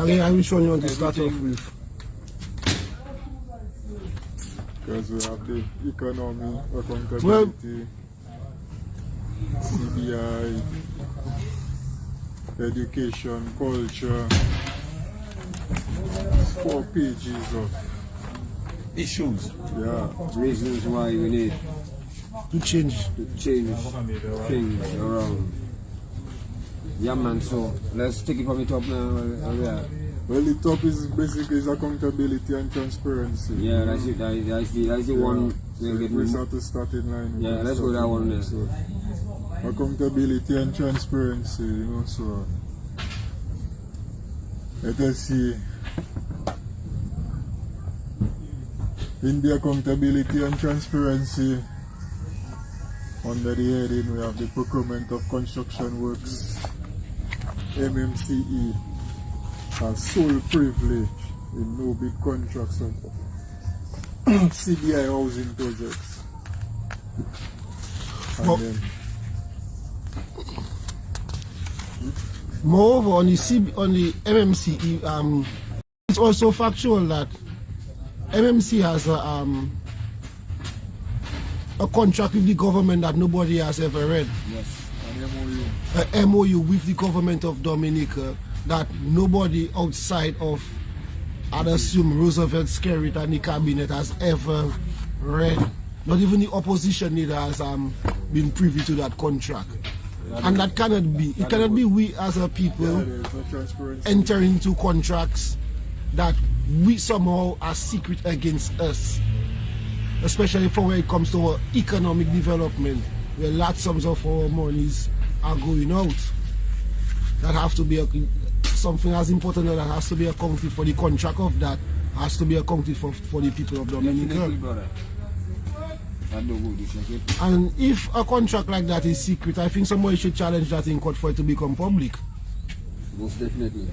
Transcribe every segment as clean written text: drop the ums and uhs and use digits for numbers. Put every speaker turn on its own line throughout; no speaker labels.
which one you want to start off with?
Because we have the economy, accountability, CBI, education, culture. 4 pages of
issues.
Yeah.
Reasons why we need
to change
things around. Yeah, man, so let's take it from the top now.
Well, the top is basically accountability and transparency.
Yeah, that's it. That's the one.
So we start to start in line.
Yeah, let's go that one there.
So, accountability and transparency, you know, so let us see. In the accountability and transparency, under the heading we have the procurement of construction works. MMCE has sole privilege in no big contracts of CBI housing projects. And then,
moreover, on the MMCE, it's also factual that MMC has a contract with the government that nobody has ever read.
yes, an MOU.
An MOU with the government of Dominica that nobody outside of, I'd assume, Roosevelt Skerrit and the cabinet has ever read. Not even the opposition leader has been privy to that contract. And that cannot be. It cannot be we as a people enter into contracts that we somehow are secret against us. Especially for when it comes to our economic development, where large sums of our monies are going out. That have to be something as important that has to be accounted for. The contract of that has to be accounted for the people of Dominica. And if a contract like that is secret, I think somebody should challenge that in court for it to become public.
Most definitely.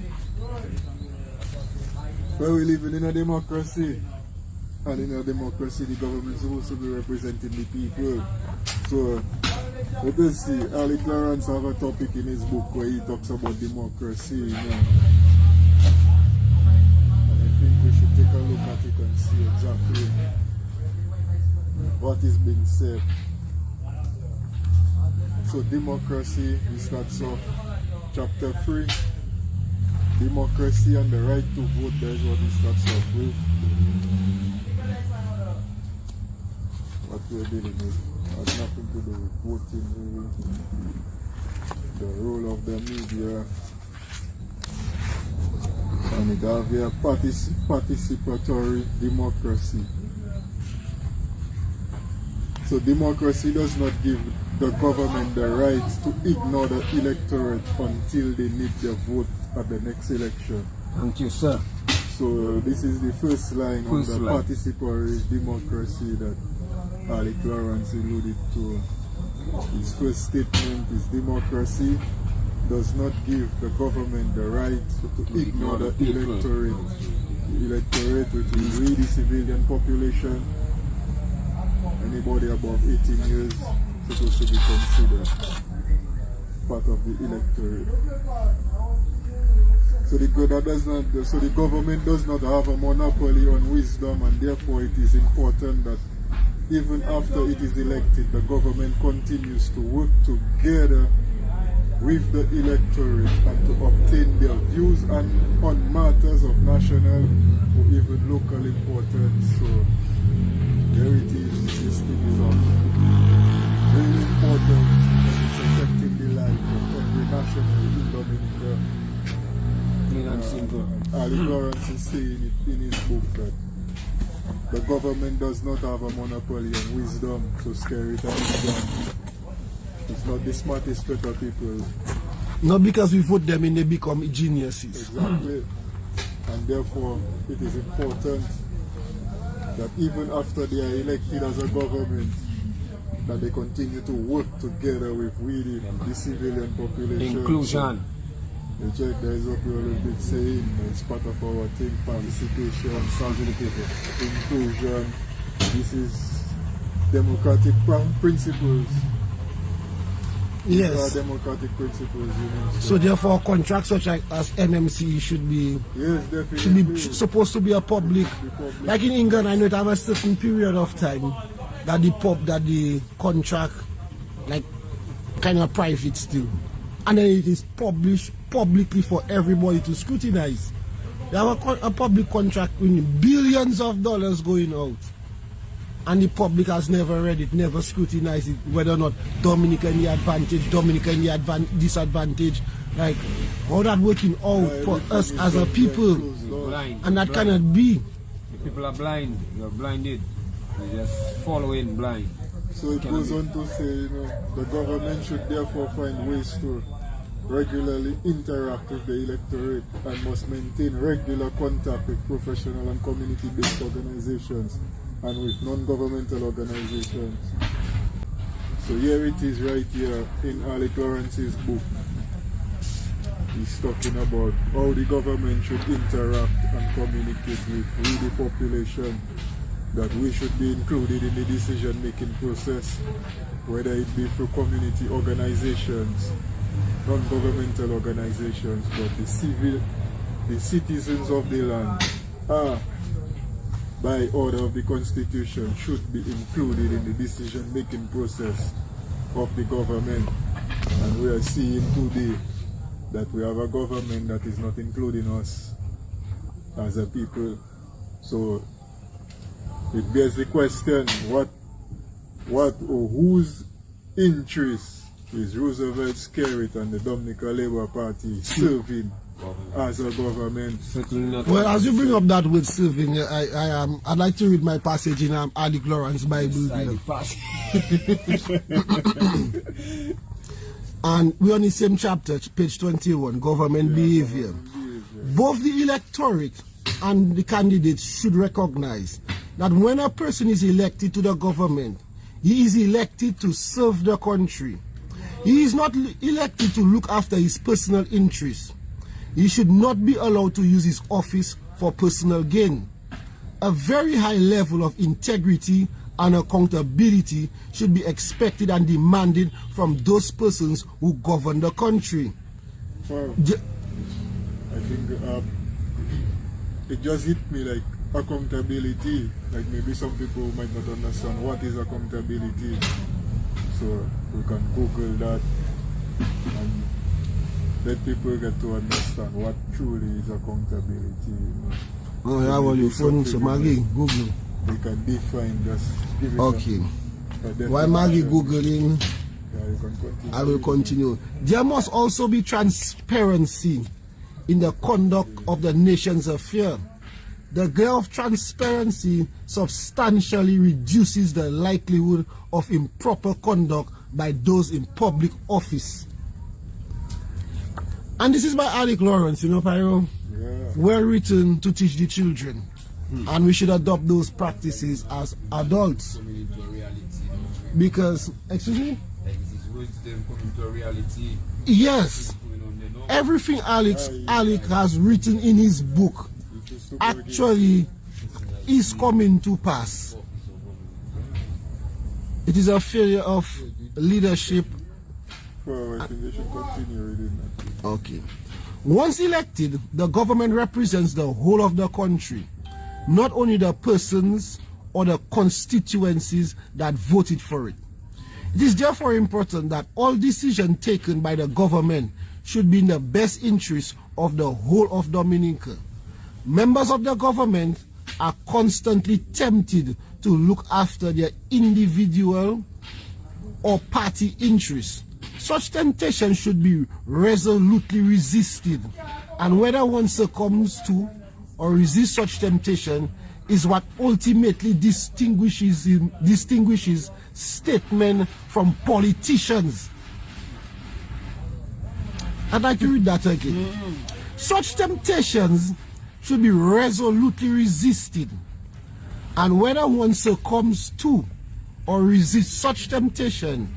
Well, we live in a democracy. And in a democracy, the government is supposed to be representing the people. So, let us see. Ali Clarence have a topic in his book where he talks about democracy. You know? And I think we should take a look at it and see exactly what is being said. So, democracy, he starts off chapter 3. Democracy and the right to vote, that is what he starts off with. What we're dealing with has nothing to do with voting, really. The role of the media, and it have a participatory democracy. So democracy does not give the government the right to ignore the electorate until they need their vote at the next election.
Thank you, sir.
So this is the first line of the participatory democracy that Ali Clarence alluded to. His first statement is democracy does not give the government the right to ignore the electorate. The electorate, which is really the civilian population. Anybody above 18 years is supposed to be considered part of the electorate. So the government does not have a monopoly on wisdom, and therefore it is important that even after it is elected, the government continues to work together with the electorate and to obtain their views on matters of national or even local importance. So there it is. This thing is very important because it's affecting the life of every national in Dominica.
Plain and simple.
Ali Clarence is saying it in his book that the government does not have a monopoly on wisdom, so scary times. It's not the smartest set of people.
Not because we vote them in, they become geniuses.
Exactly. And therefore, it is important that even after they are elected as a government, that they continue to work together with really the civilian population.
Inclusion.
You check, there is what we always been saying, it's part of our thing, participation, inclusion. This is democratic principles.
Yes.
democratic principles, you know.
So therefore, contracts such as MMC should be
Yes, definitely.
supposed to be a public. Like in England, I know it have a certain period of time that the contract like kind of private still, and then it is published publicly for everybody to scrutinize. They have a public contract with billions of dollars going out, and the public has never read it, never scrutinized it, whether or not Dominica in the advantage, Dominica in the disadvantage. Like, how that working out for us as a people,
Blind.
and that cannot be.
The people are blind. You're blinded. You're just following blind.
So it goes on to say, you know, the government should therefore find ways to regularly interact with the electorate and must maintain regular contact with professional and community-based organizations and with non-governmental organizations. So here it is right here in Alec Lawrence's book. He's talking about how the government should interact and communicate with the population, that we should be included in the decision-making process, whether it be through community organizations, non-governmental organizations, but the citizens of the land are, by order of the Constitution, should be included in the decision-making process of the government. And we are seeing today that we have a government that is not including us as a people. So it bears the question, what or whose interest is Roosevelt Skerrit and the Dominica Labour Party serving as a government?
Well, as you bring up that word serving, I'd like to read my passage in Alec Lawrence Bible here. And we're on the same chapter, page 21, government behavior. Both the electorate and the candidates should recognize that when a person is elected to the government, he is elected to serve the country. He is not elected to look after his personal interests. He should not be allowed to use his office for personal gain. A very high level of integrity and accountability should be expected and demanded from those persons who govern the country.
Well, I think it just hit me like accountability. Like maybe some people might not understand what is accountability. So we can Google that and let people get to understand what truly is accountability. You know.
Oh, yeah, well, your phone, so Maggie, Google.
They can define, just give it
Okay.
a
While Maggie Googling,
yeah, you can continue.
I will continue. There must also be transparency in the conduct of the nation's affairs. The goal of transparency substantially reduces the likelihood of improper conduct by those in public office. And this is by Alec Lawrence, you know, Pyro.
Yeah.
Well written to teach the children. And we should adopt those practices as adults.
Coming into reality.
Because, excuse me?
Like this wisdom coming to reality.
Yes.
Going on there now.
Everything Alec has written in his book actually is coming to pass. It is a failure of leadership.
Well, I think they should continue reading that.
Okay. Once elected, the government represents the whole of the country, not only the persons or the constituencies that voted for it. It is therefore important that all decisions taken by the government should be in the best interest of the whole of Dominica. Members of the government are constantly tempted to look after their individual or party interests. Such temptation should be resolutely resisted, and whether one succumbs to or resists such temptation is what ultimately distinguishes statesmen from politicians. I'd like to read that again. Such temptations should be resolutely resisted, and whether one succumbs to or resists such temptation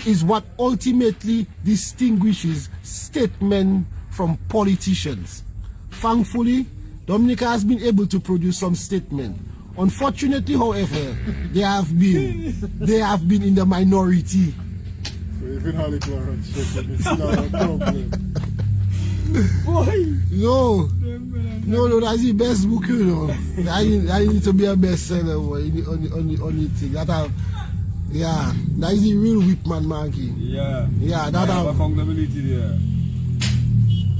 is what ultimately distinguishes statesmen from politicians. Thankfully, Dominica has been able to produce some statements. Unfortunately, however, they have been in the minority.
So even Harley Clarence checking, it's not a problem.
No, that's the best book, you know. That need to be a bestseller on the thing. That have, yeah, that is the real Whipman monkey.
Yeah.
Yeah, that have
accountability there.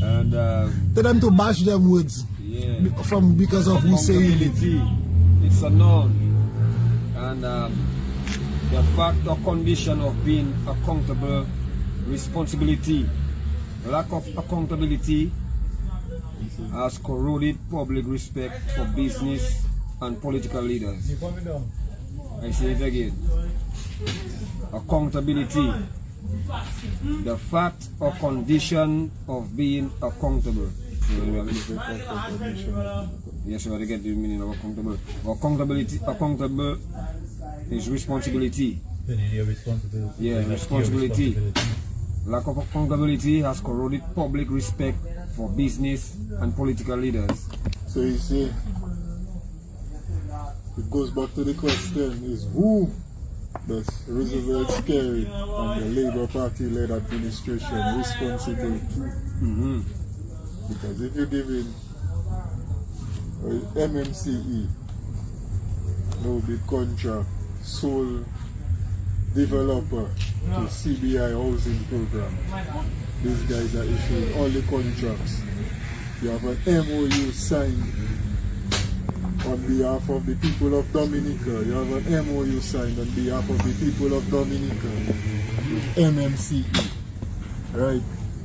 And
tell them to bash them words.
yeah.
Because of who say it.
Accountability. It's a noun. And the fact or condition of being accountable, responsibility. Lack of accountability has corroded public respect for business and political leaders. I say it again. Accountability. The fact or condition of being accountable. Yes, you have to get the meaning of accountable. Accountable is responsibility. Yeah, responsibility. Lack of accountability has corroded public respect for business and political leaders.
So you see, it goes back to the question is who does Roosevelt Carey and the Labour Party led administration responsible to? Because if you give him MMCE, no big contract, sole developer to CBI housing program. These guys are issuing all the contracts. You have an MOU signed on behalf of the people of Dominica. You have an MOU signed on behalf of the people of Dominica with MMCE. Right?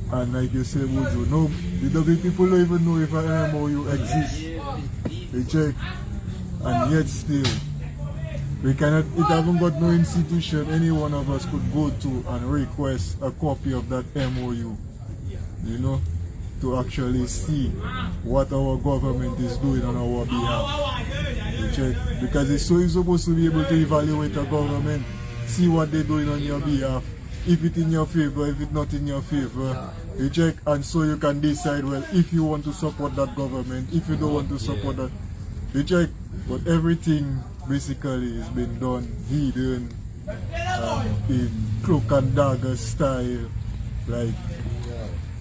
And like you say, would you know, the people don't even know if an MOU exists. They check. And yet still, we cannot, it haven't got no institution any one of us could go to and request a copy of that MOU, you know, to actually see what our government is doing on our behalf. You check, because it's so you're supposed to be able to evaluate a government, see what they're doing on your behalf, if it's in your favor, if it's not in your favor. You check, and so you can decide, well, if you want to support that government, if you don't want to support that. You check, but everything basically has been done hidden in cloak and dagger style. Like,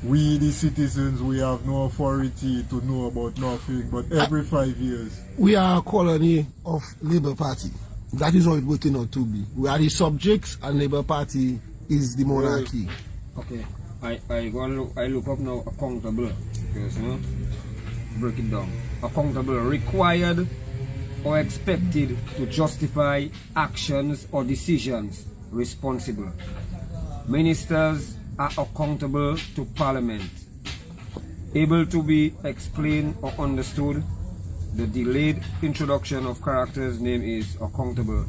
we the citizens, we have no authority to know about nothing, but every 5 years.
We are a colony of Labour Party. That is how it's working out to be. We are the subjects and Labour Party is the monarchy.
Okay, I look up now accountable, because, you know, break it down. Accountable, required or expected to justify actions or decisions. Responsible. Ministers are accountable to Parliament. Able to be explained or understood. The delayed introduction of character's name is accountable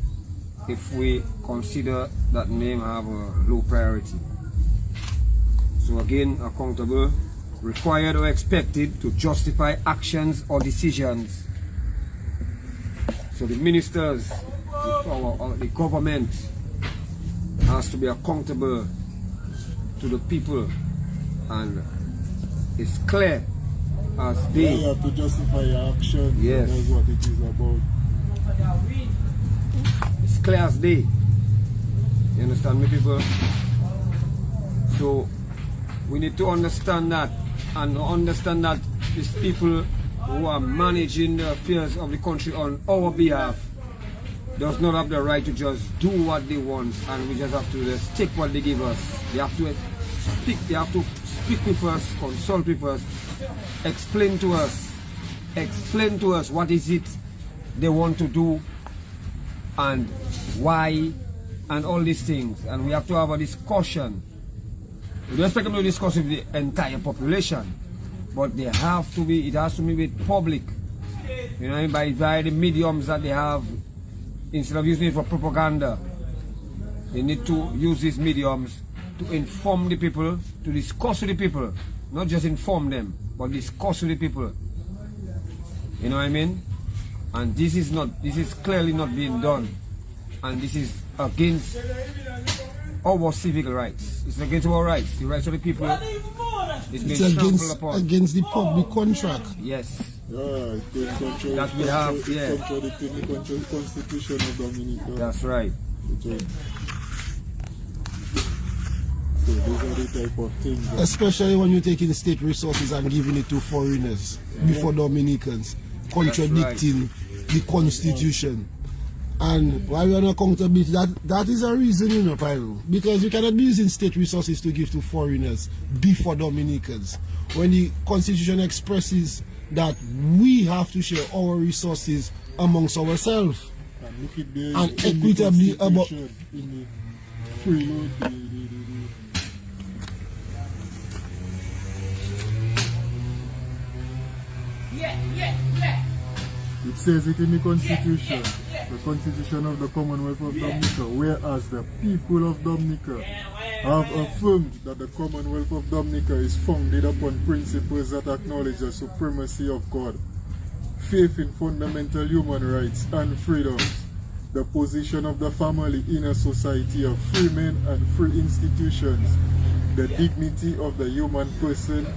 if we consider that name have a low priority. So again, accountable, required or expected to justify actions or decisions. So the ministers, the government has to be accountable to the people, and it's clear as day.
You have to justify your action.
Yes.
That's what it is about.
It's clear as day. You understand me, people? So we need to understand that, and understand that these people who are managing the affairs of the country on our behalf does not have the right to just do what they want, and we just have to just take what they give us. They have to speak with us, consult with us, explain to us what is it they want to do and why and all these things, and we have to have a discussion. We don't expect them to discuss with the entire population, but they have to be, it has to be with public, you know, by the mediums that they have. Instead of using it for propaganda, they need to use these mediums to inform the people, to discuss with the people, not just inform them, but discuss with the people. You know what I mean? And this is clearly not being done, and this is against our civic rights. It's against our rights, the rights of the people. It's
against the public contract.
Yes.
Yeah,
that we have, yeah.
Contradicting the Constitution of Dominica.
That's right.
So these are the type of things that
Especially when you're taking state resources and giving it to foreigners before Dominicans, contradicting the constitution. And why we are not accountability, that is a reason, you know, Pyro. Because you cannot be using state resources to give to foreigners before Dominicans. When the constitution expresses that we have to share our resources amongst ourselves.
and look at the
And
in the
equitably about-
Constitution, in the prelude, it says it in the Constitution, the Constitution of the Commonwealth of Dominica, whereas the people of Dominica have affirmed that the Commonwealth of Dominica is founded upon principles that acknowledge the supremacy of God, faith in fundamental human rights and freedoms, the position of the family in a society of free men and free institutions, the dignity of the human person,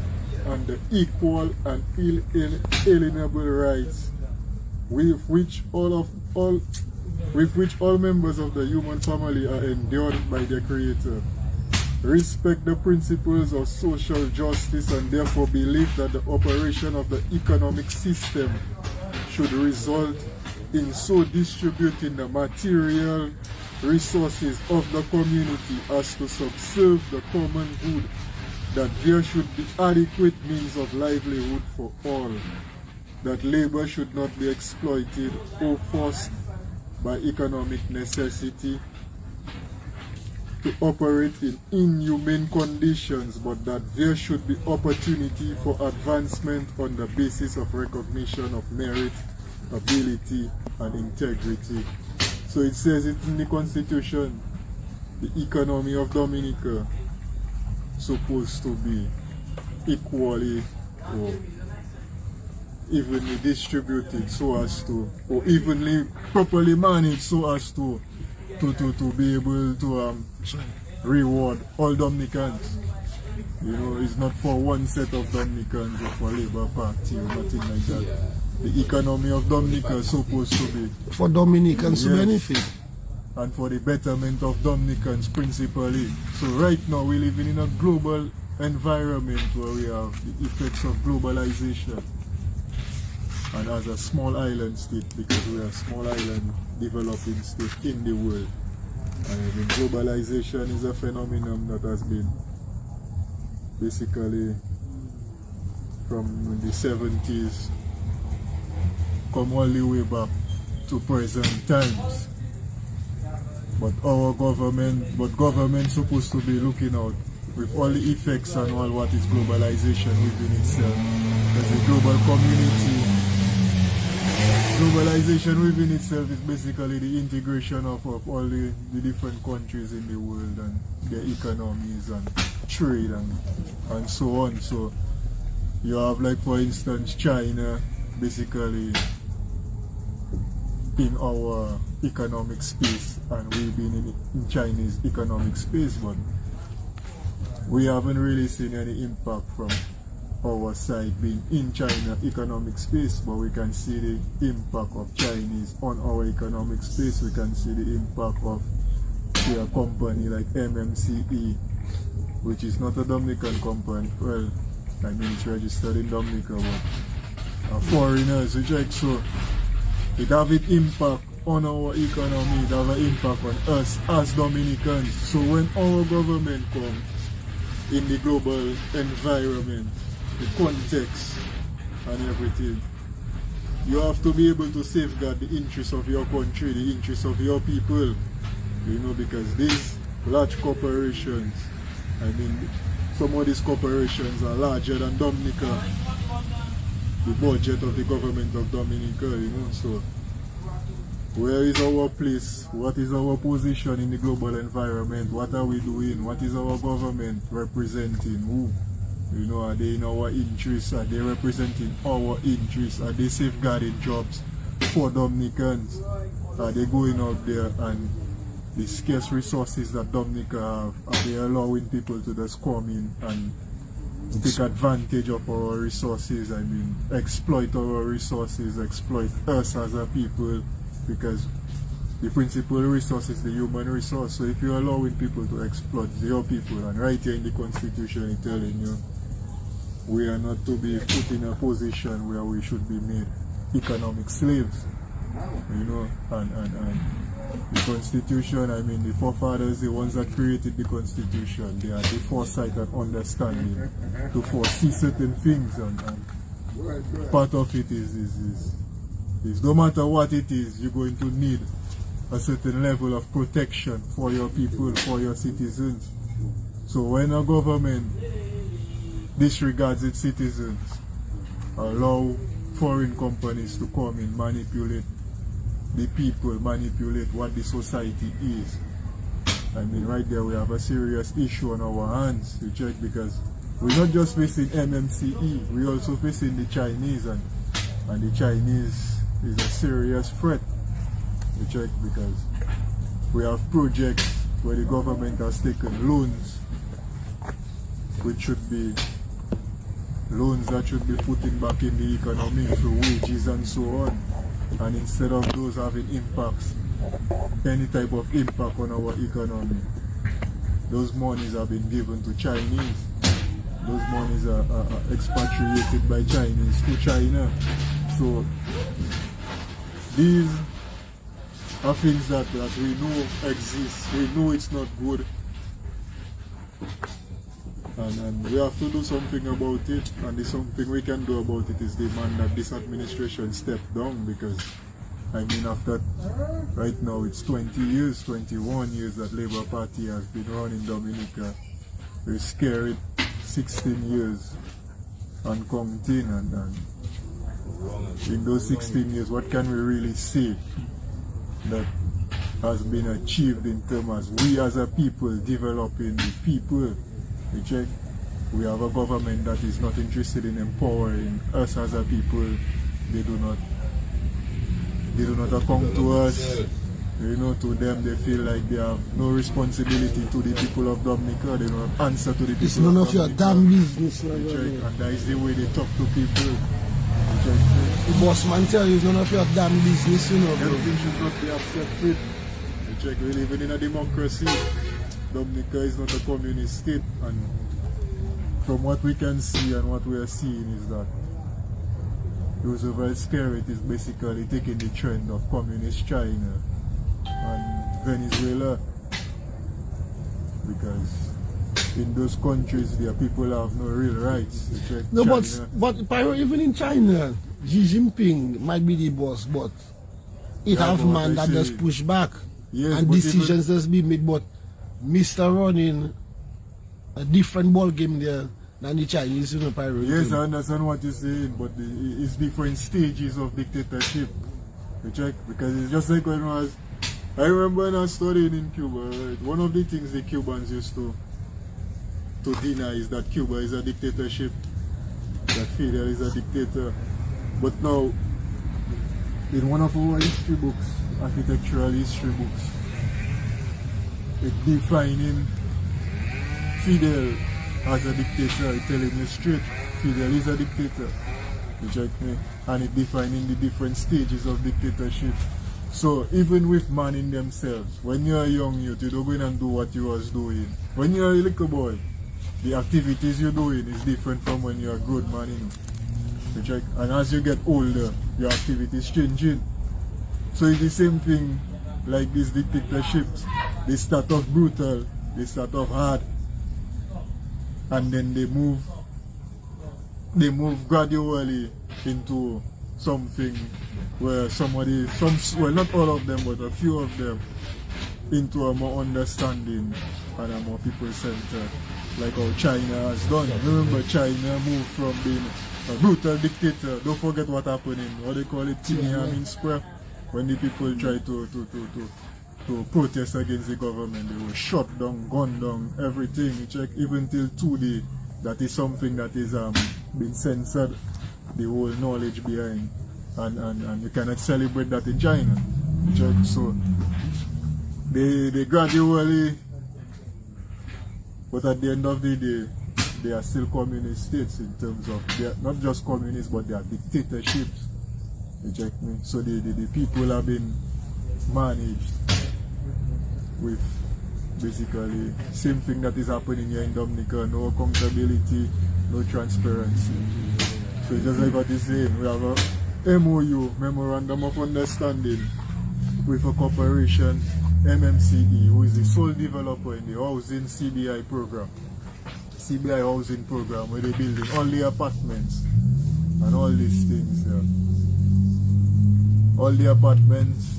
and the equal and inalienable rights with which all members of the human family are endured by their Creator. Respect the principles of social justice and therefore believe that the operation of the economic system should result in so distributing the material resources of the community as to subserve the common good, that there should be adequate means of livelihood for all, that labor should not be exploited or forced by economic necessity to operate in inhumane conditions, but that there should be opportunity for advancement on the basis of recognition of merit, ability, and integrity. So it says it in the Constitution, the economy of Dominica supposed to be equally or evenly distributed so as to, or evenly properly managed so as to be able to reward all Dominicans. You know, it's not for one set of Dominicans or for Labour Party or nothing like that. The economy of Dominica is supposed to be
For Dominicans to
Yes.
benefit.
and for the betterment of Dominicans principally. So right now we're living in a global environment where we have the effects of globalization. And as a small island state, because we are a small island developing state in the world, and the globalization is a phenomenon that has been basically from the 70s come all the way back to present times. But government supposed to be looking out with all the effects and all what is globalization within itself. Because the globalization within itself is basically the integration of all the different countries in the world and their economies and trade and so on. So you have, like, for instance, China basically in our economic space, and we've been in Chinese economic space, but we haven't really seen any impact from our side being in China economic space, but we can see the impact of Chinese on our economic space. We can see the impact of, say, a company like MMCE, which is not a Dominican company. Well, I mean, it's registered in Dominica, but foreigners, which like, so it have an impact on our economy, it have an impact on us as Dominicans. So when our government comes in the global environment, the context and everything, you have to be able to safeguard the interests of your country, the interests of your people, you know, because these large corporations, I mean, some of these corporations are larger than Dominica, the budget of the government of Dominica, you know. So where is our place? What is our position in the global environment? What are we doing? What is our government representing? Who? You know, are they in our interests? Are they representing our interests? Are they safeguarding jobs for Dominicans? Are they going out there and the scarce resources that Dominica have, are they allowing people to just come in and take advantage of our resources? I mean, exploit our resources, exploit us as a people, because the principal resource is the human resource. So if you're allowing people to exploit your people, and right here in the Constitution it's telling you we are not to be put in a position where we should be made economic slaves, you know, and the Constitution, I mean the forefathers, the ones that created the Constitution, they had the foresight and understanding to foresee certain things, and part of it is no matter what it is, you're going to need a certain level of protection for your people, for your citizens. So when a government disregards its citizens, allow foreign companies to come in, manipulate the people, manipulate what the society is, I mean right there we have a serious issue on our hands to check, because we're not just facing MMCE, we're also facing the Chinese, and the Chinese is a serious threat to check, because we have projects where the government has taken loans, which should be loans that should be putting back in the economy through wages and so on, and instead of those having impacts, any type of impact on our economy, those monies have been given to Chinese. Those monies are expatriated by Chinese to China. So these are things that we know exist. We know it's not good, and we have to do something about it, and the something we can do about it is demand that this administration step down, because I mean after right now it's 20 years, 21 years that Labour Party has been running Dominica. We're scared 16 years and counting, and in those 16 years what can we really say that has been achieved in terms of we as a people developing the people? We check, we have a government that is not interested in empowering us as a people. They do not account to us. You know, to them they feel like they have no responsibility to the people of Dominica. They don't have answer to the people.
It's none of your damn business.
And that is the way they talk to people.
The boss man tell you it's none of your damn business, you know, bro.
Everything should not be accepted. We live in a democracy. Dominica is not a communist state, and from what we can see and what we are seeing is that Roosevelt Skerrit is basically taking the trend of communist China and Venezuela, because in those countries their people have no real rights.
No, but Pyro, even in China, Xi Jinping might be the boss, but it have man that just push back,
yes,
and decisions just be made, but Mr. running a different ball game there than the Chinese, you know, Pyro.
Yes, I understand what you're saying, but it's different stages of dictatorship. You check, because it's just like when I remember when I was studying in Cuba, right? One of the things the Cubans used to deny is that Cuba is a dictatorship, that Fidel is a dictator. But now, in one of our history books, architectural history books, it's defining Fidel as a dictator. It's telling you straight, Fidel is a dictator. You check me? And it's defining the different stages of dictatorship. So even with man in themselves, when you're a young youth, you don't go in and do what you was doing. When you're a little boy, the activities you're doing is different from when you're a grown man, you know. You check? And as you get older, your activities changing. So it's the same thing like these dictatorships. They start off brutal, they start off hard, and then they move gradually into something where well, not all of them, but a few of them, into a more understanding and a more people-centered, like how China has done. Remember, China moved from being a brutal dictator. Don't forget what happened in, what they call it, Tiananmen Square, when the people tried to protest against the government. They were shot down, gunned down, everything. You check, even till today, that is something that is been censored, the whole knowledge behind, and you cannot celebrate that in China. You check, so they gradually, but at the end of the day, they are still communist states in terms of, they are not just communist, but they are dictatorships. You check me? So the people have been managed with basically same thing that is happening here in Dominica, no accountability, no transparency. So just like what he's saying, we have a MOU, Memorandum of Understanding, with a corporation, MMCE, who is the sole developer in the housing CBI program. CBI housing program, where they're building all the apartments and all these things. All the apartments,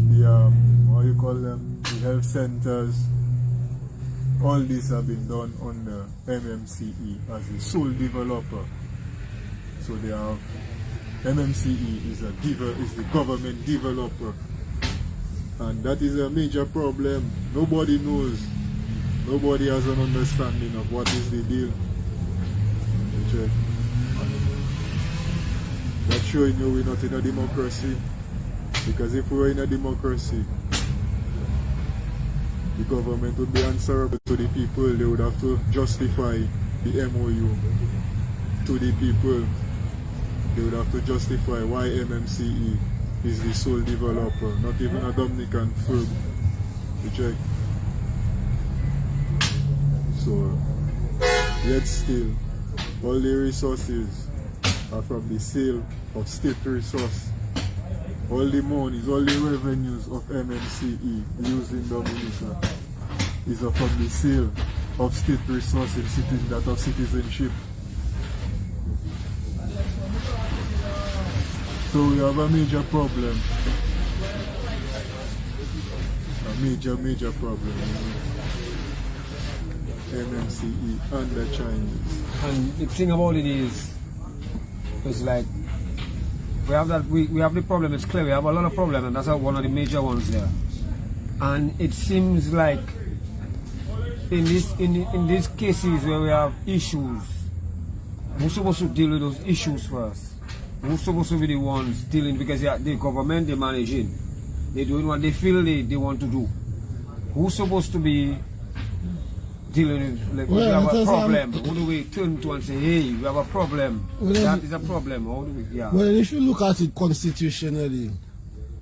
the what you call them, the health centers, all these have been done under MMCE as the sole developer. So they have MMCE is the government developer, and that is a major problem. Nobody knows. Nobody has an understanding of what is the deal. Check. That's showing you we're not in a democracy. Because if we were in a democracy, the government would be answerable to the people. They would have to justify the MOU to the people. They would have to justify why MMCE is the sole developer, not even a Dominican firm. You check. So, yet still, all the resources are from the sale of state resource. All the monies, all the revenues of MMCE used in Dominica is from the sale of state resource in that of citizenship. So we have a major problem. A major problem. MMCE and the Chinese.
And the thing about it is like we have the problem. It's clear we have a lot of problems, and that's one of the major ones there. And it seems like in these cases where we have issues, who's supposed to deal with those issues first? Who's supposed to be the ones dealing, because the government, they're managing, they're doing what they feel they want to do. Who's supposed to be dealing with, like, well, we have a problem? Who do we turn to and say, hey, we have a problem? Well, that is a problem. How do we,
Well, if you look at it constitutionally,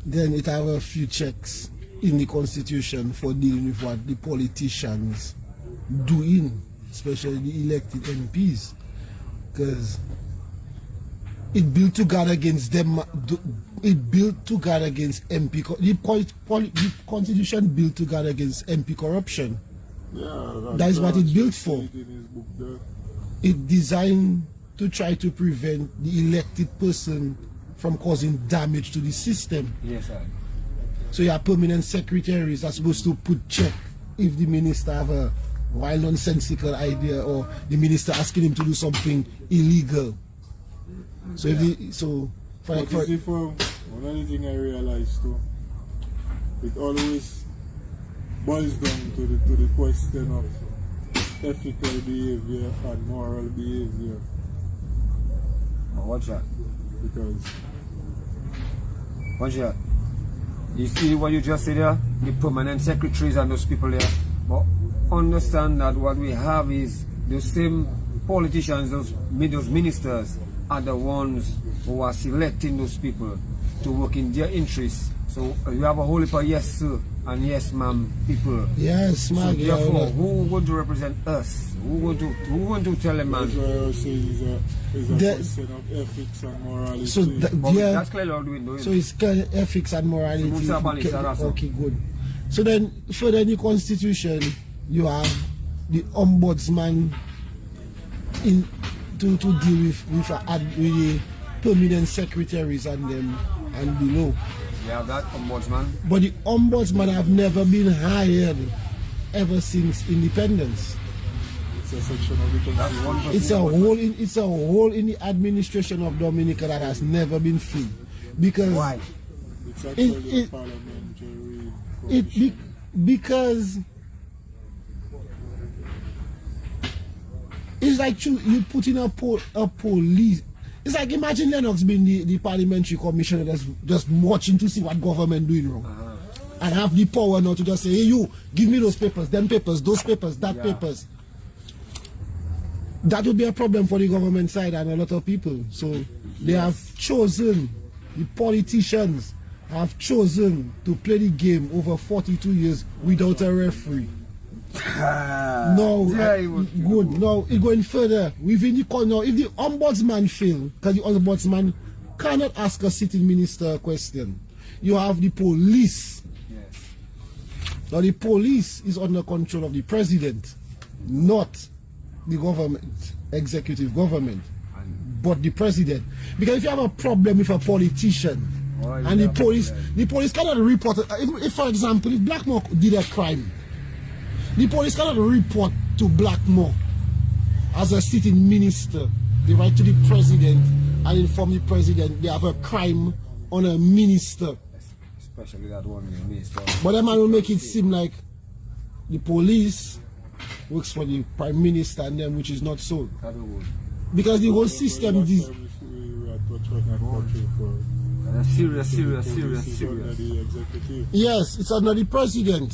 then it have a few checks in the constitution for dealing with what the politicians doing, especially the elected MPs, because it built to guard against them. It built to guard against MP. The constitution built to guard against MP corruption.
Yeah,
that is what it built for. It designed to try to prevent the elected person from causing damage to the system.
Yes, sir.
So your permanent secretaries are supposed to put check if the minister have a wild nonsensical idea or the minister asking him to do something illegal. So if
one of the things I realized too, it always boils down to the question of ethical behavior and moral behavior.
What's that?
Because
what's that? You see what you just said there? The permanent secretaries and those people there. But understand that what we have is the same politicians, those ministers, are the ones who are selecting those people to work in their interests. So you have a whole heap of yes sir and yes ma'am people.
Yes, ma'am.
So therefore, who going to represent us? Who going to tell them, man?
That's why I was saying is a question of ethics and morality.
So
that's clearly all doing.
So it's ethics and morality. Okay, good. So then, further in the constitution, you have the ombudsman to deal with the permanent secretaries and them and below.
We have that ombudsman.
But the ombudsman have never been hired ever since independence.
It's a section of the constitution.
It's a hole in the administration of Dominica that has never been filled. Because
why?
It's actually a parliamentary
because it's like you put in a police. It's like imagine Lennox being the parliamentary commissioner that's just watching to see what government doing wrong. And have the power now to just say, hey, you, give me those papers, them papers, those papers, that papers. That would be a problem for the government side and a lot of people. So they have chosen, the politicians have chosen to play the game over 42 years without a referee. No, good. Now, it going further. Within the now, if the ombudsman fail, because the ombudsman cannot ask a sitting minister a question, you have the police.
Yes.
Now, the police is under control of the president, not the government, executive government, but the president. Because if you have a problem with a politician, and the police cannot report it. If, for example, if Blackmore did a crime, the police cannot report to Blackmore as a sitting minister. They write to the president and inform the president they have a crime on a minister.
Especially that one minister.
But that man will make it seem like the police works for the prime minister and them, which is not so. Because the whole system is...
Serious.
Yes, it's under the president.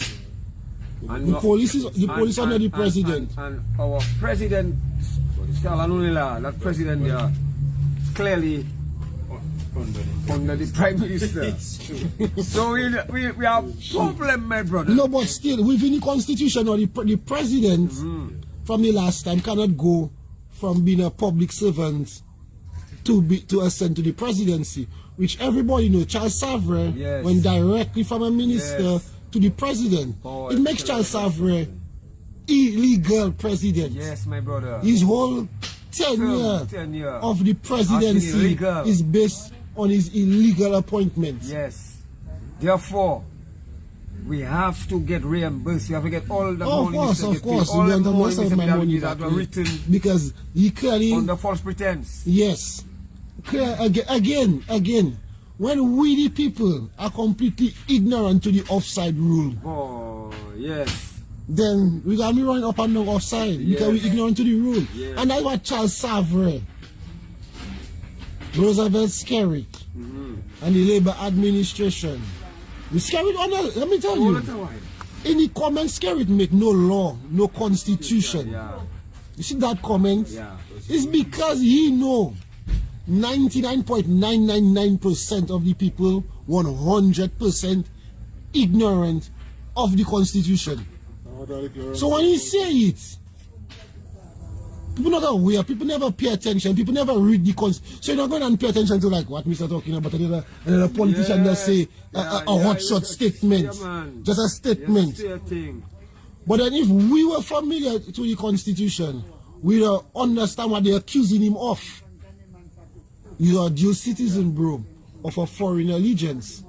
And
the police is under the president.
And our president, that president there, is clearly under the prime minister. So we have problem, my brother.
No, but still, within the constitution, or the president from the last time cannot go from being a public servant to ascend to the presidency, which everybody knows. Charles Séwyè went directly from a minister to the president. It makes Charles Séwyè illegal president.
Yes, my brother.
His whole tenure of the presidency is based on his illegal appointments.
Yes. Therefore, we have to get reimbursed. We have to get all the money.
Of course. All the most of my money
that were written
because he clearly
under false pretense.
Yes. Again, when we the people are completely ignorant to the offside rule.
Oh, yes.
Then we gotta be running up and down offside because we ignorant to the rule. And that's what Charles Séwyè, Roosevelt Skerrit, and the Labour administration. The Skerrit, let me tell you, in the comment Skerrit make no law, no constitution. You see that comment? It's because he know 99.999% of the people 100% ignorant of the constitution. So when he say it, people not aware, people never pay attention, people never read the constitution. So you're not going to pay attention to like what Mr. talking about, another politician that say a hotshot statement, just a statement. But then if we were familiar to the constitution, we don't understand what they're accusing him of. You are a dual citizen, bro, of a foreign allegiance.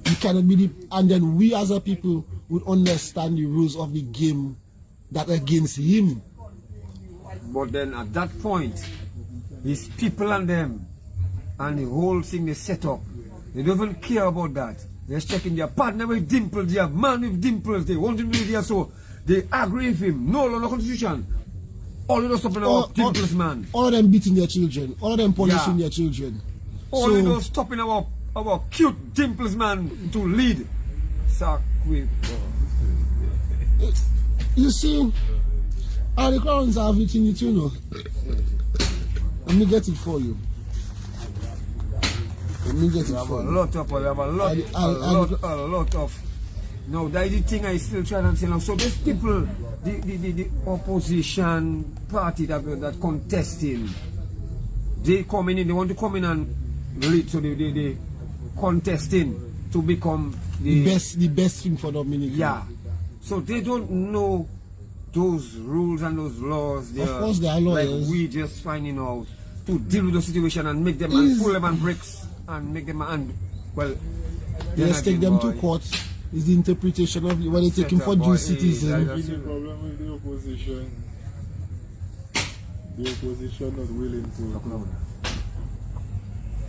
You cannot be and then we as a people would understand the rules of the game that against him.
But then at that point, his people and them and the whole thing they set up, they don't even care about that. They're checking their partner with dimples, their man with dimples, they want him to be there, so they agree with him. No law, no constitution. All of those stopping our dimples, man.
All of them beating their children, all of them punishing their children.
All of those stopping our cute dimples, man, to lead.
You see, all the crowns have it in it, you know. Let me get it for you. Let me get it for you.
We have a lot of. No, that is the thing I still try to say now. So these people, the opposition party that contesting, they coming in, they want to come in and lead, so they contesting to become
the best thing for Dominic.
Yeah. So they don't know those rules and those laws.
Of course they are lawyers.
Like we just finding out to deal with the situation and make them and pull them on bricks and make them and well.
Yes, take them to court. Is the interpretation of when they take him for dual citizen.
The problem with the opposition not willing to.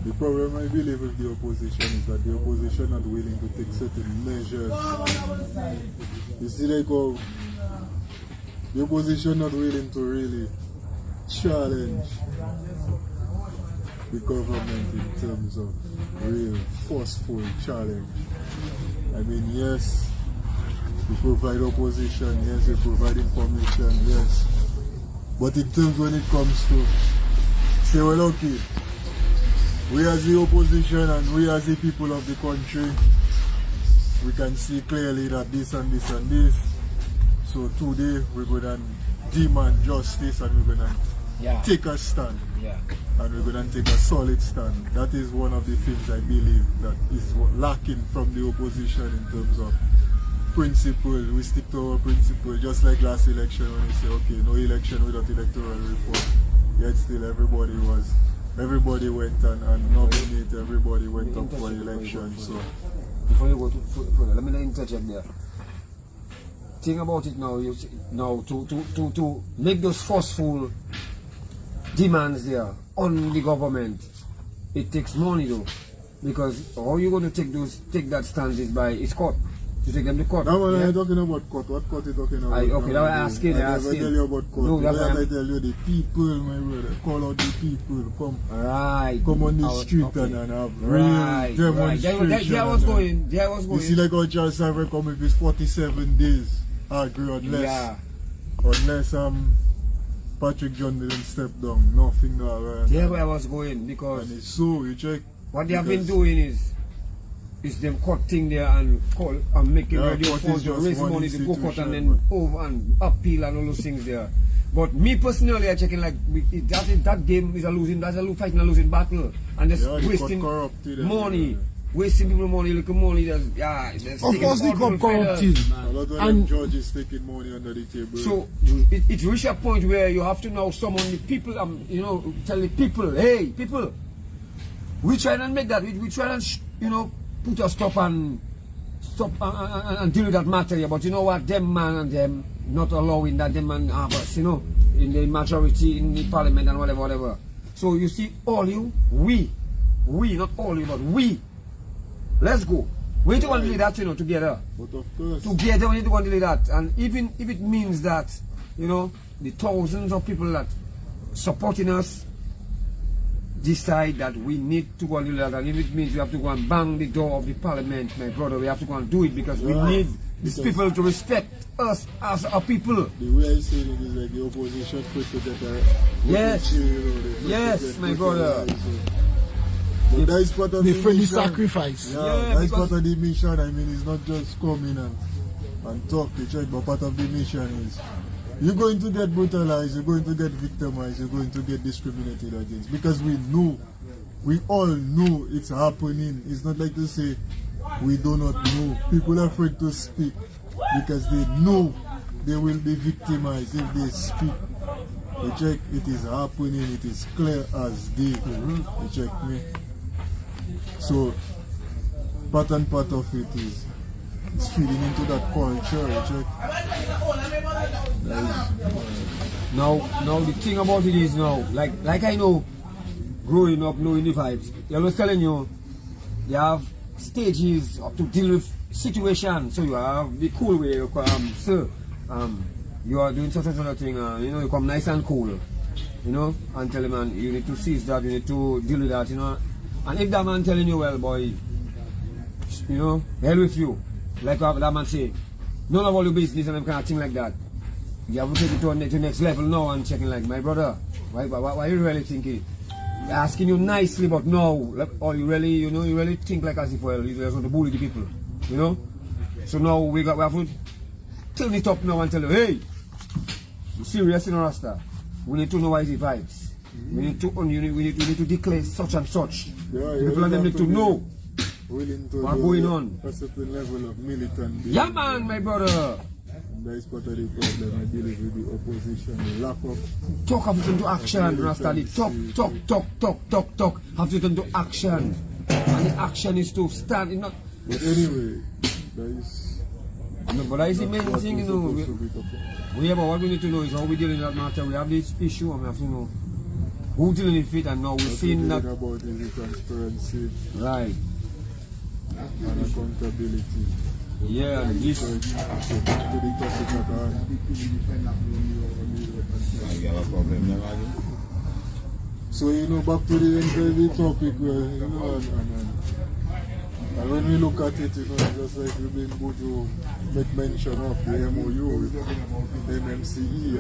The problem I believe with the opposition is that the opposition not willing to take certain measures. You see, like how the opposition not willing to really challenge the government in terms of real forceful challenge. I mean, yes, we provide opposition, yes, we provide information, yes. But in terms when it comes to say, well, okay, we as the opposition and we as the people of the country, we can see clearly that this and this and this. So today we're going to demand justice and we're going to take a stand.
Yeah.
And we're going to take a solid stand. That is one of the things I believe that is lacking from the opposition in terms of principle. We stick to our principle, just like last election when we say, okay, no election without electoral reform. Yet still everybody went and nominated, everybody went up for election. So
before you go further, let me interject there. Think about it now. To make those forceful demands there on the government, it takes money though, because how you going to take that stance is by court. To take them to court.
No, I'm talking about court. What court are you talking about?
Okay, now I'm asking.
I never tell you about court.
No,
I tell you the people, my brother. Call out the people. Come on the street and have real demonstration.
There was going.
You see like how Charles Sarver come with his 47 days. I agree unless Patrick John didn't step down. Nothing no.
There where I was going, because
and it's so you check.
What they have been doing is them cutting there and call and making radio phones to raise money to go cut and then over and appeal and all those things there. But me personally, I checking like that game is fighting a losing battle and just wasting money. Wasting people money, look at money,
of course they come corrupted.
A lot of them judges taking money under the table.
So it reached a point where you have to now summon the people, tell the people, hey people, we try and make that, we try and put a stop and deal with that matter here. But you know what, them man and them not allowing that them man have us, in the majority in the parliament and whatever. So you see, we, not all you, but we. Let's go. We need to go and do that, together.
But of course.
Together we need to go and do that. And even if it means that, the thousands of people that supporting us decide that we need to go and do that, and if it means we have to go and bang the door of the parliament, my brother, we have to go and do it because we need these people to respect us as a people.
The way I see it is like the opposition put together.
Yes, my brother.
But that is part of
the
mission.
sacrifice.
Yeah, that is part of the mission. I mean, it's not just come in and talk to check, but part of the mission is you're going to get brutalized, you're going to get victimized, you're going to get discriminated against. Because we all know it's happening. It's not like to say we do not know. People are afraid to speak because they know they will be victimized if they speak. You check, it is happening, it is clear as day. You check me. So, part and part of it is feeding into that culture. You check.
Now the thing about it is now, like I know, growing up, knowing the vibes. I was telling you, you have stages to deal with situations. So you have the cool way, sir. You are doing such a thing, you come nice and cool, and tell him, man, you need to seize that, you need to deal with that, And if that man telling you, well, boy, hell with you, like that man say, none of all your business and them kind of thing like that. You have to take it to the next level now and checking like, my brother, why you really thinking? Asking you nicely, but no, or you really, you really think like as if, well, you just want to bully the people, So now we have to turn it up now and tell you, hey, you serious in Rasta? We need to know why the vibes. We need to declare such and such. People and them need to know what's going on.
A certain level of militant.
Yeah, man, my brother.
That is part of the problem, I believe, with the opposition. The lack of
talk have to turn to action, Rasta. Talk have to turn to action, and the action is to stand. Not.
But anyway, that is.
No, but that is the main thing, what we need to know is how we deal in that matter. We have this issue, and we have to know who dealing with it, and now we're seeing that.
About is the transparency,
right,
and accountability.
Yeah, and this.
So back to the interview topic, and when we look at it, it's just like we've been able to make mention of the MOU with MMCE.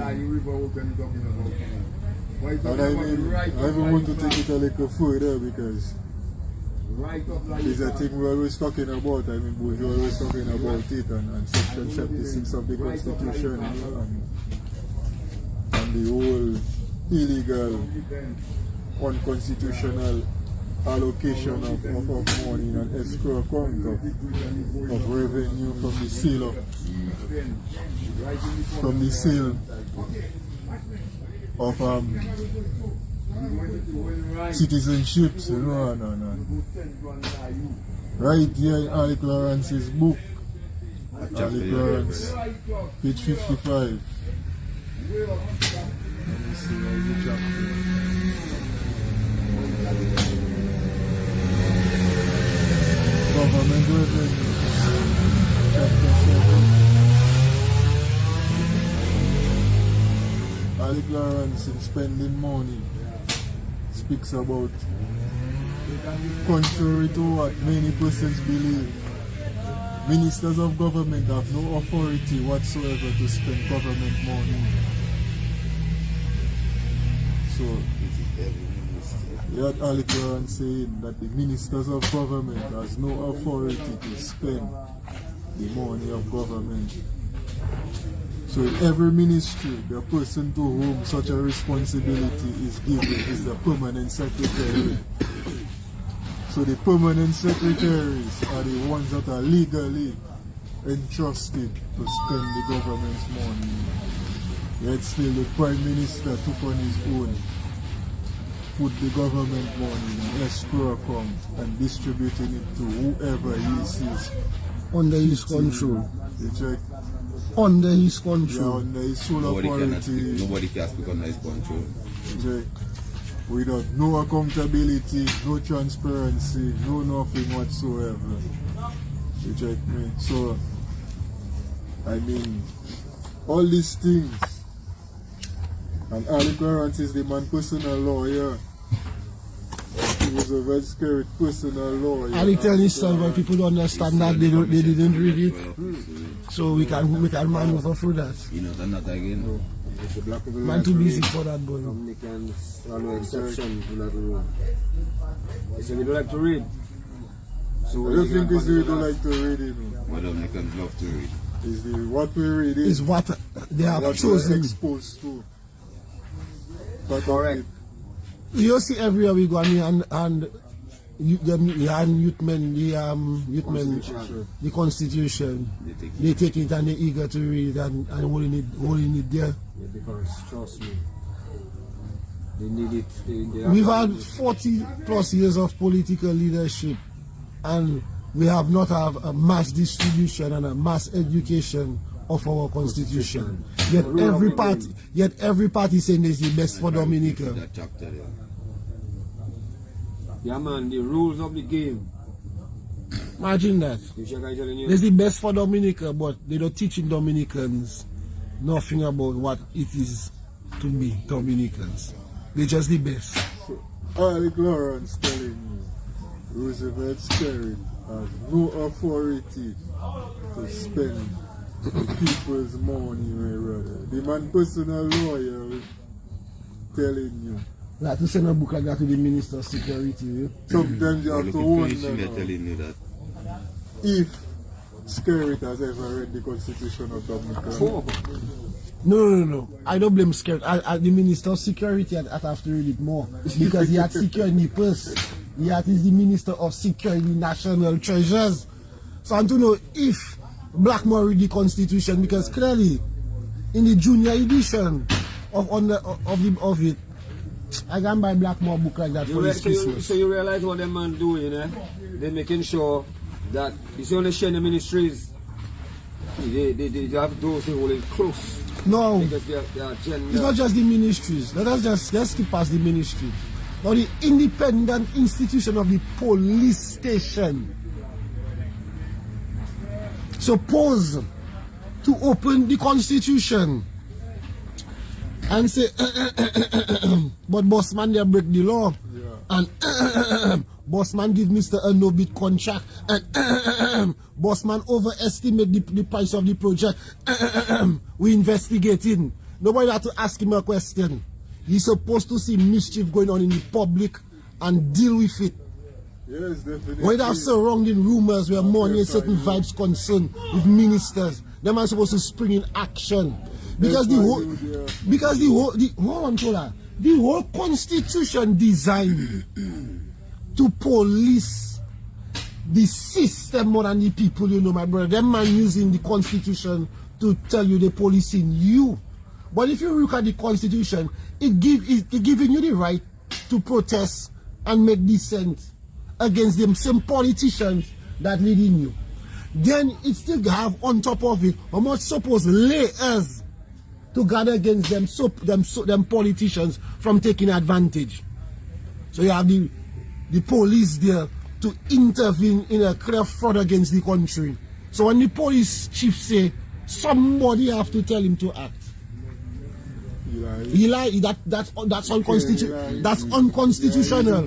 And I mean, I even want to take it a little further because it's a thing we're always talking about. I mean, we're always talking about it and Section 76 of the Constitution and the whole illegal, unconstitutional allocation of money in an escrow account of revenue from the sale of citizenships, you know, and right here in Ali Clarence's book, Ali Clarence, page 55. Let me see, where's the chapter? Government revenue, chapter 7. Ali Clarence in spending money speaks about, contrary to what many persons believe, ministers of government have no authority whatsoever to spend government money. So, you had Ali Clarence saying that the ministers of government has no authority to spend the money of government. So in every ministry, the person to whom such a responsibility is given is the permanent secretary. So the permanent secretaries are the ones that are legally entrusted to spend the government's money. Yet still the Prime Minister took on his own, put the government money in an escrow account and distributing it to whoever he sees
under his control.
You check?
Under his
Yeah,
control.
under his sole authority.
Nobody can speak under his control.
Check. Without no accountability, no transparency, no nothing whatsoever. You check me? So, I mean, all these things. And Ali Clarence is the man personal lawyer. He was a very scary personal lawyer.
And he tell his son when people don't understand that they didn't read it. So we can maneuver through that.
You know, not again.
It's the black people
Man too busy for that boy.
Dominicans follow exception to that rule. They say we don't like to read. So
I don't think it's we don't like to read it.
What Dominicans love to read.
Is the what we read
Is what they have
what we're
chosen.
exposed to. But
correct.
You see everywhere we go and youth men, the Constitution, they take it and they're eager to read and holding it there.
Yeah, because trust me, they need it. They
We've had 40 plus years of political leadership and we have not have a mass distribution and a mass education of our constitution. Yet every party saying this is the best for Dominica.
That chapter there.
Yeah man, the rules of the game.
Imagine that.
You check I telling you.
It's the best for Dominica, but they don't teaching Dominicans nothing about what it is to be Dominicans. They're just the best.
Ali Clarence telling you, Roosevelt Skerrit has no authority to spend the people's money, my brother. The man personal lawyer telling you.
Like to send a book like that to the Minister of Security.
Sometimes you have to wonder
telling you that.
if Skerrit has ever read the Constitution of Dominica.
No. I don't blame Skerrit. The Minister of Security I'd have to read it more because he had secured the purse. He is the Minister of Security National Treasures. So I want to know if Blackmore read the Constitution because clearly in the junior edition of it, I can buy Blackmore book like that for this Christmas.
So you realize what them man doing, eh? They're making sure that you see on the Shena ministries, they have those who hold it close.
No,
Because their agenda.
it's not just the ministries. Let's skip past the ministry. Now the independent institution of the police station. Suppose to open the Constitution and say, but Bossman they break the law, and Bossman give Mr. a no bid contract, and Bossman overestimate the price of the project. We investigating. Nobody had to ask him a question. You're supposed to see mischief going on in the public and deal with it.
Yes, definitely.
When there surrounding rumors where money and certain vibes concerned with ministers, them are supposed to spring in action. Because the whole constitution designed to police the system more than the people, you know, my brother. Them man using the constitution to tell you they're policing you. But if you look at the constitution, it giving you the right to protest and make dissent against them same politicians that leading you. Then it still have on top of it how much supposed layers to guard against them politicians from taking advantage. So you have the police there to intervene in a clear fraud against the country. So when the police chief say somebody have to tell him to act, he lie. That's unconstitutional. That's unconstitutional.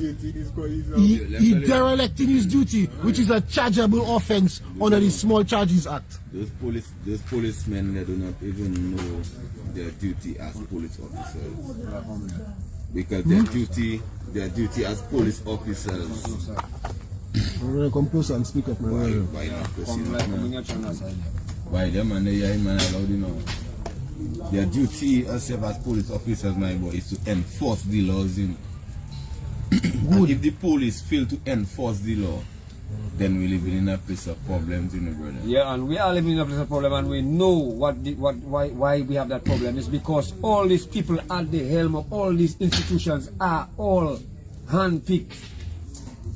He derelicting his duty, which is a chargeable offense under the Small Charges Act.
Those policemen, they do not even know their duty as police officers. Because their duty as police officers.
Come closer and speak up, man.
Why them and they are man allowed, you know. Their duty as police officers, my boy, is to enforce the laws. And if the police fail to enforce the law, then we live in a place of problems, you know, brother.
Yeah, and we are living in a place of problem, and we know why we have that problem. It's because all these people at the helm of all these institutions are all hand-picked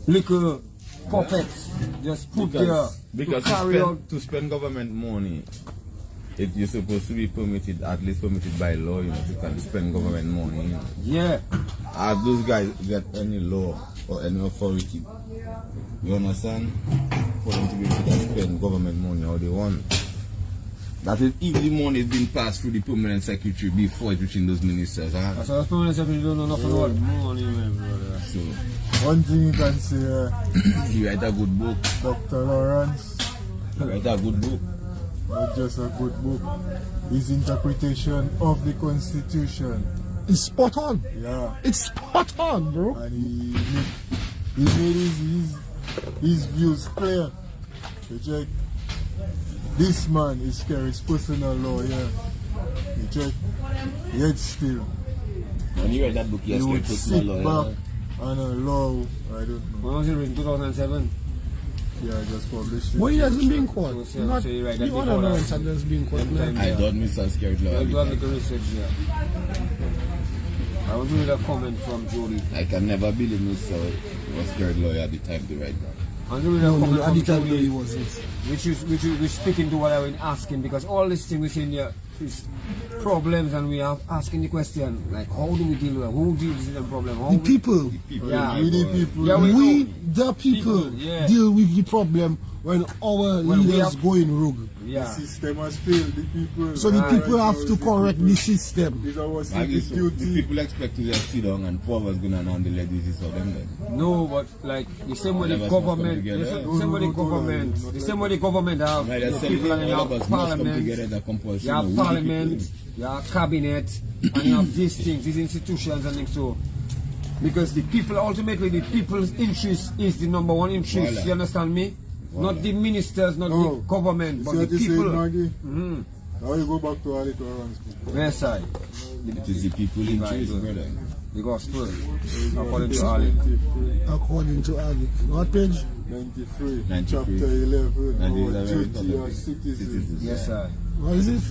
little puppets, just put there
because
to carry out.
To spend government money, you're supposed to be permitted, at least permitted by law, you know, to can spend government money, you know.
Yeah.
Have those guys got any law or any authority, you understand, for them to be able to spend government money how they want? That is, if the money is being passed through the permanent secretary before it reaching those ministers, huh?
So the permanent secretary don't know nothing about money, man, brother.
So,
one thing you can say,
you write a good book.
Dr. Lawrence,
You write a good book.
not just a good book, his interpretation of the Constitution.
It's spot on.
Yeah.
It's spot on, bro.
And he made his views clear. You check. This man is Kerry's personal lawyer. You check. Yet still,
When you read that book,
he
yes,
would sit
lawyer.
back on a law, I don't know.
When was it written? 2007?
Yeah, I just published it.
Why he hasn't been caught?
So
Not
you write
the
that
other
before
Lawrence
that.
has been caught. man.
I don't miss a scared lawyer.
I'll do a
because
little research there. I will read a comment from Jody.
I can never believe Mr. was scared lawyer at the time to write that.
I'll read a
No,
comment
at
from
the time
Jody.
he wasn't.
Which speaking to what I've been asking, because all this thing we see in here is problems, and we are asking the question like, how do we deal with it? Who deals with the problem? How
The
we-
people,
Yeah.
We the people.
Yeah, we
we
know.
the people,
People, yeah.
deal with the problem when our
When we
leaders
have-
go in rogue.
The
Yeah.
system has failed the people.
So the
Right.
people have to correct the system.
It's our
Maggie,
civic
so the
duty.
people expect to just sit down and 4 of us going to handle the duties for them then.
No, but like the same way the
All of us must come
government,
together.
the same way the government have
Right,
the
that's
people, and you
all of
have
us must come together
parliament,
that compulsory.
you have
We the
parliament,
people.
you have cabinet, and you have these things, these institutions and things. So, because the people, ultimately the people's interest is the number one interest.
Voila.
You understand me? Not the ministers, not
Oh,
the government,
You
but
see
the
what you
people.
said, Maggie?
Mm-hmm.
Now you go back to Ali Torrance.
Where side?
It is the people in choice, brother.
The gospel, according to Ali.
According to Ali. What page?
93,
93.
chapter 11, our
11,
duty as citizens.
Yes, sir.
What is it?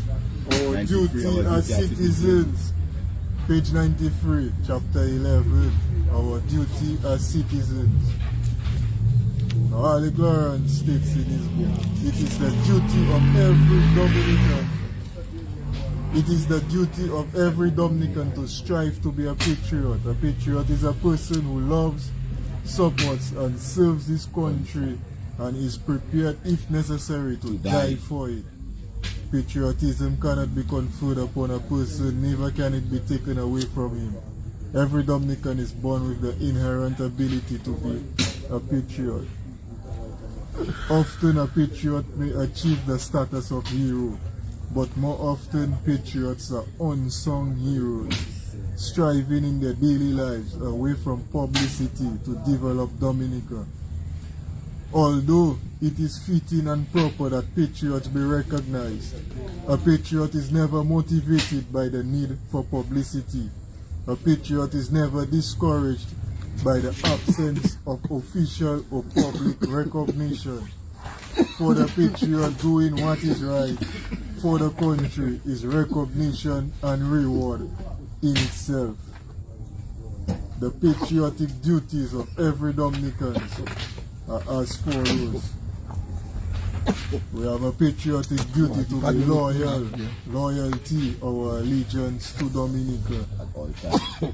Our
93,
duty
our
as
duty as
citizens. Page 93, chapter 11, our duty as citizens. Now, Ali Clarence states in his book, it is the duty of every Dominican. It is the duty of every Dominican to strive to be a patriot. A patriot is a person who loves, supports, and serves his country and is prepared, if necessary, to die for it. Patriotism cannot be conferred upon a person, neither can it be taken away from him. Every Dominican is born with the inherent ability to be a patriot. Often a patriot may achieve the status of hero, but more often patriots are unsung heroes. striving in their daily lives away from publicity to develop Dominica. Although it is fitting and proper that patriots be recognized, a patriot is never motivated by the need for publicity. A patriot is never discouraged by the absence of official or public recognition. For the patriot, doing what is right for the country is recognition and reward in itself. The patriotic duties of every Dominican are as follows. We have a patriotic duty to be loyal, loyalty or allegiance to Dominica.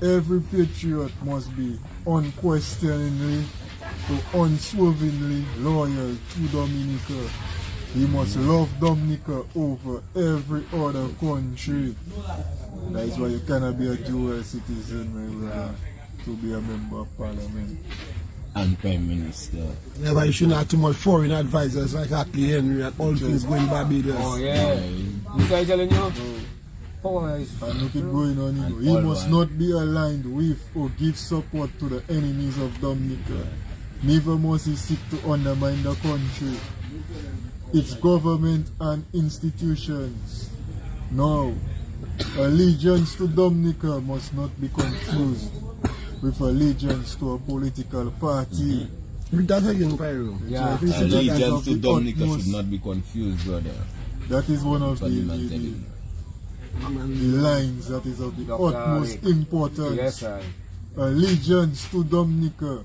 Every patriot must be unquestioningly to unswervingly loyal to Dominica. He must love Dominica over every other country. That is why you cannot be a dual citizen, my brother, to be a member of parliament.
And Prime Minister.
Yeah, but you shouldn't have too much foreign advisors like Ackley Henry and all things going Barbados.
Oh yeah. This guy telling you? Oh,
and look it going on, you know. He must not be aligned with or give support to the enemies of Dominica. Neither must he seek to undermine the country, its government and institutions. No, allegiance to Dominica must not be confused with allegiance to a political party.
Read that again, Pyro.
Yeah.
So if you say that as
Allegiance
of
to
the
Dominica
utmost-
should not be confused, brother.
That is one of
That's what the man
the
telling
lines that is of the
Dr.
utmost
Ali.
importance.
Yes, I.
Allegiance to Dominica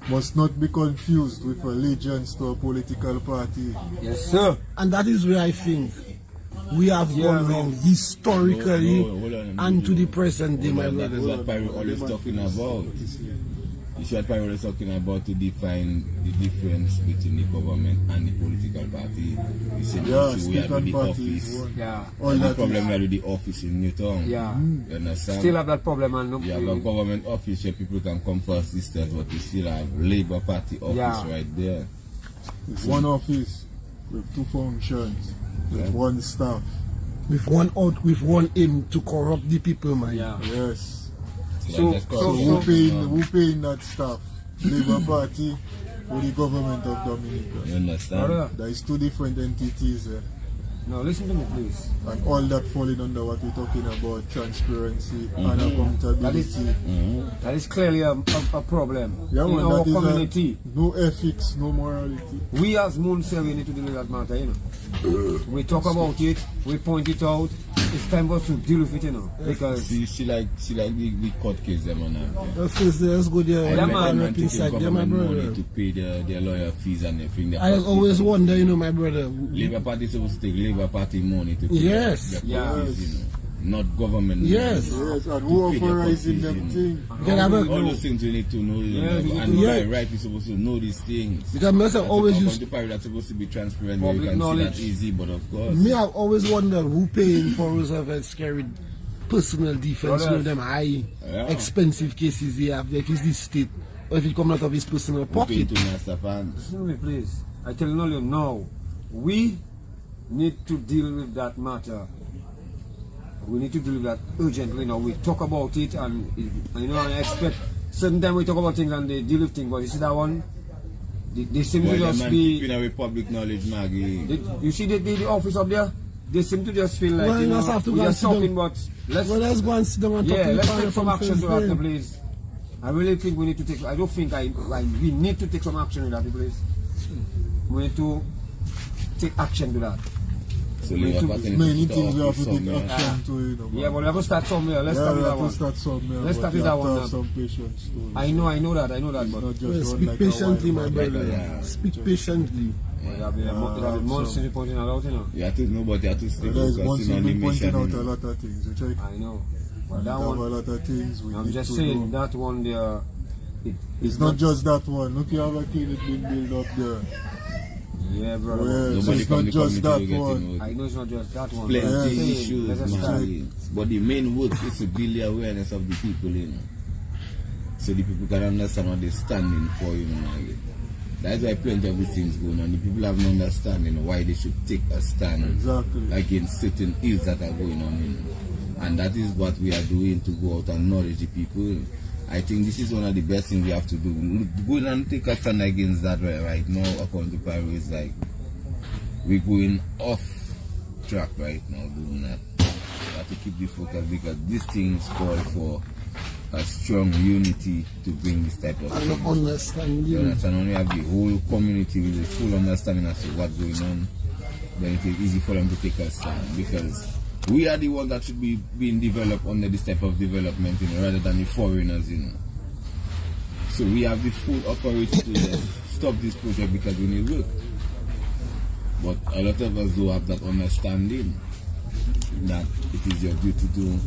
must not be confused with allegiance to a political party.
Yes, sir.
And that is where I think we have
Yeah,
gone
man.
wrong historically
No, hold on,
and to the present day, my
That is
brother.
what Pyro always talking about. It's what Pyro is talking about to define the difference between the government and the political party. He said
Yeah,
we
state
have with
and
the
party
office.
is one.
Yeah.
All
And the
that
problem
is,
we have with the office in Newtown.
Yeah.
You understand?
Still have that problem, and no.
You have a government office where people can come for assistance, but you still have Labour Party office
Yeah.
right there.
it's one office with two functions, with
Yeah.
one staff.
With one aim to corrupt the people, man.
Yeah.
Yes.
So-
that's
So
So-
who paying that staff? Labour Party or the government of Dominica?
You understand?
Brother,
There is two different entities
now listen to me, please.
and all that falling under what we're talking about, transparency and accountability.
That is clearly a problem
Yeah,
in
man,
our
that is
community.
no ethics, no morality.
We as Moun Séwyè need to deal with that matter, you know. We talk about it, we point it out. It's time for us to deal with it, you know. Because
She like the court case them on her.
Let's go there.
Yeah,
and
man.
rep inside there, my
money
brother.
to pay their lawyer fees and everything.
I always wonder, you know, my brother.
Labour Party is supposed to take Labour Party money to pay
Yes.
their
Yeah.
court fees, you know. Not government money.
Yes.
Yes, and
To
who
pay their
authorizing
court
them
fees, you know.
things?
You can have
All
a,
those things we need to know, you
Yeah,
know,
we need
and
to-
by
yeah.
right we're supposed to know these things.
because myself always
That's
used
the party that's supposed to be transparent, where you
Public
can see
knowledge.
that easy, but of course.
me. I always wonder who paying for Roosevelt scary personal defense. You know, them high,
Yeah.
expensive cases he have. If it's the state or if it come out of his personal
Pay
pocket.
to Master fans.
listen to me, please. I tell you now, we need to deal with that matter. We need to deal with that urgently now. We talk about it and you know, I expect certain time we talk about things and they deal with things, but you see that one, they seem to
Well, the
just
man
be.
keeping away public knowledge, Maggie.
You see the office up there? They seem to just feel like,
Well,
you
you
know,
must have to
we
go and
just
sit down.
talking, but
Let's go and sit down and talk
yeah,
to the
let's
father
take some
from
action to
Thursday.
that, please. I really think we need to take. I don't think we need to take some action with that, please. We need to take action to that.
So Labour Party
Many
need to put
things we have to
office
take
somewhere.
action to, you know.
Yeah, but we have to start somewhere. Let's
yeah,
start
we
with that
have to
one.
start somewhere.
Let's
but
start
you
with that
have to
one
have
now.
some patience too.
I know that,
It's
but
not just
Well,
run
speak
like
patiently,
a
my
wild
brother.
Yeah.
Speak patiently.
it have been months since we pointing it out, you know.
You have to know, but you have to stay
There is once
focused
we've
on the
been pointing
mission.
out
you
a
know.
lot of things, which I
I know. But
we
that
have a
one,
lot of things we
I'm
need
just
to
saying
do.
that one there.
It's not just that one. Look, you have a clinic being built up there.
Yeah, brother.
Well, so
Nobody
it's
from
not
the
just
community
that
will get
one.
in
I know it's not just that one.
plenty
but I'm saying,
issues,
let us start.
man. But the main work is to build the awareness of the people, you know. So the people can understand what they're standing for, you know. Man. That's why plenty of these things going on. The people have no understanding why they should take a stand
Exactly.
against certain ills that are going on, you know. And that is what we are doing, to go out and knowledge the people. I think this is one of the best things we have to do. Going and take a stand against that right now, according to Pyro, is like we're going off track right now doing that. We have to keep the focus, because these things call for a strong unity to bring this type of thing.
Understanding.
You understand? When we have the whole community with a full understanding as to what's going on, then it is easy for them to take a stand, because we are the ones that should be being developed under this type of development, you know, rather than the foreigners, you know. So we have the full authority to stop this project because we need work. But a lot of us don't have that understanding that it is your duty to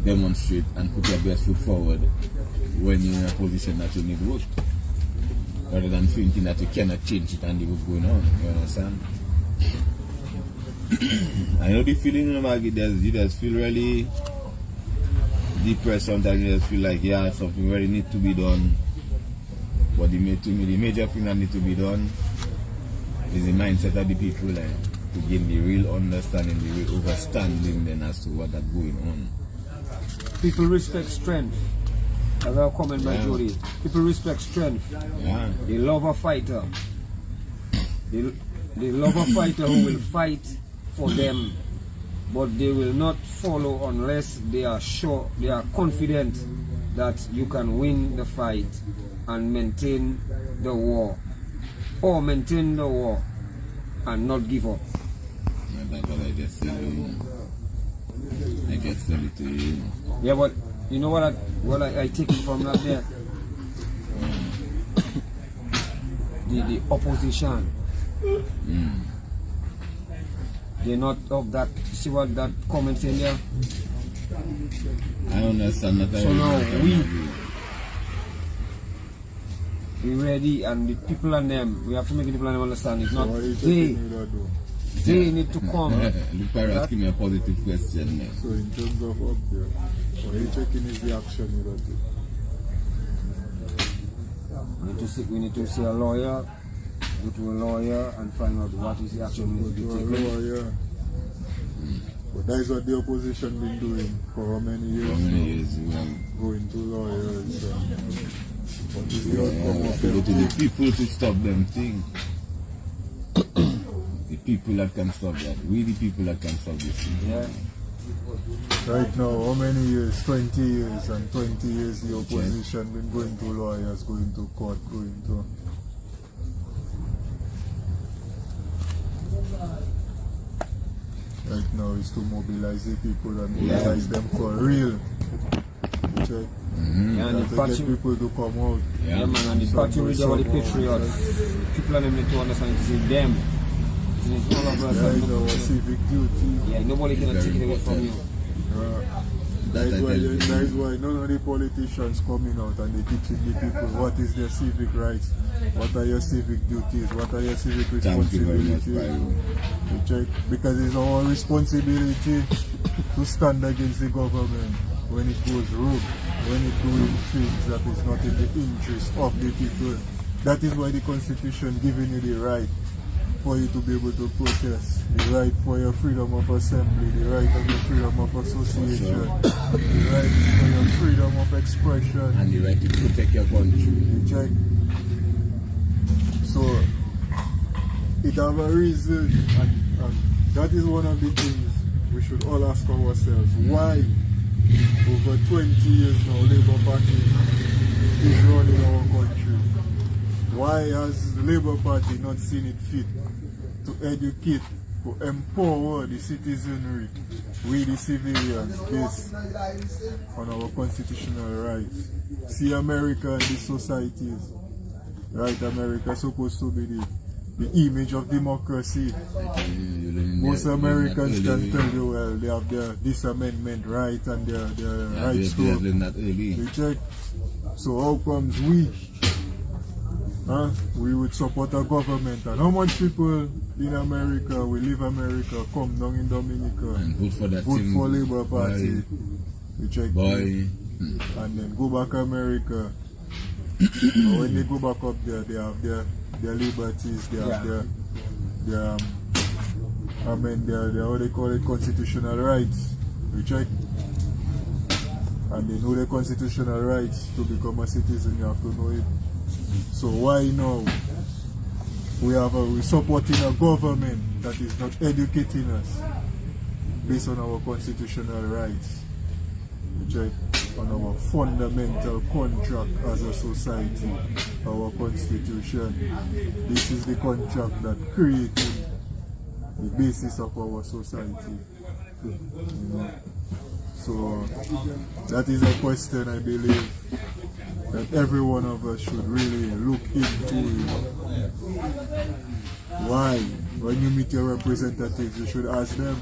demonstrate and put your best foot forward when you're in a position that you need work, rather than thinking that you cannot change it and the work going on. You understand? I know the feeling in the market, you just feel really depressed sometimes. You just feel like, yeah, something really needs to be done. But the major thing that needs to be done is the mindset of the people, like, to give the real understanding, the real understanding then as to what is going on.
People respect strength. As I comment by Jody. People respect strength.
Yeah.
They love a fighter. They love a fighter who will fight for them, but they will not follow unless they are sure, they are confident that you can win the fight and maintain the war, or maintain the war and not give up.
That's what I just said, you know. I just said it to you, you know.
Yeah, but you know what I take it from that there? The opposition. They're not of that. See what that comment in there?
I understand that.
So now we ready, and the people and them, we have to make the people and them understand it's not they need to come.
Look, Parrot, give me a positive question now.
So in terms of up there, what are you checking is the action you got to?
We need to see a lawyer, go to a lawyer and find out what is the action we need to take.
But that is what the opposition been doing for how many years?
How many years?
Going to lawyers. What is the outcome of
To go
them?
to the people to stop them thing. The people that can stop that. We the people that can stop this thing.
Yeah.
Right now, how many years? 20 years, and 20 years the opposition been going to lawyers, going to court, going to... Right now is to mobilize the people and mobilize them for real. Check.
Yeah, and the
To get
party,
people to come out.
yeah, man, and the party with all the patriots. People and them need to understand it is them. It is all of us.
Yeah,
and
it's our civic duty.
yeah, nobody can take it away from you.
That is why none of the politicians coming out and they teaching the people what is their civic rights, what are your civic duties, what are your civic
Thank you very much,
responsibilities.
Pyro.
To check, because it's our responsibility to stand against the government when it goes rogue, when it's doing things that is not in the interest of the people. That is why the Constitution giving you the right for you to be able to protest, the right for your freedom of assembly, the right of your freedom of association, the right for your freedom of expression.
And the right to protect your country.
You check. So it have a reason, and that is one of the things we should all ask ourselves. Why over 20 years now Labour Party is running our country? Why has the Labour Party not seen it fit to educate, to empower the citizenry, we the civilians, based on our constitutional rights? See America and the societies, right? America is supposed to be the image of democracy. Most Americans can tell you, well, they have their this amendment right and their rights to they check. So how comes we would support a government, and how much people in America, we leave America, come down in Dominica
And vote for that
vote
thing.
for Labour Party, we check
Boy.
and then go back America. But when they go back up there, they have their liberties, they have their how they call it, constitutional rights. We check. And they know their constitutional rights to become a citizen, you have to know it. So why now we're supporting a government that is not educating us based on our constitutional rights, which on our fundamental contract as a society, our constitution. This is the contract that created the basis of our society. You know? So that is a question I believe that every one of us should really look into. Why? When you meet your representatives, you should ask them,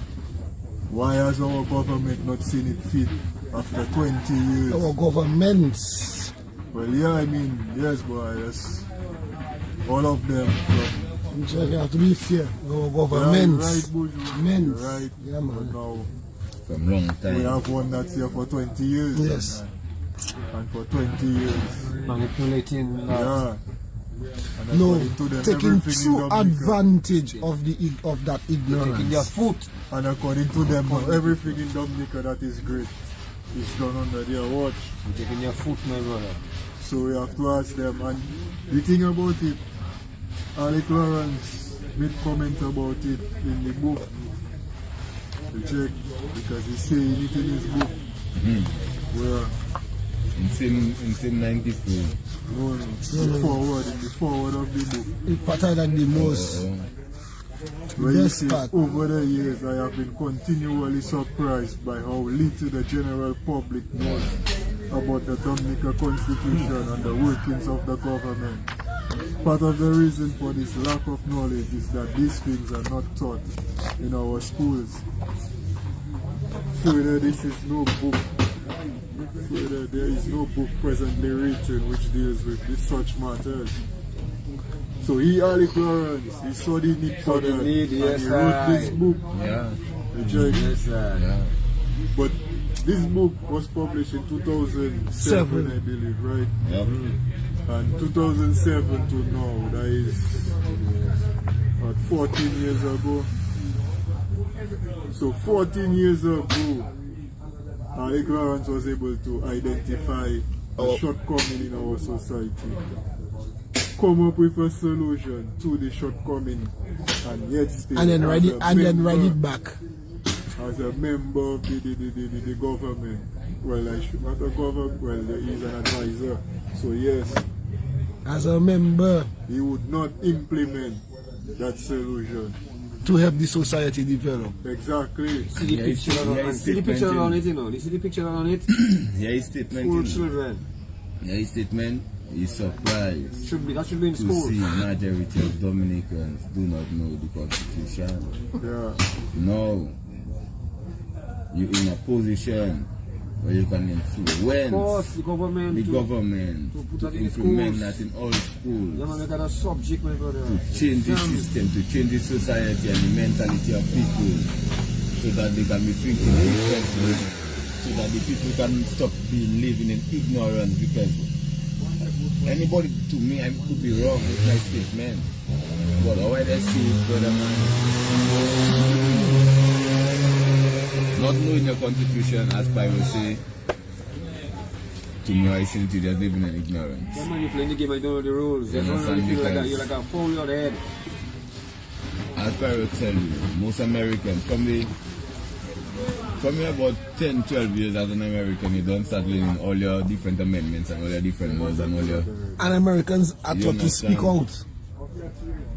why has our government not seen it fit after 20 years?
Our governments.
Well, yeah, I mean, yes, boy, yes. All of them from...
You have to be fair. Our governments.
Right, Buju.
Men.
Right.
Yeah, man.
But now,
From long time.
we have one that's here for 20 years.
Yes.
And for 20 years.
Manipulating.
Yeah. And
No,
according to them,
taking
everything in
true
Dominica-
advantage of that
Taking their
ignorance.
foot.
And according to them, everything in Dominica that is great is done under their watch.
You're taking your foot, my brother.
So we have to ask them. And the thing about it, Alec Lawrence made comment about it in the book. You check, because he's saying it in his book. Where
In same 94.
no, in the forward of the book.
It's better than the most.
Where he
Best
says,
part.
over the years I have been continually surprised by how little the general public knows about the Dominica Constitution and the workings of the government. Part of the reason for this lack of knowledge is that these things are not taught in our schools. Further, this is no book. Further, there is no book presently written which deals with such matters. So Alec Lawrence, he saw the need for
the
that,
need,
and
yes,
he wrote this
aye.
book.
Yeah.
You check.
Yes, sir.
Yeah.
But this book was published in 2007, I believe, right?
Yep.
And 2007 to now, that is what, 14 years ago. So 14 years ago, Alec Lawrence was able to identify a shortcoming in our society, come up with a solution to the shortcoming, and yet still
And then write
as
it
a
and then
member-
write it back.
as a member of the government. Well, I should not a government, well, he's an advisor. So yes,
As a member
he would not implement that solution.
to help the society develop.
Exactly.
See the
Yeah,
picture
it's-
on
yeah,
it.
it's
See the picture
statement
on
in-
it, you know. You see the picture on it?
Yeah, his statement.
School
in-
children.
Yeah, his statement is surprised
That should be in
to
school.
see majority of Dominicans do not know the Constitution.
Yeah.
No. You're in a position where you can influence
Force the government
the
to
government
to put
to
that in
implement
schools.
that in all
You
schools,
know, make that a subject, my brother.
to change the
Damn.
system, to change the society and the mentality of people, so that they can be thinking differently, so that the people can stop being living in ignorance. Because anybody, to me, I could be wrong with my statement, but how I see it, brother man, not knowing your constitution, as Bible say, to me, I seem to just living in ignorance.
Yeah, man, you playing the game, I don't know the rules.
You
You don't
understand?
really feel like
Because-
you're like a fool on the head.
As I will tell you, most Americans, from about 10, 12 years as an American, you don't start learning all your different amendments and all your different laws and all your...
And Americans are
You
taught to speak
understand?
out.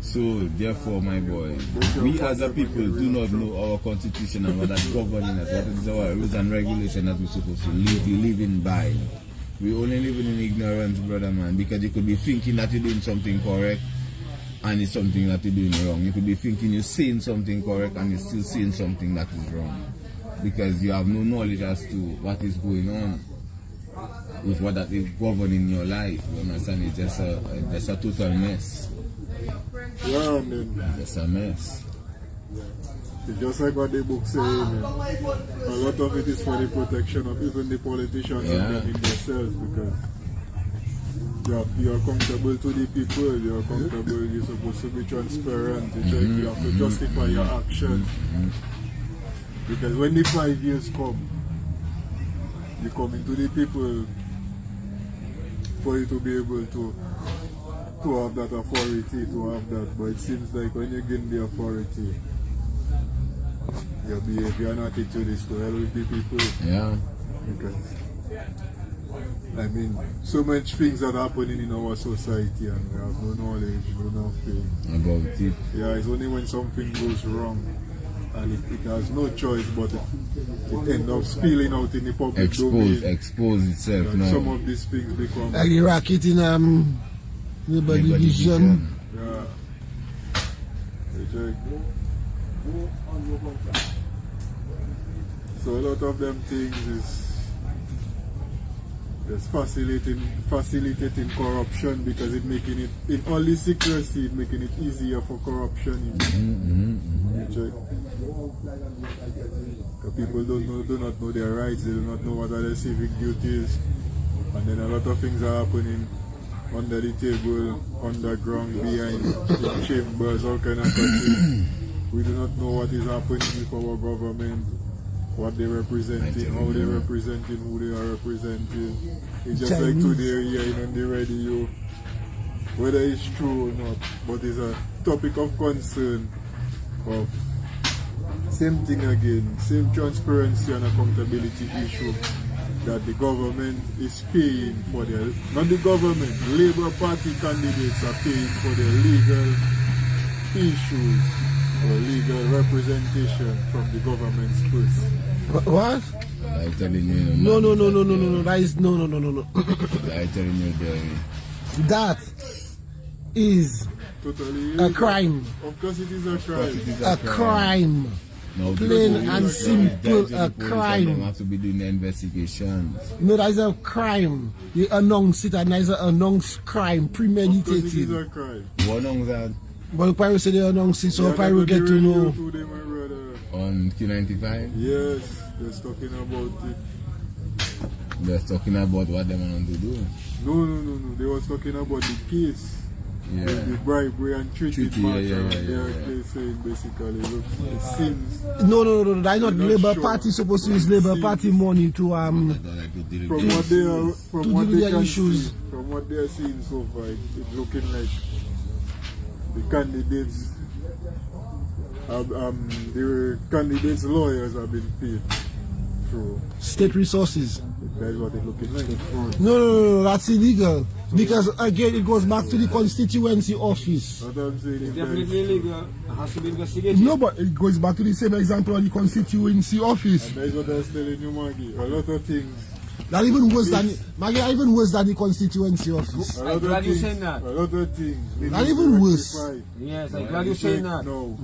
So, therefore, my boy, we as a people do not know our constitution and what that governing us, what is our rules and regulations that we're supposed to live living by. We're only living in ignorance, brother man, because you could be thinking that you're doing something correct and it's something that you're doing wrong. You could be thinking you're saying something correct and you're still saying something that is wrong, because you have no knowledge as to what is going on with what that is governing your life. You understand? It's just a total mess.
Yeah, and then
It's a mess.
it's just like what the book says. A lot of it is for the protection of even the politicians
Yeah.
and them in themselves, because you're accountable to the people, you're accountable, you're supposed to be transparent, you have to justify your actions. Because when the 5 years come, You come into the people for you to be able to have that authority, to have that. But it seems like when you gain the authority, your behavior and attitude is to hell with the people.
Yeah.
Because, I mean, so much things are happening in our society and we have no knowledge, no nothing.
About it.
Yeah, it's only when something goes wrong and it has no choice but it ends up spilling out in the public domain.
Expose itself
And
now.
some of these things become...
Like the racket in Labour Division.
Yeah. Reject. So a lot of them things is just facilitating corruption because it making it in only secrecy, it making it easier for corruption. Reject. Because people do not know their rights, they do not know what are their civic duties, and then a lot of things are happening under the table, underground, behind the chambers, all kind of things. We do not know what is happening with our government, what they're representing, how they're representing, who they are representing. It's just like today here on the radio, whether it's true or not, but it's a topic of concern of same thing again, same transparency and accountability issue that the government is paying for their, not the government, Labour Party candidates are paying for their legal issues or legal representation from the government's purse.
What?
I'm telling you.
No. That is no.
I'm telling you
That is
Totally
a crime.
Of course it is a crime.
A crime.
No,
Plain and simple, a
They
crime.
have to be doing the investigations.
No, that is a crime. You announce it and that is an announced crime,
Of course it is
premeditated.
a crime.
What on that
But the pirate say they announce it, so
Yeah,
the pirate will
that
get to
radio
know.
today, my brother.
on Q95?
Yes, just talking about it.
They're talking about what they want to do.
No. They was talking about the case.
Yeah.
With the bribery and treaty
Treaty,
matter.
yeah.
They're saying basically, look, it seems
No, that is not
We're not
Labour
sure.
Party supposed to use Labour Party money to
from what they are, from
to
what
deal with
they
their
can
issues.
see, from what they are seeing so far, it's looking like the candidates, the candidates' lawyers have been paid through.
state resources.
That is what it's looking like.
No, that's illegal. Because again, it goes back to the constituency office.
What I'm saying is
Definitely
that,
illegal. It has to be investigated.
No, but it goes back to the same example of the constituency office.
and that is what I was telling you, Maggie. A lot of things.
That even worse than even worse than the constituency office.
A
I'm
lot
glad
of
you're
things.
saying that.
A lot of things. need
Not
to be
even worse.
rectified.
Yes, I'm glad you're saying that.
No.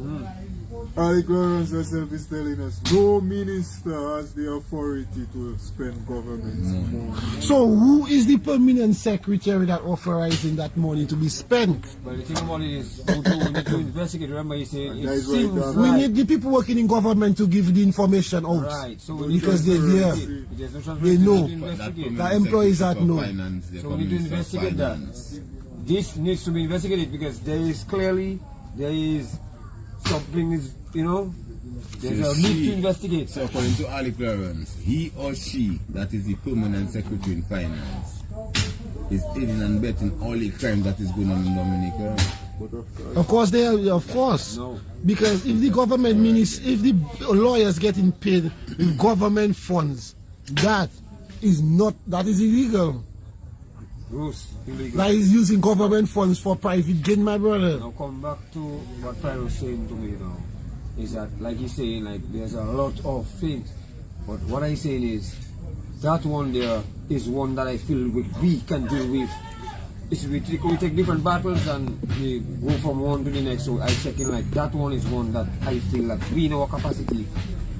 Alec Lawrence herself is telling us no minister has the authority to spend government's money.
So who is the permanent secretary that authorizing that money to be spent?
But the thing about it is, we need to investigate. Remember, you say
that
it
is why
seems
that-
We
right.
need the people working in government to give the information out.
Right, so we need
Because
to
they're there.
investigate. There's no
They
transparency,
know.
we need to investigate.
The employees are no.
So we need to investigate that. This needs to be investigated because there is something is, there's a need to investigate.
So according to Ali Clarence, he or she, that is the permanent secretary in finance, is aiding and abetting all the crime that is going on in Dominica.
But
Of course they are, of course.
No.
Because if the government if the lawyers getting paid with government funds, that is illegal.
Bruce, illegal.
That is using government funds for private gain, my brother.
Now come back to what Pyro was saying to me now. Is that, like he's saying, like there's a lot of things. But what I'm saying is, that one there is one that I feel we can deal with. It's we take different battles and we go from one to the next. So I check in like that one is one that I feel like we in our capacity,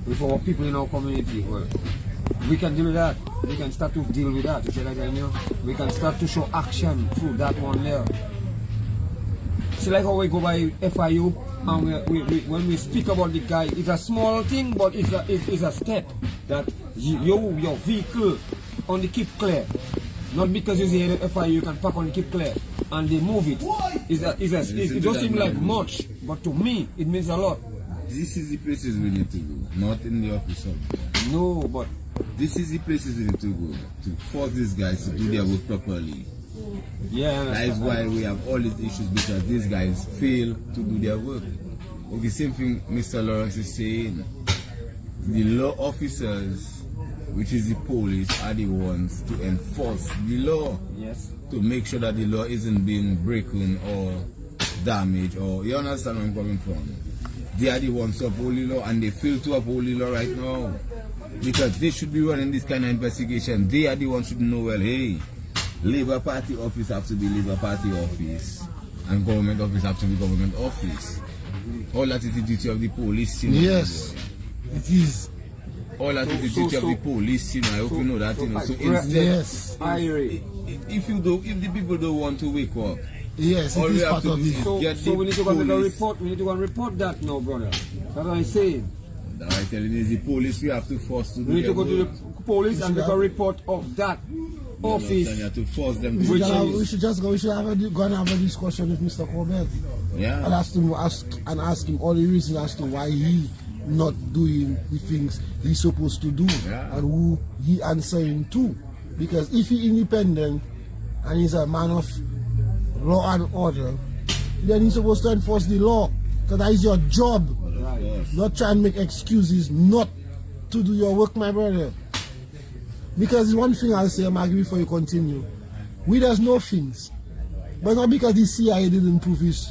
with our people in our community, well, we can deal with that. We can start to deal with that. We can start to show action through that one there. See, like how we go by FIU, and when we speak about the guy, it's a small thing, but it's a step that your vehicle on the keep clear. Not because you see FIU, you can park on the keep clear and they move it. It don't seem like much, but to me, it means a lot.
This is the places we need to go, not in the office up there.
No, but
This is the places we need to go to force these guys to do their work properly.
Yeah,
That is why we have all these issues, because these guys fail to do their work. It's the same thing Mr. Lawrence is saying. The law officers, which is the police, are the ones to enforce the law.
Yes.
To make sure that the law isn't being broken or damaged, or you understand where I'm coming from. They are the ones to uphold the law, and they fail to uphold the law right now. Because they should be running this kind of investigation. They are the ones who should know, well, hey, Labour Party office have to be Labour Party office, and government office have to be government office. All that is the duty of the police. You know,
Yes, it is.
all that is the duty of the police. You know, I hope you know that. You know, so instead,
Yes,
if the people don't want to wake up,
yes,
all
it
we
is
have
part
to
of
do
it.
is
So
get the
we need to go and make a
police.
report. We need to go and report that now, brother. That's what I'm saying.
That I'm telling you, is the police we have to force to do
We need to
their
go to
work.
the police and make a report of that
You
office.
understand? You have to force them to
We
do
should,
their
have,
work.
we should just go. We should have go and have a discussion with Mr. Corbett and
Yeah.
ask him all the reasons as to why he not doing the things he's supposed to do,
Yeah.
and who he answering to. Because if he independent and he's a man of law and order, then he's supposed to enforce the law. Because that is your job.
Right.
Not try and make excuses not to do your work, my brother. Because one thing I'll say, Maggie, before you continue, we just know things. But not because the CIA didn't prove his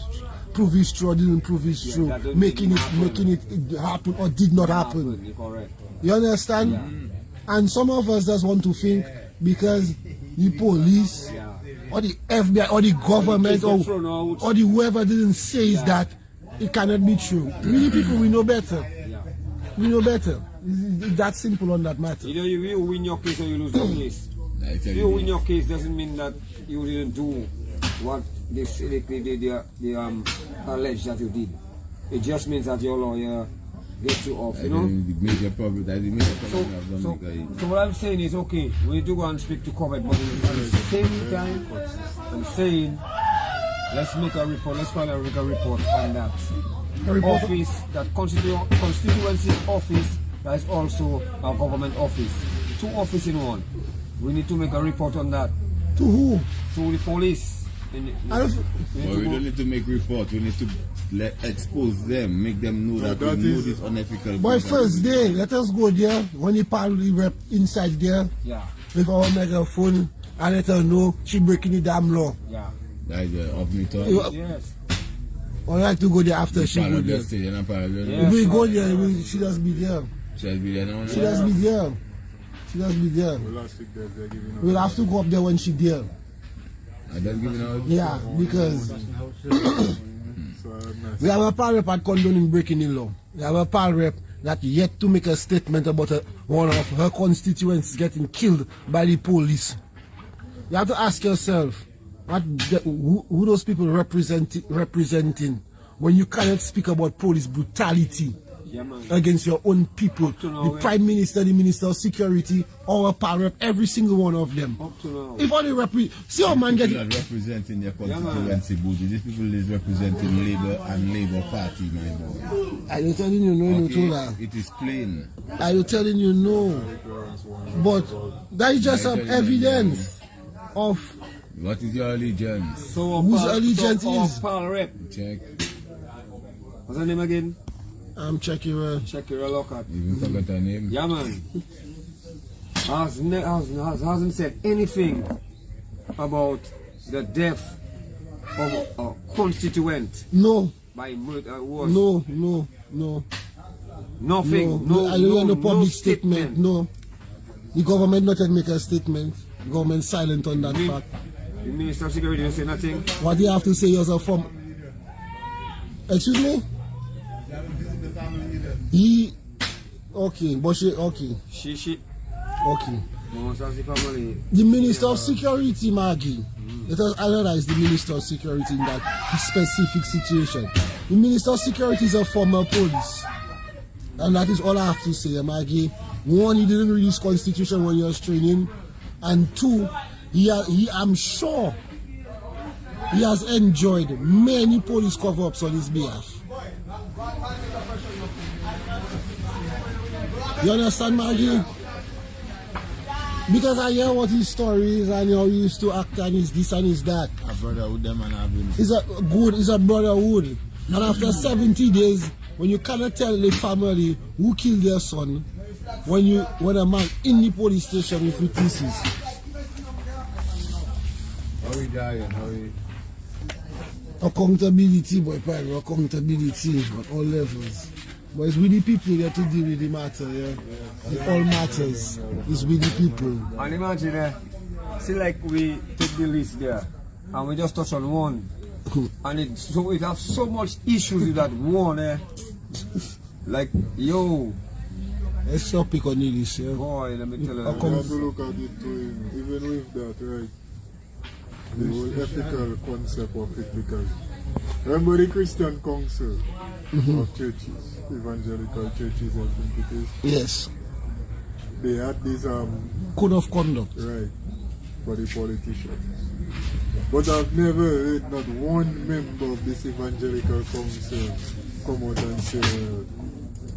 true or didn't prove his true,
that don't
making
happen.
it happen or did not happen.
You're correct.
You understand?
Yeah.
And some of us just want to think because the police
Yeah.
or the FBI or the government
Or the kids get thrown out.
or the whoever didn't say
Yeah.
that it cannot be true. We people, we know better.
Yeah.
We know better. It's that simple on that matter.
You know, you win your case or you lose your case.
I tell
If
you,
you win your case doesn't mean that you didn't do what they allege that you did. It just means that your lawyer gets you off,
I
you know?
think the major problem, that is the major
So,
problem I've done
so,
because
so what I'm saying is, okay, we need to go and speak to Corbett, but at the same time, I'm saying, let's make a report, let's finally make a report on that
report?
office, that constituency office, that is also a government office. Two offices in one. We need to make a report on that
To who?
to the police.
I don't,
But we don't need to make report, we need to expose them, make them know that
that
we know
is-
this unethical.
boy,
thing
first
that we
day,
do.
let us go there when the party rep inside there
Yeah,
with our megaphone and let her know she breaking the damn law.
yeah.
That is of me talk.
Yes.
Or like to go there after she go there.
State, and apparently,
Yeah.
If we go there, she just be there.
should be there now.
She just be there. She just be there.
Last week they're giving out.
We'll have to go up there when she there.
I just giving out.
Yeah, because
So I'm not
we have a power rep at condoning breaking the law. We have a power rep that yet to make a statement about one of her constituents getting killed by the police. You have to ask yourself, who those people representing when you cannot speak about police brutality
Yeah, man.
against your own people.
Up to now,
The Prime Minister, the Minister of Security, our power rep, every single one of them.
Up to now.
If only see how man
People
get
are representing their
man.
constituency, Booty. These people is representing Labour and Labour Party, my boy.
Are you telling you no,
Okay,
no, to
it is plain.
Are you telling you no? But that is just some evidence of
What is your allegiance?
So our
Whose
pal-
allegiance
so our
is?
pal rep.
Check.
What's her name again?
I'm checking.
Check your look at.
Even forgot her name.
Yeah, man. Hasn't said anything about the death of a constituent
No,
by murder. Was
no.
nothing.
I don't want a public
no
statement. No, the government not yet make a statement. The government silent on that fact.
The Minister of Security didn't say nothing.
What you have to say is a form. Excuse me. He okay, but she okay.
She.
Okay.
Most of the family.
The Minister of Security, Maggie. Let us analyze the Minister of Security in that specific situation. The Minister of Security is a former police. And that is all I have to say, Maggie. One, he didn't read his constitution when he was training. And two, I'm sure he has enjoyed many police cover-ups on his behalf. You understand, Maggie? Because I hear what his story is and how he used to act and his this and his that.
A brother with them and have been.
It's a brotherhood. And after 70 days, when you cannot tell the family who killed their son, when a man in the police station with witnesses.
How we dying? How we...
Accountability, boy, private accountability at all levels. But it's with the people there to deal with the matter, yeah. All matters is with the people.
And imagine, see like we take the list there, and we just touch on one. And it have so much issues with that one, Like, yo.
Let's stop pick on this, yeah.
Boy, let me tell you.
You have to look at it too, even with that, right? The whole ethical concept of it, because remember the Christian Council of churches, evangelical churches, I think it is.
Yes.
They had this
Code of conduct.
right for the politicians. But I've never heard not one member of this evangelical council come out and say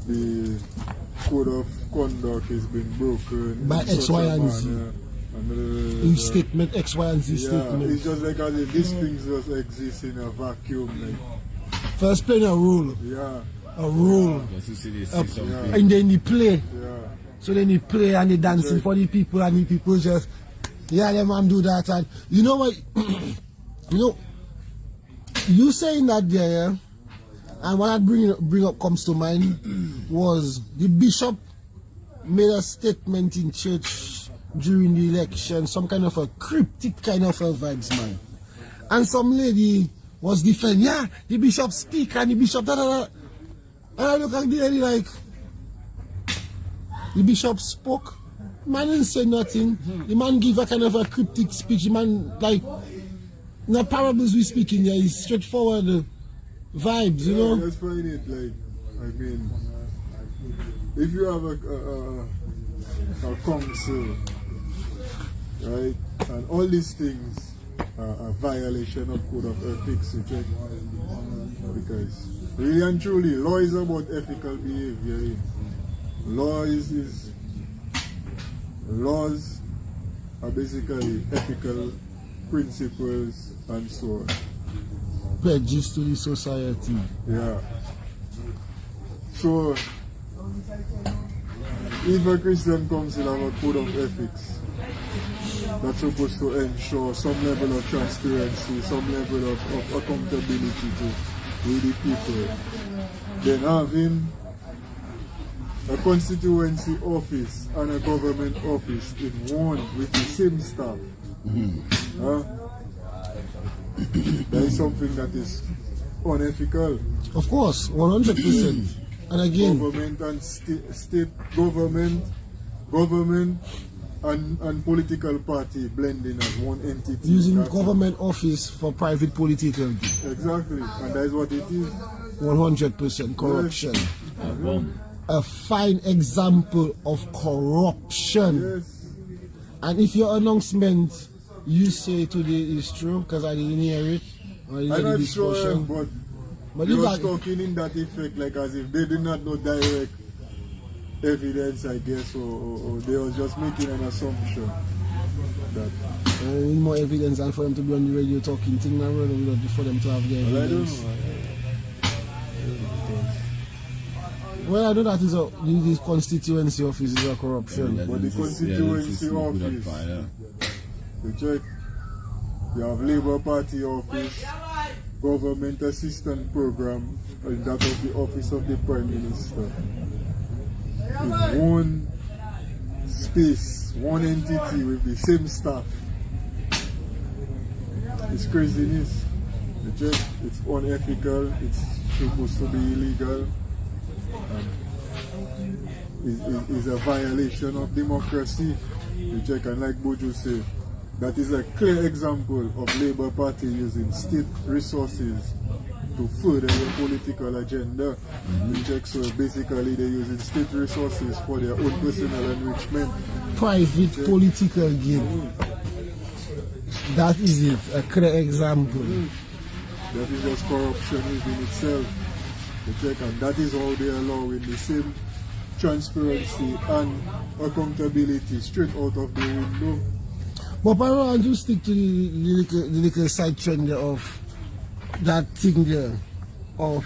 the code of conduct has been broken
By
in
X,
such
Y,
a
and Z.
manner,
In statement X, Y, and Z
yeah,
statement.
it's just like as if these things just exist in a vacuum, like,
First playing a role.
yeah,
A role.
Just to see this
Up,
something.
and then they play.
yeah.
So then they play and they dancing
Right.
for the people and the people just, yeah, them man do that. And you know what, you saying that there, yeah? And what I bring up comes to mind was the bishop made a statement in church during the election, some kind of a cryptic kind of a vibes, man. And some lady was defending, yeah, the bishop speak and the bishop da da da. And I look at the lady like, the bishop spoke, man didn't say nothing. The man give a kind of a cryptic speech. The man, like, in the parables we speak in there, is straightforward vibes, you know.
I just find it like, I mean, if you have a council, right, and all these things are a violation of code of ethics, you check, because really and truly, law is about ethical behavior. Laws are basically ethical principles and so on.
Pledges to the society.
Yeah. So, if a Christian council have a code of ethics that's supposed to ensure some level of transparency, some level of accountability to the people, then having a constituency office and a government office in one with the same staff, that is something that is unethical.
Of course, 100%. And again,
Government and state government and political party blending as one entity.
using
That's
government office for private political gain.
exactly, and that is what it is.
100% corruption. A fine example of corruption.
Yes.
And if your announcement you say today is true, because I didn't hear it, or I didn't
I'm
hear the
not sure,
discussion.
but
you
you're
got-
talking in that effect, like as if they did not know direct evidence, I guess, or they was just making an assumption that.
I need more evidence than for them to be on the radio talking thing now, for them to have the
Well, I don't
evidence.
know.
Well, I know that is this constituency office is a corruption.
But the constituency office, you check, you have Labour Party office, government assistant program, and that of the office of the Prime Minister. In one space, one entity with the same staff. It's craziness. You check, it's unethical, it's supposed to be illegal. Is a violation of democracy. You check, and like Bojo said, that is a clear example of Labour Party using state resources to further their political agenda. You check, so basically they're using state resources for their own personal enrichment.
Private political gain. That is it, a clear example.
That is just corruption within itself. You check, and that is how they allow in the same transparency and accountability straight out of the window.
But I want to stick to the little side trend there of that thing there of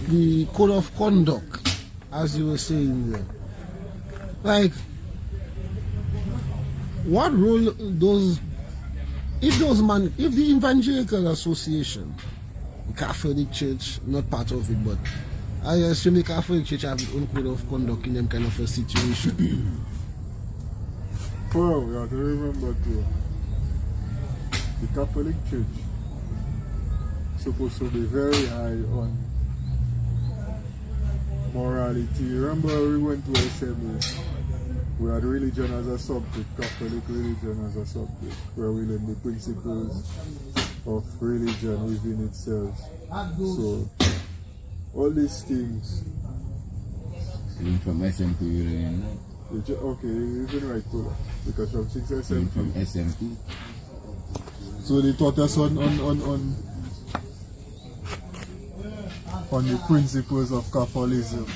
the code of conduct, as you were saying there. Like, what role if the Evangelical Association, the Catholic Church, not part of it, but I assume the Catholic Church have its own code of conduct in them kind of a situation.
Well, we have to remember too, the Catholic Church supposed to be very high on morality. Remember we went to SME, we had religion as a subject, Catholic religion as a subject, where we learn the principles of religion within itself. So, all these things.
Even from SMP, you learn that.
Okay, you even right to that. Because from 6
Even
SMP.
from SMP.
So they taught us on the principles of Catholicism,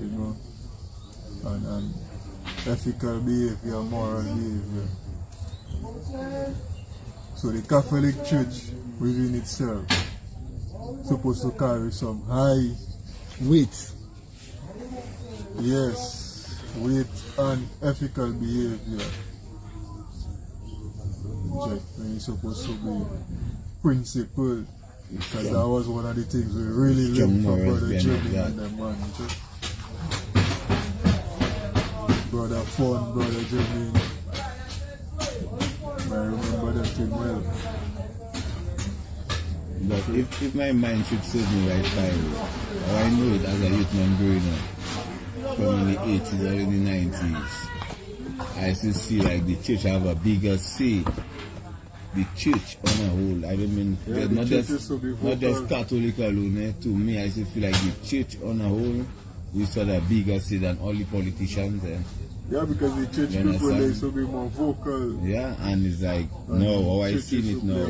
you know, and ethical behavior, moral behavior. So the Catholic Church within itself supposed to carry some high
Wait.
Yes, weight and ethical behavior. It's supposed to be principled. Because that was one of the things we really learned from Brother Jimmy and them, man. Brother Fun, Brother Jimmy. I remember that thing well.
But if my mind should serve me right by, or I know it as a youth man growing up, from in the 80s or in the 90s, I still see like the church have a bigger say. The church on a whole, I don't mean, not just Catholic alone, to me I still feel like the church on a whole, we saw a bigger say than all the politicians.
Yeah, because the church people, they used to be more vocal.
Yeah, and it's like, no, how I seen it now,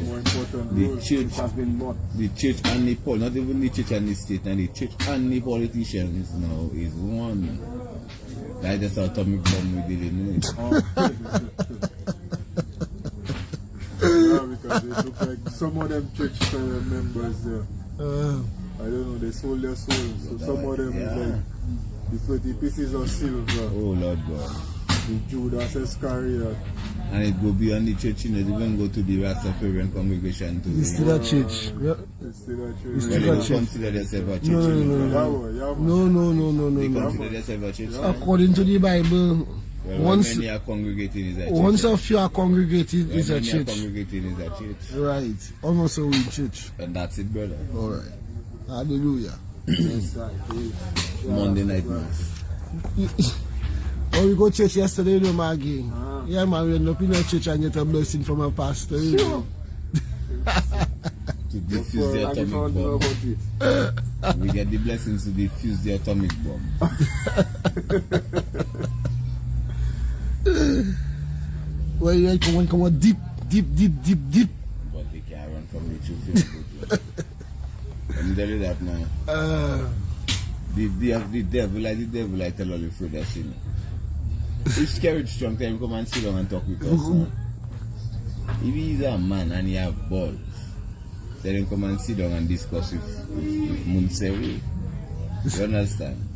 the church and the not even the church and the state, and the church and the politicians now is one. Like that's atomic bomb we dealing with.
Yeah, because it look like some of them church members there. I don't know, they sold their souls. So some of them is like the 30 pieces of silver.
Oh Lord God.
The Judas Iscariot.
And it go beyond the church, you know, they even go to the Rastafarian congregation too.
It's still a church. Yeah.
It's still a church.
It's
Well,
still
they
a
don't
church.
consider themselves a church.
No,
you know.
No.
They consider themselves a church.
According to the Bible,
Well,
once
when many are congregating is a church.
once a few are congregated,
When
is a
many are
church.
congregating is a church.
Right. Almost a wee church.
And that's it, brother.
All right. Hallelujah.
Monday night mass.
Oh, we go to church yesterday, you know, Maggie. Yeah, man, we end up in a church and get a blessing from a pastor. You know?
To defuse the atomic bomb. We get the blessings to defuse the atomic bomb.
Well, you come on deep.
But they can't run from the truth. Let me tell you that now. The devil, I tell all the fruit that's in it. If scary strong time, come and sit down and talk with us. Huh? If he's a man and he have balls, then him come and sit down and discuss with Moun Séwyè. You understand?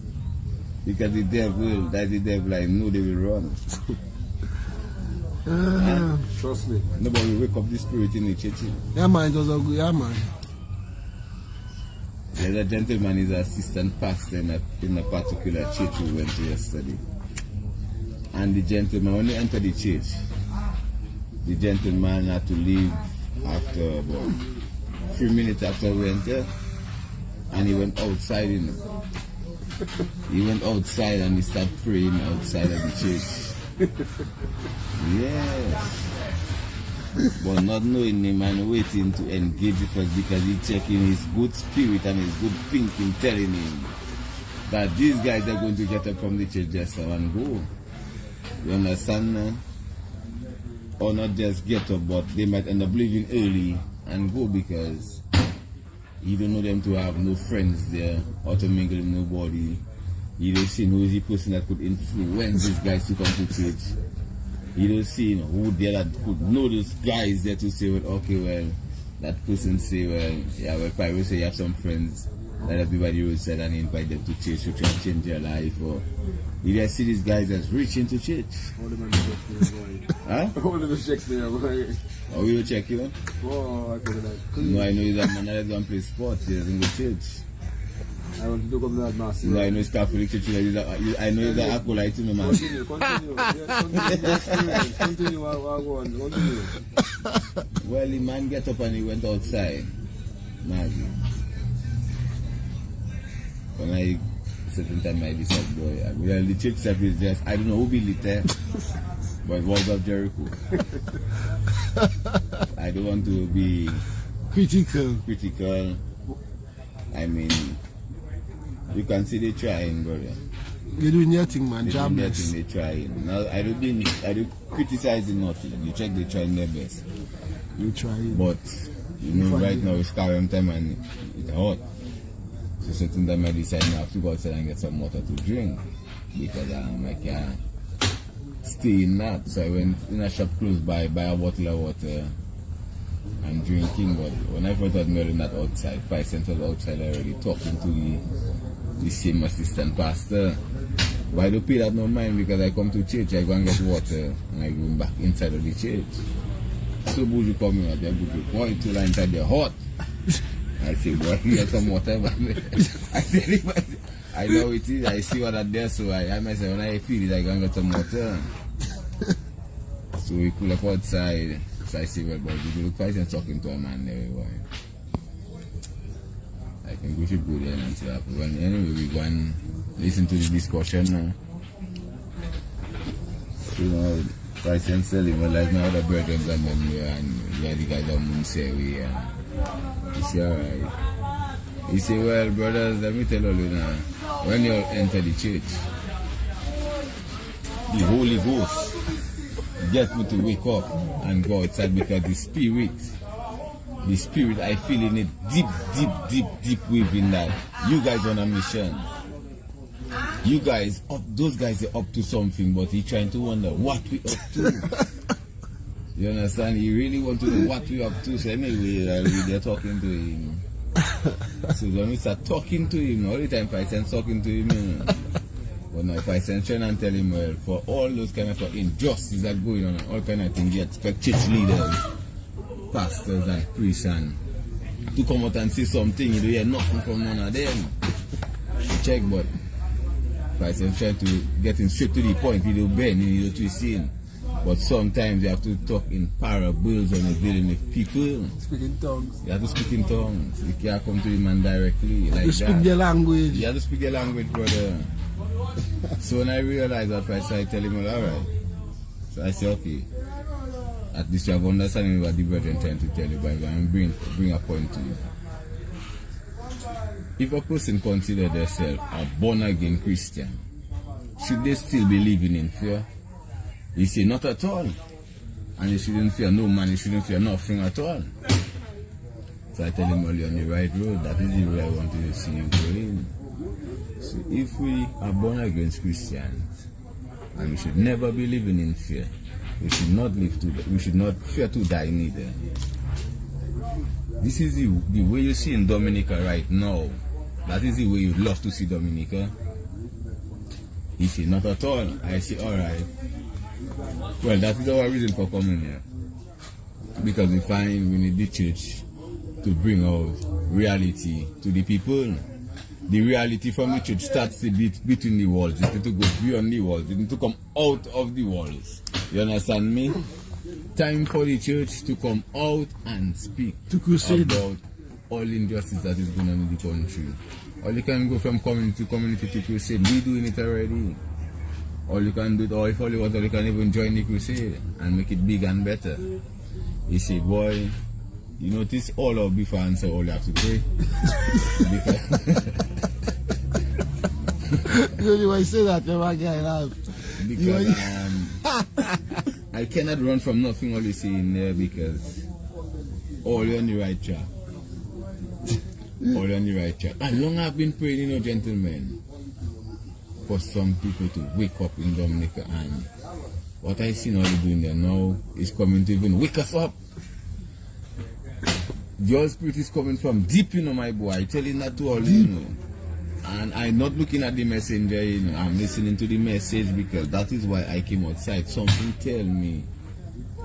Because the devil, I know they will run.
Trust me.
Nobody wake up the spirit in the church.
Yeah, man, it was a good, yeah, man.
There's a gentleman, he's an assistant pastor in a particular church we went to yesterday. And the gentleman, when he entered the church, the gentleman had to leave after about a few minutes after we entered. And he went outside, you know. He went outside and he started praying outside of the church. Yes. But not knowing him and waiting to engage with us because he's checking his good spirit and his good thinking, telling him that these guys are going to get up from the church just now and go. You understand, man? Or not just get up, but they might end up leaving early and go because You don't know them to have no friends there, or to mingle with nobody. You don't see who is the person that could influence these guys to come to church. You don't see who there that could know those guys there to say, well, okay, well, that person say, well, yeah, well, probably say you have some friends that everybody will say and invite them to church to try and change their life. Or you just see these guys that's reaching to church.
All the man
Huh?
All the Shakespeare, boy.
Oh, we will check you?
Oh, I could have
No, I know he's a man that doesn't play sports, he doesn't go to church.
I want to do come that massive.
No, I know he's Catholic church, I know he's an acolyte, you know, man.
Continue. Yeah, continue. Continue.
Well, the man get up and he went outside. Maggie. When I certain time I decided, boy, well, the church service just, I don't know who built it there, but it was of Jericho. I don't want to be
Critical.
I mean, you can see they trying, brother.
You're doing your thing, man.
They doing
Job
their
best.
thing, they trying. Now, I don't criticizing nothing. You check they trying their best.
You trying.
But, you know, right now it's current time and it's hot. So certain time I decide I have to go outside and get some water to drink. Because I can't stay in that. So I went in a shop close by, buy a bottle of water and drinking. But when I first was meeting that outside, 5 cents was outside already talking to the same assistant pastor. But I don't pay that no mind because I come to church, I go and get water and I go back inside of the church. So Buju come in, they Buju, boy, 2 lines inside there hot. I say, boy, get some water. I tell him, I know it is, I see what that there, so I myself, when I feel it, I go and get some water. So we pull up outside. So I say, well, boy, we look for and talking to a man there, boy. I think we should go there and see what happens. Well, anyway, we go and listen to the discussion now. So now, Price and selling, well, like now the brethren and them there, and yeah, the guys of Moun Séwyè, and he say, alright. He say, well, brothers, let me tell you now, when you enter the church, the Holy Ghost get me to wake up and go outside because the spirit, I feel in it deep within that. You guys on a mission. You guys, those guys are up to something, but he trying to wonder what we up to. You understand? He really want to know what we up to. So anyway, they're talking to him. So when we start talking to him, all the time if I send talking to him, you know. But now if I send Chen and tell him, well, for all those kind of injustices that are going on, all kind of things, you expect church leaders, pastors and priests and to come out and say something, you don't hear nothing from none of them. Check, but if I send Chen to get him straight to the point, he don't bend, he don't twist in. But sometimes you have to talk in parables when you're dealing with people.
Speak in tongues.
You have to speak in tongues. You can't come to the man directly like
You
that.
speak their language.
You have to speak your language, brother. So when I realized that, I tell him, well, alright. So I say, okay. At least you have understanding what the brethren trying to tell you, but I'm going to bring a point to you. If a person considers themselves a born-again Christian, should they still be living in fear? He say, not at all. And you shouldn't fear no man, you shouldn't fear nothing at all. So I tell him, well, you're on the right road. That is the road I want to see you go in. So if we are born again Christians, and we should never be living in fear, we should not fear to die neither. This is the way you see in Dominica right now. That is the way you'd love to see Dominica. He said, not at all. I say, alright. Well, that is our reason for coming here. Because we find we need the church to bring out reality to the people. The reality from the church starts to be between the walls. It need to go beyond the walls. It need to come out of the walls. You understand me? Time for the church to come out and speak
To crusade.
about all injustice that is going on in the country. Or you can go from community to community to crusade. We doing it already. Or you can do it, or if all you want, or you can even join the crusade and make it big and better. You say, boy, you notice all of before answer all you have to pray.
You know, I say that, my guy laugh.
Because I cannot run from nothing all you see in there because all you're on the right track. all on the right track. And long I've been praying, you know, gentlemen, for some people to wake up in Dominica, and what I see now they're doing there now is coming to even wake us up. Your spirit is coming from deep, you know, my boy. I telling that to all, you know. And I'm not looking at the messenger, you know. I'm listening to the message because that is why I came outside. Something tell me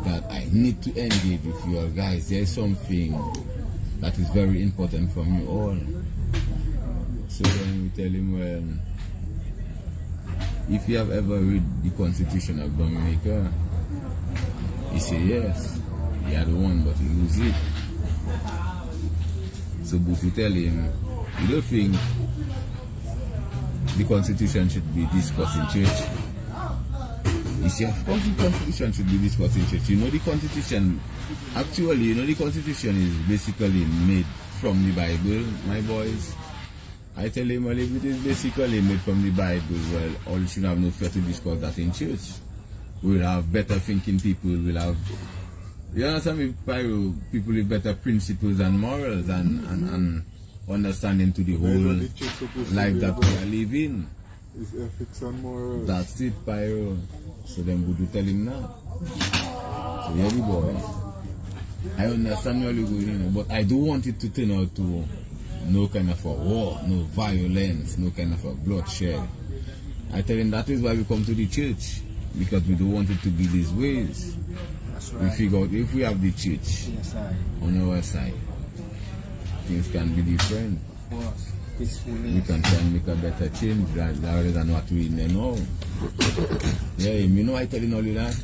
that I need to engage with you all guys. There's something that is very important from you all. So then we tell him, well, if you have ever read the Constitution of Dominica, he said yes. He had one, but he lose it. So but we tell him, you don't think the Constitution should be discussed in church? He said, of course the Constitution should be discussed in church. You know the Constitution, actually, you know the Constitution is basically made from the Bible, my boys. I tell him, well, if it is basically made from the Bible, well, all should have no fear to discuss that in church. We'll have better thinking people, we'll have, you understand me, Pyro, people with better principles and morals and understanding to the whole life that we are living.
It's ethics and morals.
That's it, Pyro. So then would you tell him now? So yeah, the boy, I understand where you're going, you know, but I don't want it to turn out to no kind of a war, no violence, no kind of a bloodshed. I tell him that is why we come to the church, because we don't want it to be these ways.
That's
We
right.
figure out if we have the church
Yes, I.
on our side, things can be different.
Of course.
We
Peacefulness.
can try and make a better change rather than what we know. Yeah, you know I tell you all of that?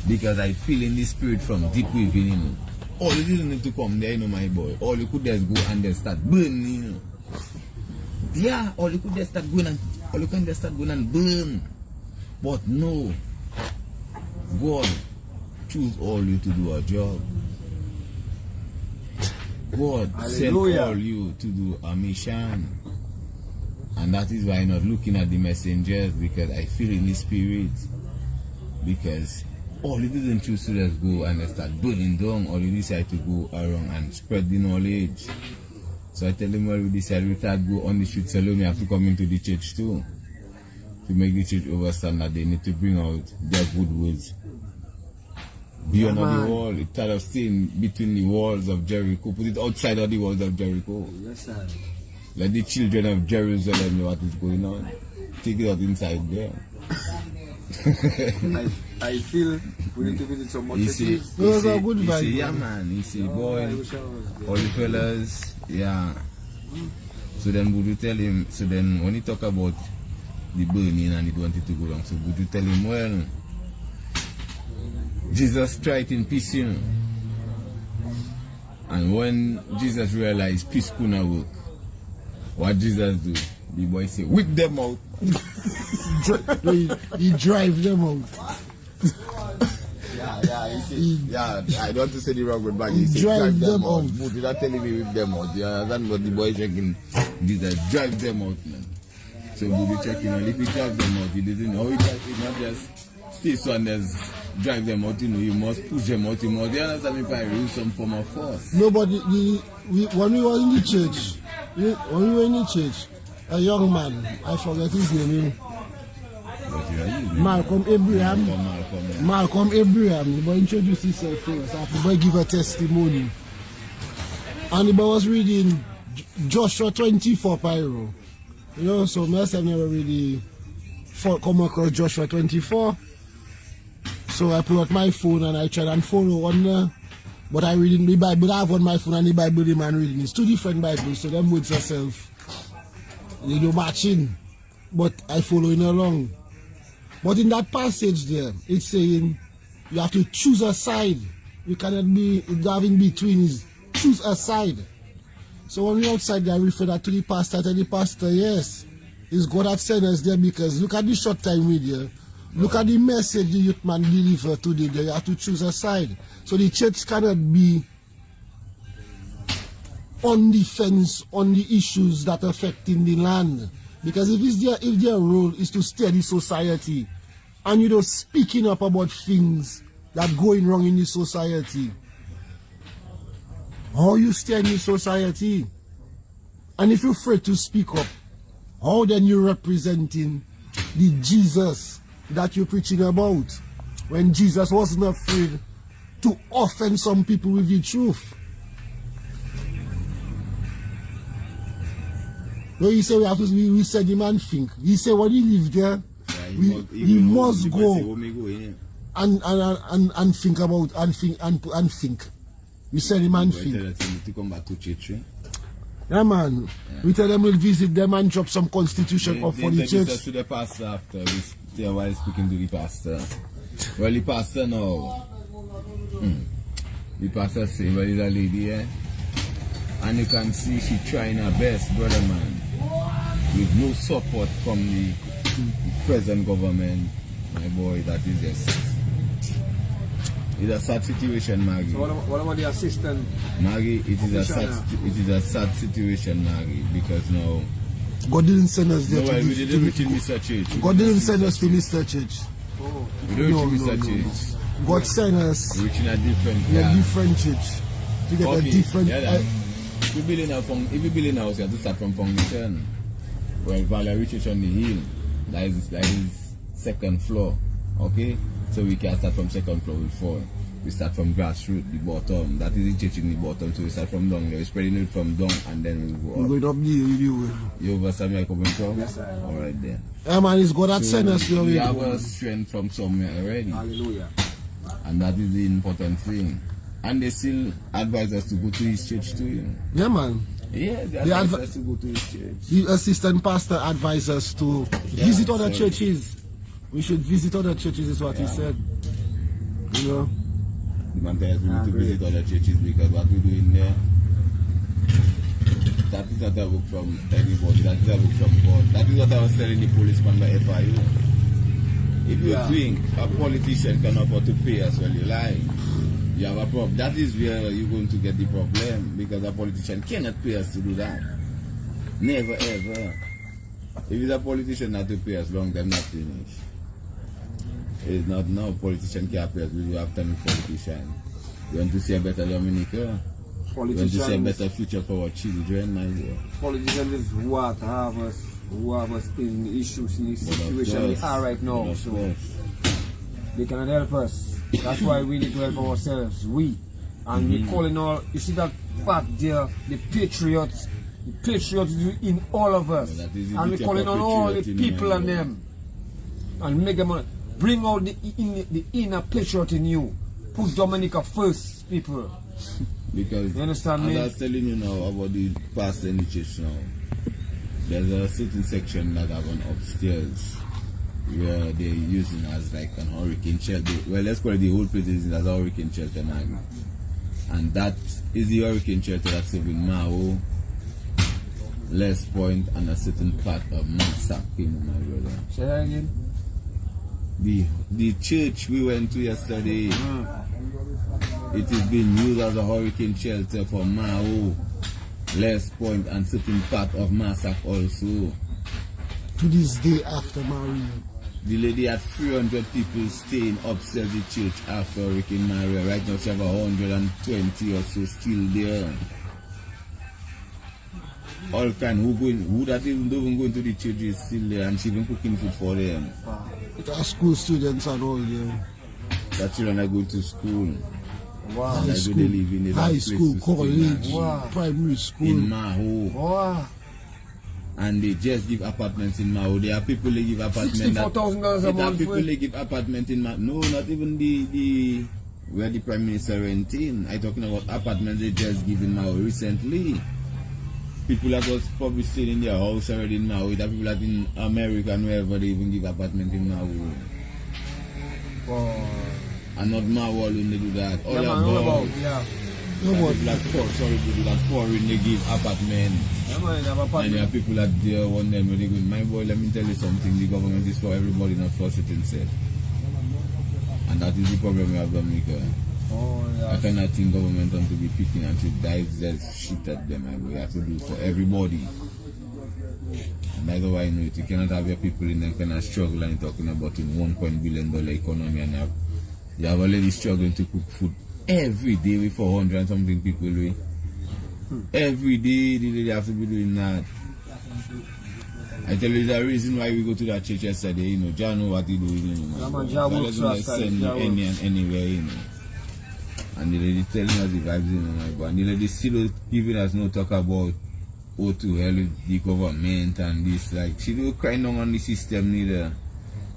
Because I feel in the spirit from deep within, you know. All you didn't need to come there, you know, my boy. All you could just go and just start burning, you know. Yeah, all you could just start going and all you can just start going and burn. But no, God choose all you to do a job. God sent
Hallelujah.
all you to do a mission. And that is why I'm not looking at the messengers, because I feel in the spirit. Because all you didn't choose to just go and just start burning down, or you decide to go around and spread the knowledge. So I tell them, well, we decide we start go on the streets alone, we have to come into the church too. To make the church understand that they need to bring out their good words beyond the wall. Instead of staying between the walls of Jericho, put it outside of the walls of Jericho.
Yes, sir.
Let the children of Jerusalem know what is going on. Take it out inside there.
I feel we need to visit some more
He say,
churches.
Those are good
he say,
vibes,
yeah,
man.
man. He say,
I
boy,
wish I was there.
all the fellas, yeah. So then would you tell him, so then when he talk about the burning and he wanted to go wrong, so would you tell him, well, Jesus tried in peace, you know. And when Jesus realized peace couldn't work, what Jesus do? The boy say, whip them out.
He drive them out.
Yeah, he say, yeah, I don't want to say the wrong word, but he say,
Drive
drive them
them
out.
out.
But without telling me whip them out. You understand what the boy checking? Jesus, drive them out, man. So we'll be checking on if he drive them out, he doesn't know. He drive it, not just stay so and just drive them out, you know, you must push them out, you must. You understand me? If I use some form of force.
Nobody, when we were in the church, a young man, I forget his name,
But you are using
Malcolm Abraham.
Malcolm, yeah.
Malcolm Abraham, the boy introduced himself first, after the boy give a testimony. And the boy was reading Joshua 24, Pyro. You know, so I never really come across Joshua 24. So I pull out my phone and I try and follow on there. But I read in the Bible, I have on my phone and the Bible the man reading. It's two different Bibles, so them with yourself. They do matching. But I following along. But in that passage there, it's saying you have to choose a side. You cannot be in between. Is choose a side. So when we outside there, I refer that to the pastor. Tell the pastor, yes, it's God that sent us there, because look at the short time video. Look at the message the youth man delivered today. They have to choose a side. So the church cannot be on the fence on the issues that are affecting the land. Because if their role is to steady society, and you know, speaking up about things that going wrong in the society, how you stand in society. And if you're afraid to speak up, how then you representing the Jesus that you're preaching about? When Jesus wasn't afraid to offend some people with the truth. No, he said we said the man think. He said when he lived there, he must go and think about and think. We said the man think.
To come back to church.
Yeah, man. Yeah. We tell them we'll visit them and drop some constitution up for the church.
To the pastor after we stay while speaking to the pastor. Well, the pastor now. The pastor say, well, is a lady, eh? And you can see she trying her best, brother man. With no support from the present government, my boy, that is just. It's a sad situation, Maggie.
So what about the assistant?
Maggie, it is a sad situation, Maggie, because now
God didn't send us there.
No, we didn't reach Mr. Church.
God didn't send us to Mr. Church.
Oh. We didn't reach Mr. Church.
God sent us
reaching a different
church to get a different.
If you build a house, you have to start from foundation. Well, Valley Church on the hill, that is second floor. Okay. So we can start from second floor with 4. We start from grassroots, the bottom. That is the church in the bottom. So we start from down there. We're spreading it from down and then we go up.
We're going up you.
You understand where I'm coming from?
Yes, sir.
Alright then.
Yeah, man, it's God that sent us here.
We have a strength from somewhere already.
Hallelujah.
And that is the important thing. And they still advise us to go to his church too.
Yeah, man.
Yeah, they advise us to go to his church.
The assistant pastor advised us to visit other churches. We should visit other churches, is what he said. You know?
The man tells me to visit other churches because what we do in there, that is not a book from anybody, that is a book from God. That is what I was telling the policeman by FIU. If you think a politician can afford to pay us, well, you lie. You have a problem. That is where you're going to get the problem, because a politician cannot pay us to do that. Never ever. If it's a politician not to pay us long, they're not finished. It's not now politician can't pay us. We have time with politician. We want to see a better Dominica. We want to see a better future for our children, my boy.
Politicians is who have us in the issues, in the situation we are right now. So they cannot help us. That's why we need to help ourselves. We we calling all. You see that part there, the patriots in all of us, and we calling on all the people and them, and make them bring out the inner patriot in you. Put Dominica first, people.
Because
you understand me?
I was telling you now about the pastor in the church now. There's a certain section that have gone upstairs where they're using as like an hurricane shelter. Well, let's call it the whole place is as a hurricane shelter now. And that is the hurricane shelter that's serving Mao, Les Point, and a certain part of Mansaki, my brother.
Say that again?
The church we went to yesterday, it is being used as a hurricane shelter for Mao, Les Point, and certain part of Massac also.
To this day after Maria.
The lady had 300 people staying upstairs the church after Hurricane Maria. Right now she have 120 or so still there. All kind who that even going to the church is still there, and she even cooking food for them.
Our school students and all there.
That children are going to school.
Wow.
High school, high school, college, primary school.
In Maho.
Wow.
And they just give apartments in Mao. There are people they give apartments.
$64,000 a month.
People they give apartments in Mao. No, not even the where the Prime Minister renting. I'm talking about apartments they just given Mao recently. People that was probably staying in their house already in Mao. There are people that in America and wherever they even give apartments in Mao.
Wow.
And not Mao alone they do that. All
about.
People that foreign they give apartments. And there are people that there want them when they go, my boy, let me tell you something, the government is for everybody, not for certain set. And that is the problem we have, Dominica. I cannot think government want to be picking and to dive that shit at them, my boy. You have to do it for everybody. And that's why I know it. You cannot have your people in them kind of struggle and you're talking about in $1 billion economy, and you have a lady struggling to cook food every day with 400 and something people with. Every day they have to be doing that. I tell you the reason why we go to that church yesterday, you know, John know what he do, you know.
Yeah, man, Jah works
doesn't
for us,
send
Jah
me any and anywhere, you know. And the lady telling us the vibes, you know, my boy. And the lady still giving us no talk about how to help the government and this, like, she don't cry down on the system neither.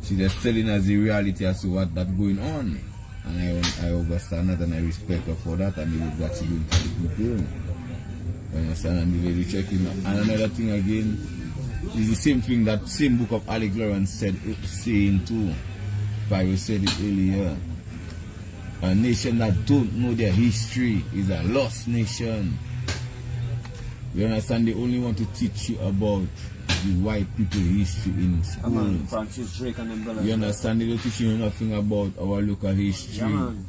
She just telling us the reality as to what that going on. And I understand that and I respect her for that and what she doing for the people. You understand? And the lady checking. And another thing again, is the same thing that same book of Alec Lawrence saying too. Pyro said it earlier. A nation that don't know their history is a lost nation. You understand? They only want to teach you about the white people history in school.
Francis Drake and them brothers.
You understand? They don't teach you nothing about our local history.
Yeah, man.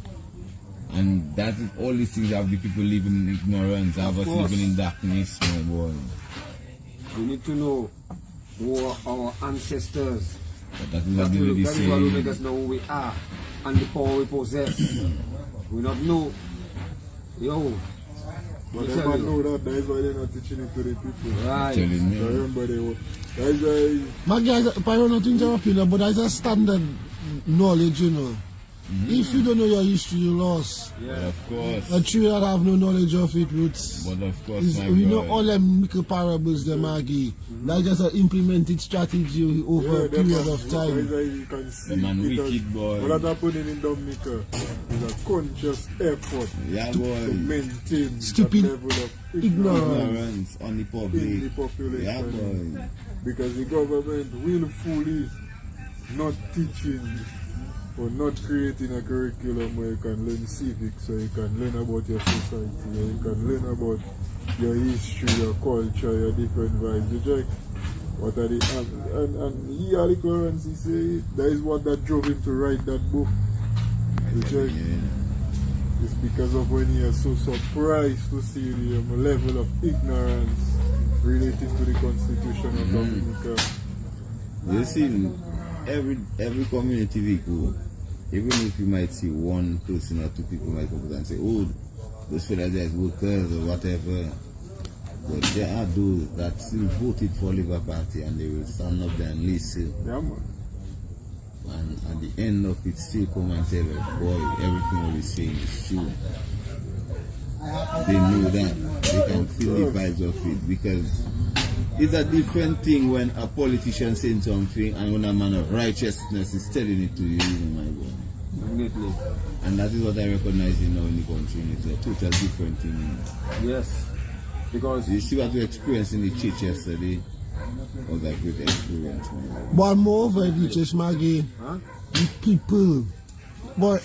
And that is all these things have the people living in ignorance, have us
course.
living in darkness, my boy.
We need to know who are our ancestors.
But that is what the lady
That is what will make
saying.
us know who we are and the power we possess. We not know. Yo.
But
you
they
tell
don't
you.
know that. That is why they're not teaching it to the people.
Right.
Telling me.
So remember, that is why
My guys, Pyro, not to interrupt you, but that's a standard knowledge, you know. If you don't know your history, you lost.
But of course.
A tree that have no knowledge of it, roots.
But of course,
Is,
my
we know
boy.
all them little parables, them Maggie. That's just an implemented strategy over a period of
that is
time.
why you can see
The man
it as-
wicked boy.
What happening in Dominica is a conscious effort
Yeah,
to
boy.
maintain
Stupid
that level of
ignorance.
Ignorance on the
in the
public.
population.
Yeah, boy.
Because the government willfully not teaching or not creating a curriculum where you can learn civics, so you can learn about your society, or you can learn about your history, your culture, your different vibes. You check what are the and he Alec Lawrence, he say that is what that drove him to write that book. You check. It's because of when he is so surprised to see the level of ignorance related to the constitution of Dominica.
You see, every community we go, even if you might see one person or two people might come and say, oh, those fellas are workers or whatever. But there are those that still voted for Labour Party and they will stand up there and listen.
Yeah, man.
And at the end of it, still come and tell us, boy, everything we're saying is true. They know that. They can feel the vibes of it because it's a different thing when a politician saying something and when a man of righteousness is telling it to you, you know, my boy.
Definitely.
And that is what I recognize now in the country. It's a total different thing.
Yes. Because
You see what we experienced in the church yesterday? Was a great experience, man.
But moreover, the church, Maggie, the people. But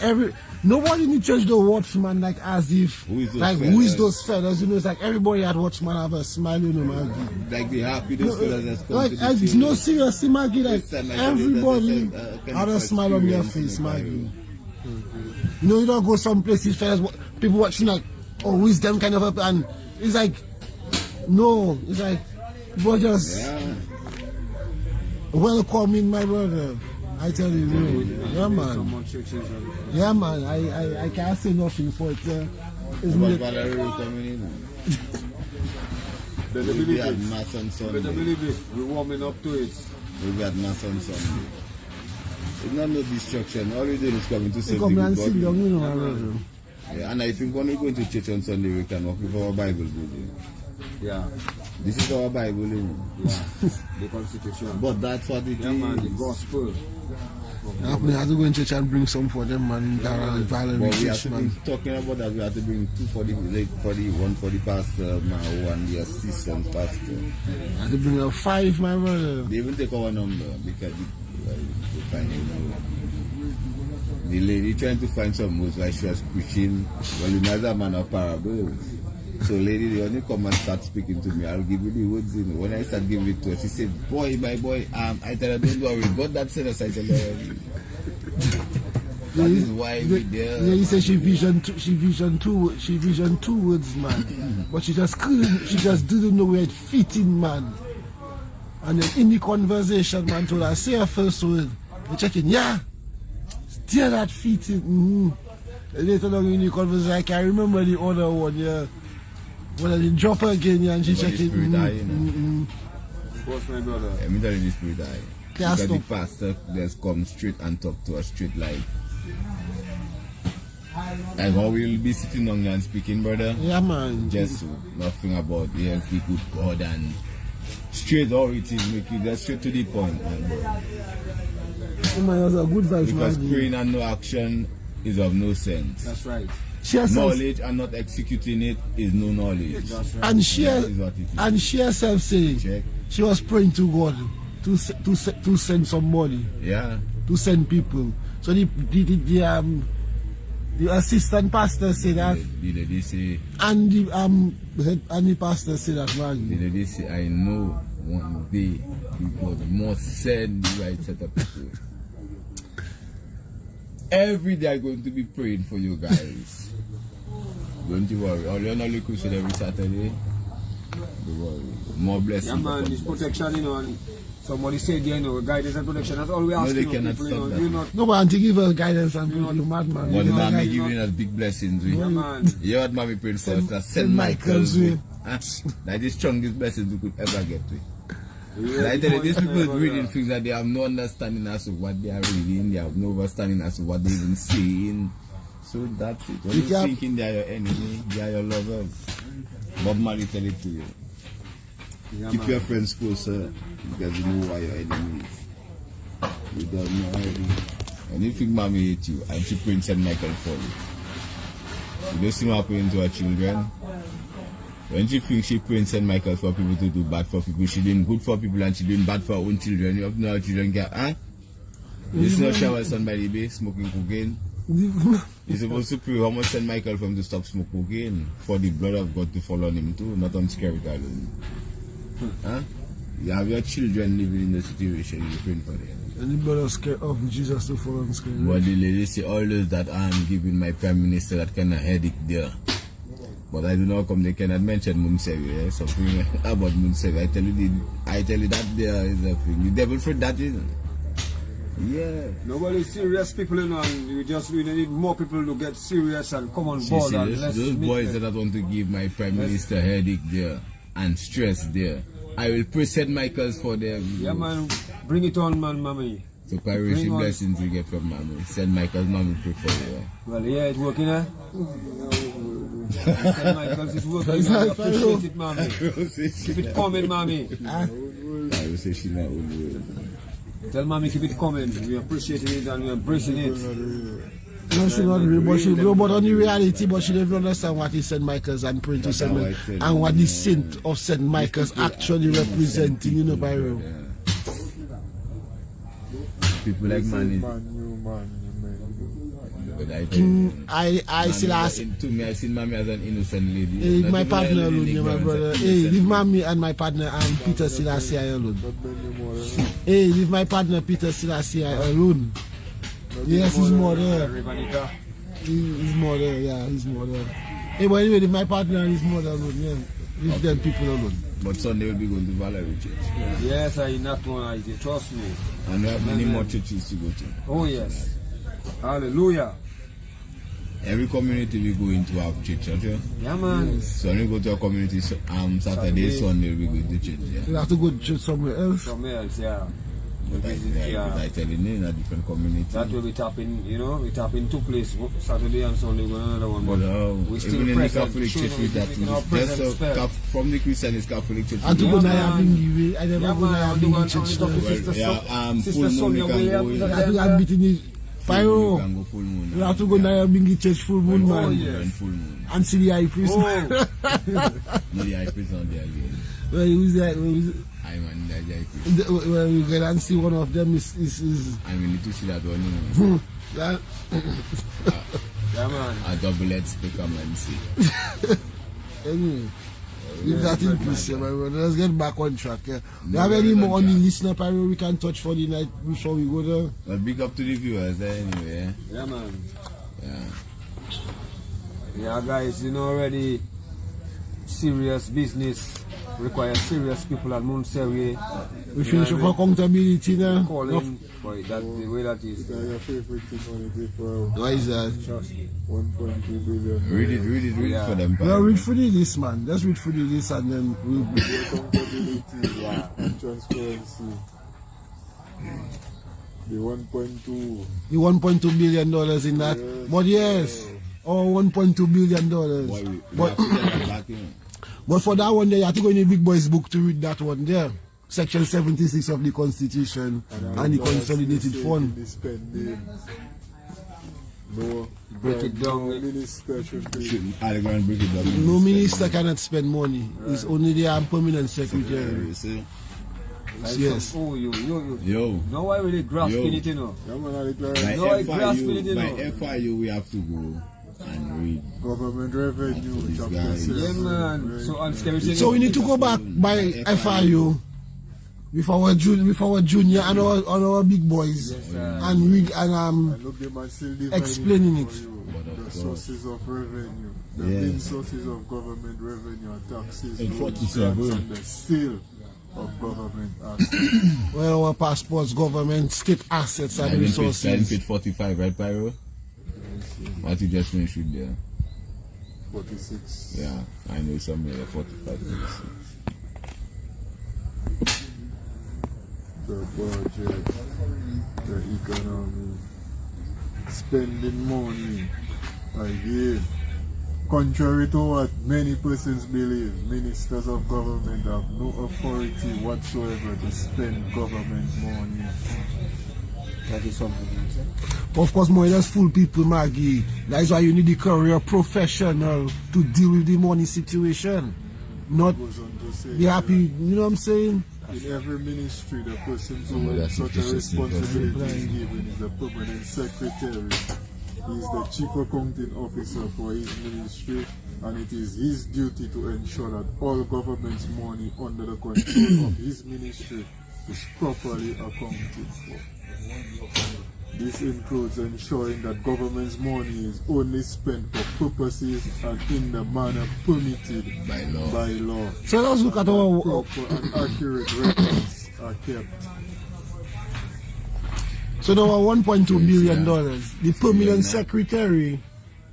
nobody in the church don't watch man like as if,
Who is those
like, who
fellas?
is those fellas? You know, it's like everybody at watch man have a smile, you know, Maggie.
Like the happy those fellas that's come
Like,
to the church.
no, seriously, Maggie, like,
This time I
everybody
tell you that
had a smile on their face, Maggie. You know, you don't go some places, fellas, people watching like, oh, who is them kind of up, and it's like, no, it's like, but just
Yeah.
welcoming, my brother. I tell you, bro. Yeah,
so
man.
much churches and
Yeah, man. I can't say nothing for it. It's
But
me.
Valerie coming in.
They
We
believe
had
it.
Mass on
better
Sunday.
believe it. We're warming up to it.
We had Mass on Sunday. It's not no destruction. All we do is coming to
They
serve
come
the
and
good
sit
God.
down, you know, my brother.
Yeah, and I think when we go to church on Sunday, we can walk with our Bible. Building.
Yeah.
This is our Bible, you know.
Yeah. The Constitution.
But that's what it
Yeah, man. The
is.
gospel.
I have to go in church and bring some for them, man. Valerie
But we have
church,
to be
man.
talking about that. We have to bring two for the one for the pastor, man, one the assistant pastor.
I have to bring up 5, my brother.
They even take our number because they find it. The lady trying to find some words while she was preaching. Well, you know, that man of parables. So, lady, they only come and start speaking to me. I'll give you the words. You know. When I start giving it to her, she said, "Boy, my boy, I tell her, don't worry. God that said us." I tell her, that is why we there.
Yeah, he said she vision two words, man. But she just couldn't. She just didn't know where it fit in, man. And then in the conversation, man told her, say her first word. They checking, yeah. Still that fit in. And later on in the conversation, I can remember the other one, yeah. When they drop her again, yeah, and she
But the
checking.
spirit eye, you know.
What's my brother?
Let me tell you the spirit eye.
Can't
Because the
stop.
pastor just come straight and talk to us straight like. And how we'll be sitting down and speaking, brother.
Yeah, man.
Just nothing about the good God and straight how it is, make you just straight to the point, man, bro.
Oh, man, that's a good vibes,
Because
man.
praying and no action is of no sense.
That's right.
She herself,
Knowledge and not executing it is no knowledge.
That's right.
and she,
That is what it is.
and she herself saying
Check.
she was praying to God to send somebody,
Yeah.
to send people. So the assistant pastor said that,
The lady say,
and the pastor said that, man.
the lady say, I know one day God must send the right set of people. Every day I'm going to be praying for you guys. Don't you worry. All you're not looking for every Saturday. Don't worry. More blessings.
Yeah, man, this protection, you know, and somebody said, you know, guidance and protection. That's all we ask
they
you
cannot
people,
stop
you know.
that.
You not,
No, but to give her guidance and you mad man.
But
You know,
mommy
guys,
giving us big blessings. We.
yeah, man.
You heard mommy praying for us that
Saint
St. Michael's
Michael's
way. That is the strongest blessings we could ever get with.
Yeah,
I tell you, these
boys,
people
man,
reading
brother.
things that they have no understanding as to what they are reading, they have no understanding as to what they even saying. So that's it. When
You
you
can't-
thinking they are your enemy, they are your lovers. Bob Marley tell it to you.
Yeah,
Keep
man.
your friends closer because you know why your enemy is. You don't know already. And if you mommy hate you and she praying St. Michael for you, you don't see what happening to her children. When she thinks she praying St. Michael for people to do bad for people, she doing good for people and she doing bad for her own children. You have to know how children get, huh? You see no shower somebody be smoking cocaine. You're supposed to pray how much St. Michael for him to stop smoking cocaine for the blood of God to fall on him too, not on spirit alone. Huh? You have your children living in the situation, you're praying for them.
And the blood of Jesus to fall on screen.
But the lady say all those that I'm giving my prime minister that kind of headache there. But I do not come, they cannot mention Moun Séwyè, something about Moun Séwyè. I tell you that there is a thing. The devil for that is. Yeah.
Nobody serious people, you know, and we need more people to get serious and come on
See,
board. And
those
let's
boys
make
that want to give my prime minister headache there and stress there. I will pray St. Michael's for them.
yeah, man, bring it on, man, mommy.
So perish the
Bring on.
blessings you get from mommy. St. Michael's mommy pray for you.
Well, yeah, it's working, eh? St. Michael's is working.
It's
I
like,
appreciate it, mommy.
I will say
Keep it coming, mommy.
she not old.
Tell mommy keep it coming. We appreciating it and we embracing it.
No, she not real, but she know but on the reality, but she never understand what is St. Michael's and praying to
That's
St.
how I
Michael's
tell you,
and what the
man.
saint of St. Michael's actually representing, you know, Byron.
Yeah. People like man, but I tell you,
I still ask,
to me, I see mommy as an innocent lady.
hey,
Not
my
even
partner
a
alone,
lady,
yeah, my
girl,
brother.
it's an
Hey,
innocent
leave
lady.
mommy and my partner and Peter Selassie alone. Hey, leave my partner Peter Selassie alone. Yes, he's more there.
Rivanica.
He's more there, yeah, he's more there. Hey, but anyway, leave my partner and his mother alone, yeah. Leave them people alone.
But Sunday will be going to Valerie Church.
Yes, I not one idea. Trust me.
And we have many
Amen.
more churches to go to.
Oh yes. Hallelujah.
Every community we go into have church, okay?
Yeah, man.
So when we go to a community, Saturday,
Saturday.
Sunday, we go to church, yeah.
You have to go to church somewhere else.
Somewhere else, yeah.
But I tell you, in a different community.
That way we tap in, you know, we tap in two places. Saturday and Sunday, we go another one.
But
we still
even in the
present,
Catholic
show
church,
them
with that,
making our
just
presence felt.
from the Christian is Catholic church.
And to
we
go
go.
now,
man.
I never
Yeah,
go
man,
now,
I do want
church.
to talk to Sister
Sister
Sister Sonia
Sonia
Williams.
can go,
I think I'm beating it.
Full moon, we
Pyro.
can go full moon.
You have to go now, Bingi church full moon,
Oh,
man.
yeah.
And full moon.
And see the high priest.
Oh,
No, the high priest on there again.
Well, who's that? Well,
I man, the high priest.
well, we get and see one of them is
And we need to see that one, you know.
that,
yeah, man.
A double-edged stick come and see.
anyway. Leave that in peace, yeah, my brother. Let's get back on track. Yeah. Do you have any more on the listener Pyro we can touch for the night before we go there?
But big up to the viewers anyway.
Yeah, man.
Yeah.
Yeah, guys, you know already serious business. require serious people and Moun Séwyè.
We finish with accountability now.
Calling for it, that the way that is.
That's your favorite thing on the paper.
Why is that?
Trust me.
1.2 billion.
Read it
Yeah.
for them.
Well, read for the list, man. Just read for the list and then we'll be.
Accountability and transparency. The 1.2.
The $1.2 billion in that.
Yes.
But yes, or $1.2 billion.
Boy, we
But,
have to get that back in.
but for that one there, you have to go in the big boys book to read that one there. Section 76 of the Constitution and the Consolidated Fund.
The spending. No.
Break it down.
No minister should be.
I'll go and break it down.
No minister cannot spend money. It's only the permanent secretary.
You see?
Like
Yes.
some- oh, you.
Yo.
Now I really grasping
Yo.
it, you know.
Yeah, man, I declare
By
No, I grasp it, you know.
FIU, we have to go and read.
government revenue,
These
chapter
guys.
7.
Yeah, man.
right?
So, and scary
So we need to go back by FIU with our junior and our big boys
Yes, sir.
and read and
And look, they must still divide
explaining it.
for you.
But of
The
course.
sources of revenue, the
Yes.
main sources of government revenue are taxes,
And
roads,
47.
grants, and the sale of government assets.
well, our passports, government, state assets and
I didn't
resources.
pay 45, right, Pyro? What you just finished with there?
46.
Yeah, I know somewhere 45.
The budget, the economy, spending money. Again, contrary to what many persons believe, ministers of government have no authority whatsoever to spend government money.
That is something.
Of course, more just fool people, Maggie. That is why you need the career professional to deal with the money situation. Not
Goes on to say
be happy, you know what I'm saying?
in every ministry, the person
Oh,
who
that's
has such a
interesting.
responsibility is given is the permanent secretary. He is the chief accounting officer for his ministry, and it is his duty to ensure that all government's money under the control of his ministry is properly accounted for. This includes ensuring that government's money is only spent for purposes and in the manner permitted
By law.
by law.
So let's look at our
Proper and accurate records are kept.
so now our $1.2 billion.
Yeah.
The permanent
Yeah.
secretary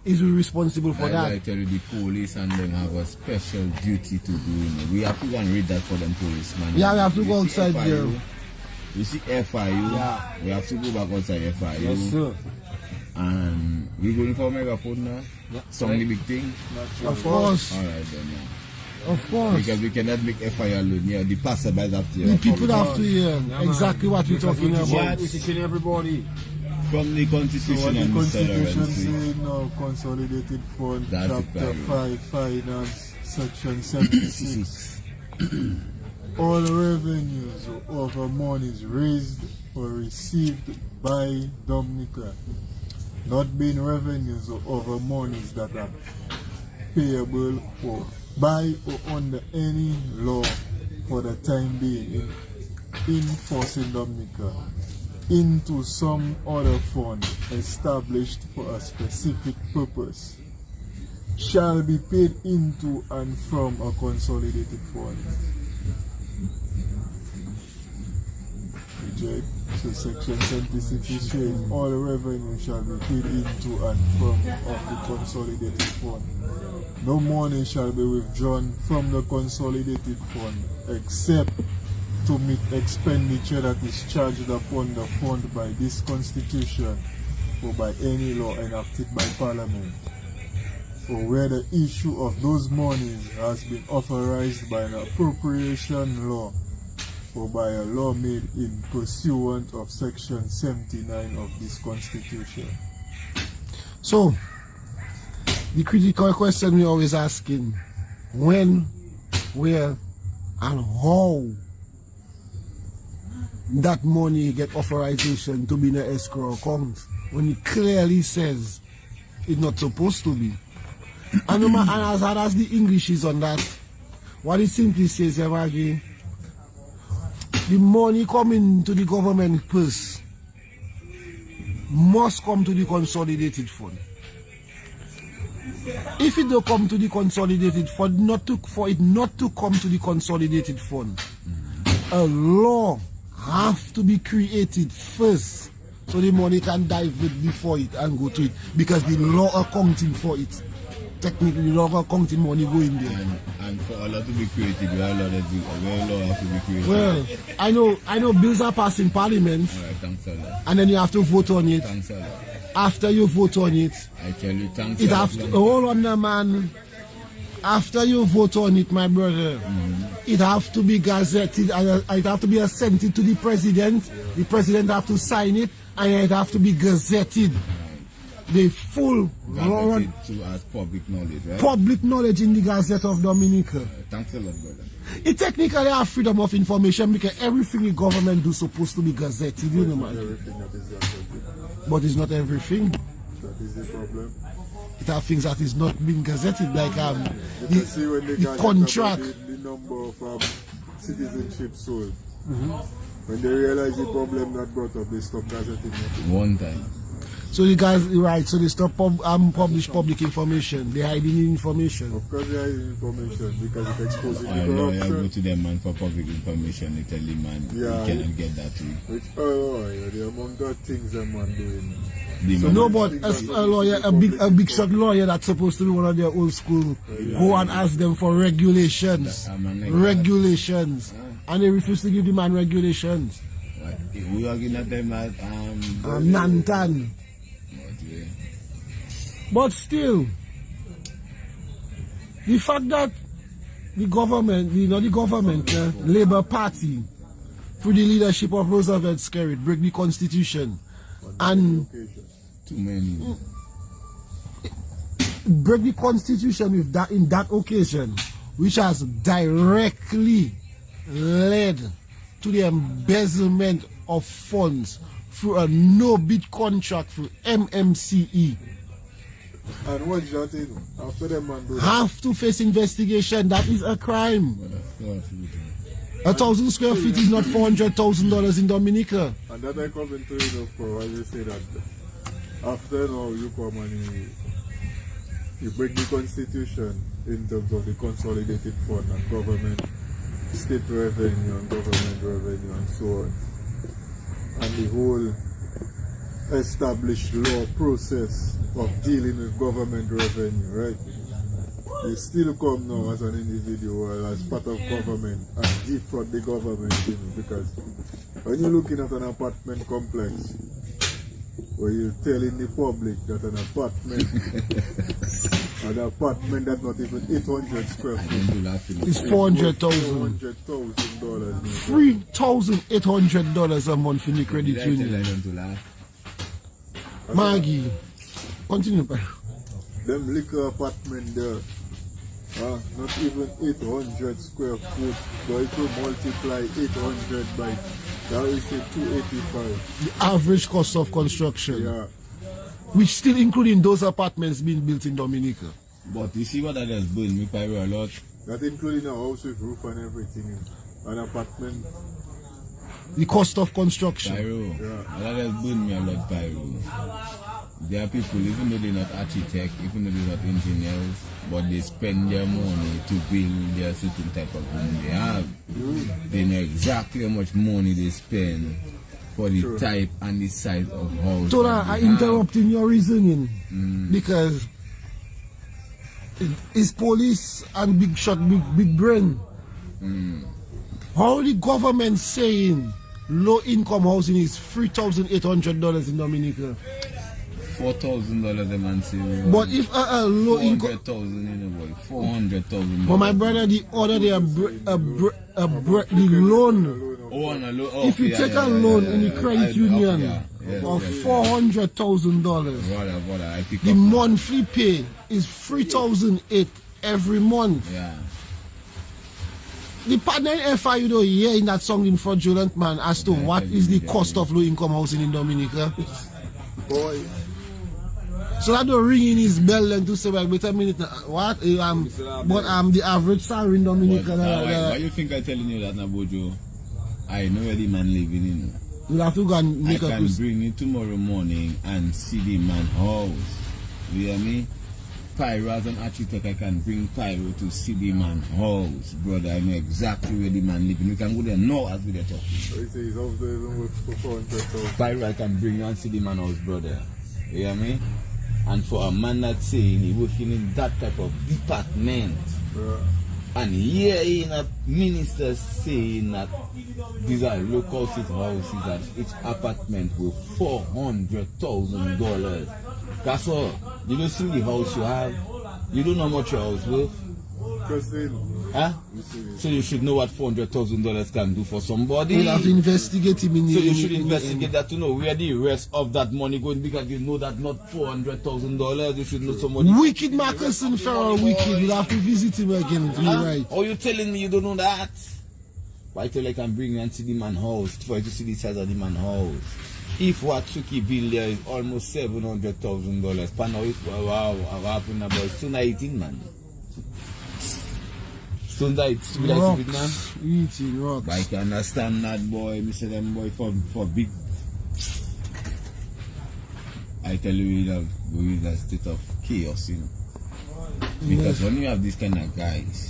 is responsible for
That's why I
that.
tell you the police and them have a special duty to do. You know. We have to go and read that for them policemen.
Yeah, we have to
You
go
see
outside
FIU,
there.
You see FIU,
Yeah.
we have to go back outside FIU.
Yes, sir.
And we going for megaphone now?
Yeah.
Song the big thing?
Of course,
Alright then, yeah.
of course.
Because we cannot make FIU alone. Yeah, the passerbys have to
The
hear.
people have to hear
Yeah,
exactly
man.
what we're talking
Because
about.
we're teaching everybody.
From the
So
constitution
what the
and the
Constitution
tolerance.
says now, Consolidated Fund,
That's it,
Chapter
Barry.
5, Finance, Section 76. All revenues or other monies raised or received by Dominica, not being revenues or other monies that are payable or by or under any law for the time being in enforcing Dominica into some other fund established for a specific purpose shall be paid into and from a consolidated fund. Reject. So section 76 is saying all revenue shall be paid into and from of the consolidated fund. No money shall be withdrawn from the consolidated fund except to meet expenditure that is charged upon the fund by this constitution or by any law enacted by Parliament, or where the issue of those monies has been authorized by an appropriation law or by a law made in pursuant of section 79 of this constitution.
So, the critical question we always asking, when, where, and how that money get authorization to be in an escrow account when it clearly says it's not supposed to be. And, and as hard as the English is on that, what it simply says, Maggie, the money coming to the government purse must come to the consolidated fund. if it don't come to the consolidated fund, for it not to come to the consolidated fund, a law have to be created first so the money can divert before it and go to it, because the law accounting for it. Technically, the law accounting money go in there.
And for a law to be created, where a law have to be created.
Well, I know bills are passed in Parliament.
Alright, thanks a lot.
And then you have to vote on it.
Thanks a lot.
After you vote on it,
I tell you, thanks
it
a lot.
have to hold on the man. After you vote on it, my brother, it have to be gazetted, and it have to be assented to the president. The president have to sign it, and it have to be gazetted. The full
Gazetted to as public knowledge, right?
public knowledge in the Gazette of Dominica.
Thanks a lot, brother.
It technically have freedom of information because everything the government do supposed to be gazetted, you know, man.
Everything that is gazetted.
But it's not everything.
That is the problem.
It have things that is not being gazetted, like
You can see when they
the
got
contract.
the number of citizenship sold. When they realize the problem that brought up, they stop gazetting it.
One time.
So you guys, right, so they stop publish public information. They hiding information.
Of course they are information because it exposes
I know, I go
corruption.
to them man for public information, they tell him man,
Yeah.
you cannot get that way.
Which, the amount of things that man doing.
The
So
man-
No, but as a lawyer, a big shot lawyer that's supposed to be one of their old school, go and ask them for regulations. Regulations. And they refuse to give the man regulations.
What? We are getting at them at
Nantan.
yeah.
But still, the fact that the government, Labour Party, through the leadership of Roosevelt Skerrit, break the constitution and
Too many.
break the constitution with that in that occasion, which has directly led to the embezzlement of funds through a no-bid contract through MMCE.
And what's that thing? After them man do that,
Have to face investigation. That is a crime.
But of course, we do.
1,000 square feet is not $400,000 in Dominica.
and that I come into it for why you say that after now you come and you break the constitution in terms of the consolidated fund and government, state revenue and government revenue and so on. And the whole established law process of dealing with government revenue, right? You still come now as an individual, as part of government, and defraud the government, you know, because when you're looking at an apartment complex, where you're telling the public that an apartment that's not even 800 square feet
Don't do laughing.
It's $400,000.
$400,000.
$3,800 a month in the credit
Did I tell
union.
them to laugh?
Maggie, continue. Pa.
Them liquor apartment there, not even 800 square foot, but if you multiply 800 by, that is a 285.
The average cost of construction,
Yeah.
which still including those apartments being built in Dominica.
But you see what that is doing me pyro a lot.
That including a house with roof and everything. An apartment.
The cost of construction.
Pyro.
Yeah.
That is doing me a lot pyro. There are people, even though they're not architects, even though they're not engineers, but they spend their money to build their certain type of home they have. They know exactly how much money they spend for the type and the size of house.
So
that
I
they have.
interrupting your reasoning because it's police and big shot, big brain. How the government saying low income housing is $3,800 in Dominica?
$4,000 a man say.
But if a low income,
400,000 in a boy. 400,000.
but my brother, the other day, the loan.
Oh, on a loan. Oh,
If you
yeah,
take
yeah,
a
yeah,
loan
yeah,
in the
yeah.
credit union
Yes,
of
yes, yes.
$400,000,
Brother, I pick
the
up.
monthly pay is $3,800 every month.
Yeah.
The partner FI, you hear in that song in fraudulent man as to what is the cost of low income housing in Dominica.
Boy,
So that don't ring in his bell then to say, well, wait a minute, what? The average salary in Dominica.
Why you think I'm telling you that now, Bojo? I know where the man living in.
You'll have to go and
I
make a
can
cruise.
bring you tomorrow morning and see the man house. You hear me? Pyro as an architect, I can bring Pyro to see the man house, brother. I know exactly where the man living. We can go there now as we are talking.
So he says he's out there even with 400,000.
Pyro, I can bring you and see the man house, brother. You hear me? And for a man that's saying he working in that type of department, and hearing a minister saying that these are local city houses and each apartment with $400,000. That's all. You don't see the house you have. You don't know how much your house worth. Huh? So you should know what $400,000 can do for somebody.
We'll have to investigate him in
So you should investigate that to know where the rest of that money going, because you know that not $400,000. You should know somebody.
Wicked Marcusson Farrell, wicked. You'll have to visit him again. Right.
Oh, you telling me you don't know that? Why tell I can bring you and see the man house for you to see the size of the man house. If what Chucky bill there is almost $700,000, but now it wow, what happened about soon 18 man. Soon that it's man.
Eating rocks.
But I can understand that boy, Mr. Them boy for big. I tell you, we're in a state of chaos, you know. Because when you have these kind of guys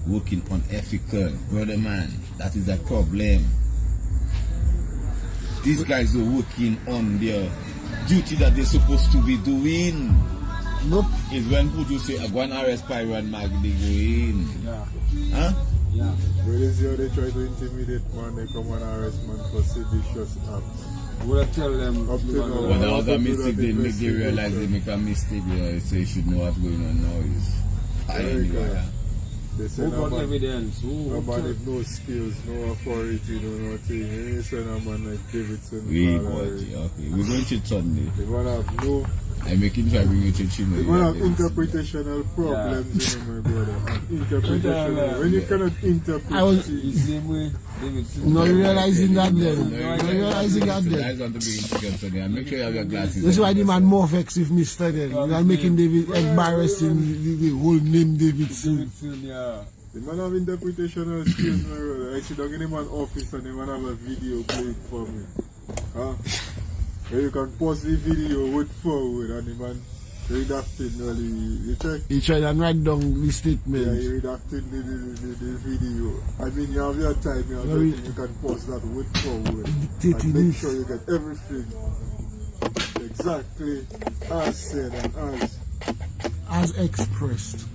working unethical, brother man, that is a problem. These guys are working on their duty that they're supposed to be doing.
Nope.
Is when people say, I go and arrest Pyro and Mag, they go in.
Yeah.
Huh?
Yeah.
Where is here they try to intimidate man, they come and arrest man for seditious acts.
Would I tell them?
Up to now.
When that was a mistake, they make they realize they make a mistake. Yeah, so you should know what's going on now. Is
Very they say
Who
no
got
man,
evidence?
no
Who
man with no skills, no authority, no nothing. And you say no man like Davidson.
we watch it, okay. We're going to Sunday.
They want to have no.
I'm making sure I bring you to Chino.
They want to have interpretational problems, you know, my brother. Interpretational. When you cannot interpret,
I was-
the same way Davidson.
Not realizing that then.
No,
Not realizing that
I
then.
just want to bring you to Sunday. And make sure you have your glasses.
That's why the man more vexed with Mr. Then. You are making David embarrassing the whole name Davidson.
Davidson, yeah.
the man have interpretational skills, my brother. I sit down in the man office and the man have a video playing for me. Huh? Where you can pause the video word forward and the man redacted you check?
He tried and write down the
Yeah,
statement.
he redacted the video. I mean, you have your time, you have
No,
your thing, you can pause that word forward.
Dictating
And make
it.
sure you get everything exactly as said and
As expressed.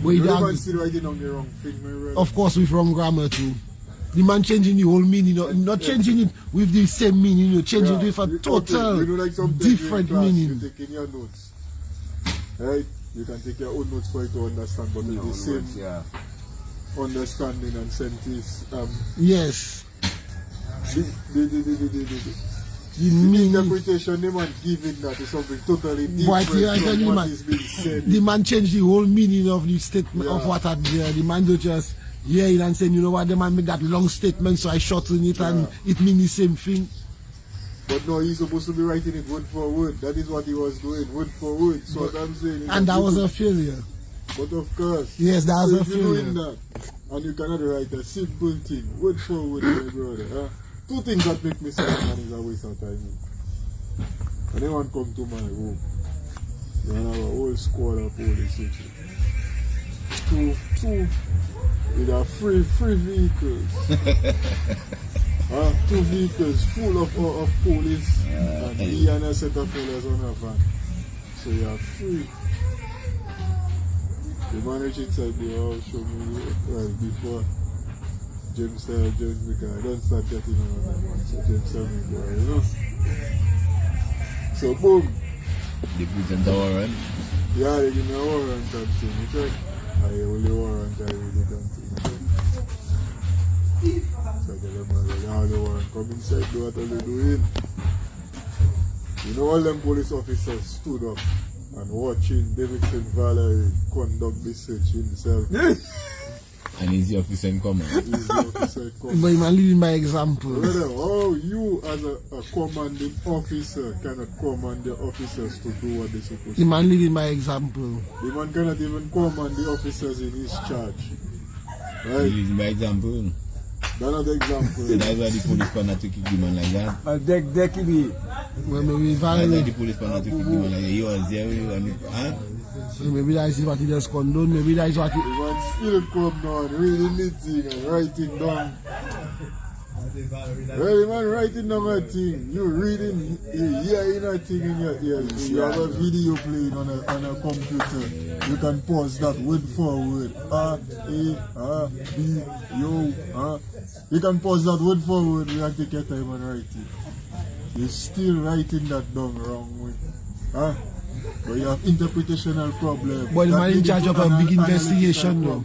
But
You
he
don't
has,
see writing on the wrong thing, my brother.
of course, with wrong grammar too. The man changing the whole meaning, not changing it with the same meaning, changing it with a total
you know, like sometimes
different
in class,
meaning.
You take in your notes, right? You can take your own notes for you to understand, but it's the same
Yeah.
understanding and sentence.
Yes.
The
The meaning.
interpretation the man giving that is something totally
But
different
I tell
from
you,
what
man,
is being said.
the man changed the whole meaning of the statement of
Yeah.
what had there. The man don't just hear it and saying, you know what, the man made that long statement, so I shorten it and it means the same thing.
But no, he's supposed to be writing it word for word. That is what he was doing, word for word. So what I'm saying is
And that was a failure.
But of course,
Yes, that was
so
a
if you're doing
failure.
that, and you cannot write a simple thing, word for word, my brother. Two things that make me say man is a waste of time. When anyone come to my home, you have a whole squad of police with you. Two with a free vehicles. 2 vehicles full of police, and he and a set of fellas on a van. So you are free. The manager inside the house showed me before James because I don't start getting on that one. So James told me, boy, you know. So boom.
They put them the warrant.
Yeah, they give me a warrant and thing, you check. I only warrant I really don't think. So I tell them, now the warrant come inside, do what they doing. You know all them police officers stood up and watching Davidson Valerie conduct the search himself.
And he's the officer in command.
He's the officer in command.
But man leading by example.
Brother, how you as a commanding officer cannot command the officers to do what they're supposed
The
to
man leading by example.
do? The man cannot even command the officers in his charge.
He
Right?
leads by example.
That's not the example.
So that's why the police panel to kick the man like that.
Dekini.
When we
That's why
violate.
the police panel to kick the man like that. He was there, and
So maybe that is what he just condone, maybe that is what he...
The man still come down, reading the thing and writing down. Well, the man writing down a thing, you reading, you hearing a thing in your ears. You have a video playing on a computer. You can pause that word for word. A, B, yo, You can pause that word for word and take your time and write it. You're still writing that down wrong way. But you have interpretational problems.
But the man in charge of a big investigation though.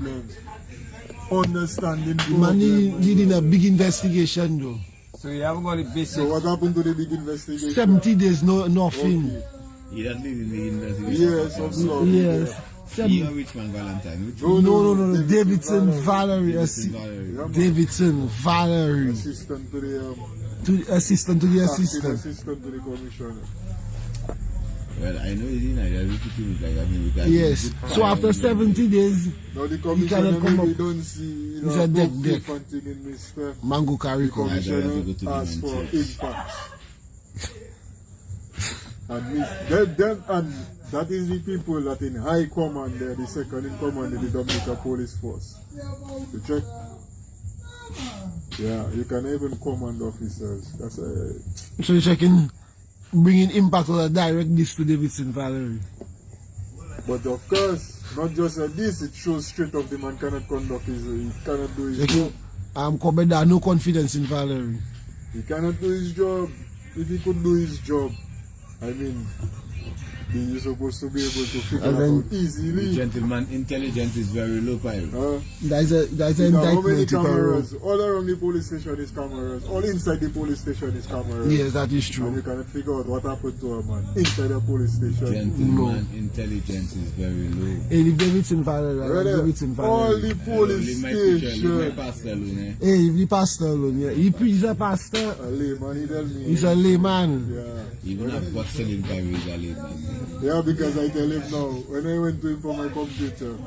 Understanding
the man leading a big investigation though.
So you haven't got the basic.
So what happened to the big investigation?
70 days, nothing.
Okay.
He doesn't lead in the investigation.
Yes, of course.
Yes.
He a rich man Valentine. Which
No. Davidson Valerie. Davidson Valerie.
Assistant to the
assistant to the assistant.
Assistant to the commissioner.
Well, I know he's in there.
Yes. So after 70 days,
now the
he
commissioner
cannot come up.
we don't see,
He's a deck.
in Mr.
Mango carry
The commissioner asks for impact. And that is the people that in high command there, the second in command in the Dominica Police Force. You check? Yeah, you can even command officers. That's a...
So you're checking, bringing impact on a direct this to Davidson Valerie.
But of course, not just like this, it shows straight off the man cannot conduct his, he cannot do his job.
Kobeda, no confidence in Valerie.
He cannot do his job. If he could do his job, I mean, he is supposed to be able to figure it out easily.
Gentleman, intelligence is very low, Pyro.
There's an
how many
indictment to
cameras? All around the police station is cameras. All inside the police station is cameras.
Yes, that is
And
true.
you cannot figure out what happened to a man inside the police station.
Gentleman, intelligence is very low.
Hey, if Davidson Valerie, Davidson
All
Valerie.
the police station.
Hey, if the pastor alone, yeah. He's a pastor.
A layman, he tell me.
He's a layman.
Yeah.
Even a bus selling Pyro is a layman.
Yeah, because I tell him now, when I went to him for my computer.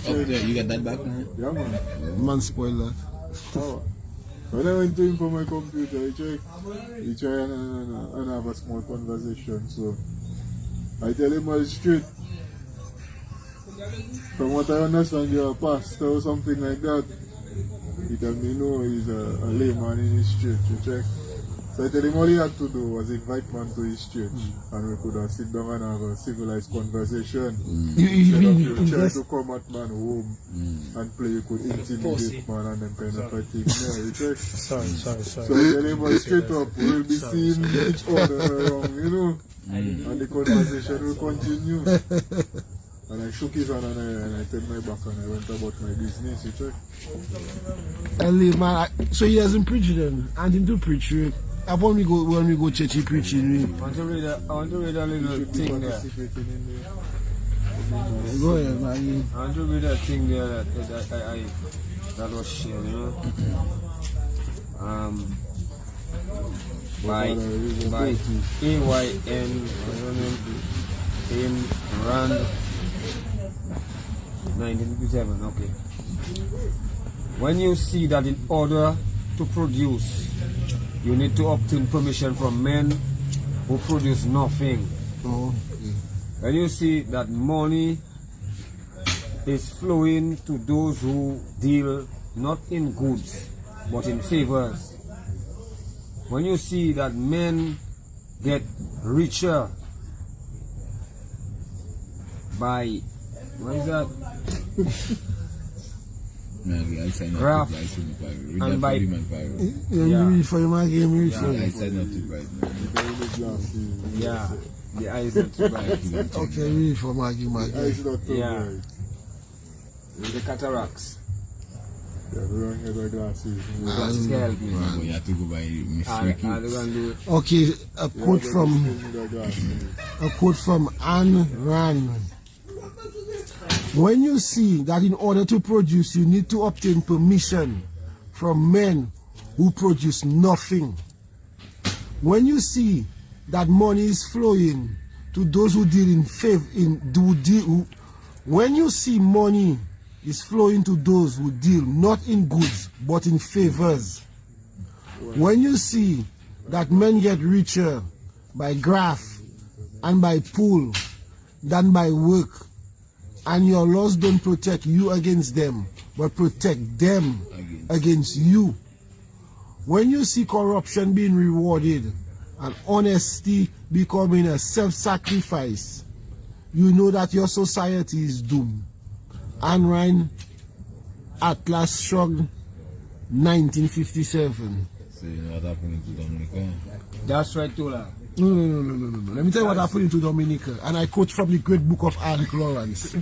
Okay, you get that back now?
Yeah, man.
Man, spoil that.
Oh. When I went to him for my computer, he tried and have a small conversation. So I tell him all straight. From what I understand, you're a pastor or something like that. He tell me no, he's a layman in his church. You check. So I tell him all he had to do was invite man to his church and we could have sit down and have a civilized conversation. Instead of you try to come at man home and play, you could intimidate man and them kind of a thing. Yeah, you check?
Sorry.
So I tell him all straight up, we'll be seeing each other around, you know, and the conversation will continue. And I shook his hand and I turned my back and I went about my business, you check?
So he doesn't preach then? And him to preach, right? When we go church, he preaching.
I want to read a little thing there.
Go ahead, man.
I want to read a thing there that was shared, you know. By AYN in Rand 1957. Okay. When you see that in order to produce, you need to obtain permission from men who produce nothing. When you see that money is flowing to those who deal not in goods but in favors. When you see that men get richer by, what is that? Graph and by
You read for him again, read for him.
I said not too bright.
yeah, the eyes not too bright.
Okay, read for Maggie.
It's not too
Yeah.
bright.
The cataracts.
Yeah, we don't get the glasses.
Glasses can help me.
You have to go by Miss
I'll
Ricky.
go and do it.
Okay, a quote from Anne Rand. When you see that in order to produce, you need to obtain permission from men who produce nothing. When you see that money is flowing to those who deal in favor, when you see money is flowing to those who deal not in goods but in favors. When you see that men get richer by graft and by pull, than by work, and your laws don't protect you against them, but protect them against you. When you see corruption being rewarded and honesty becoming a self-sacrifice, you know that your society is doomed. Ayn Rand, Atlas Shrugged, 1957.
So you know what happened to Dominica?
That's right, Tola.
No. Let me tell you what happened to Dominica. And I quote from the great book of Alec Lawrence.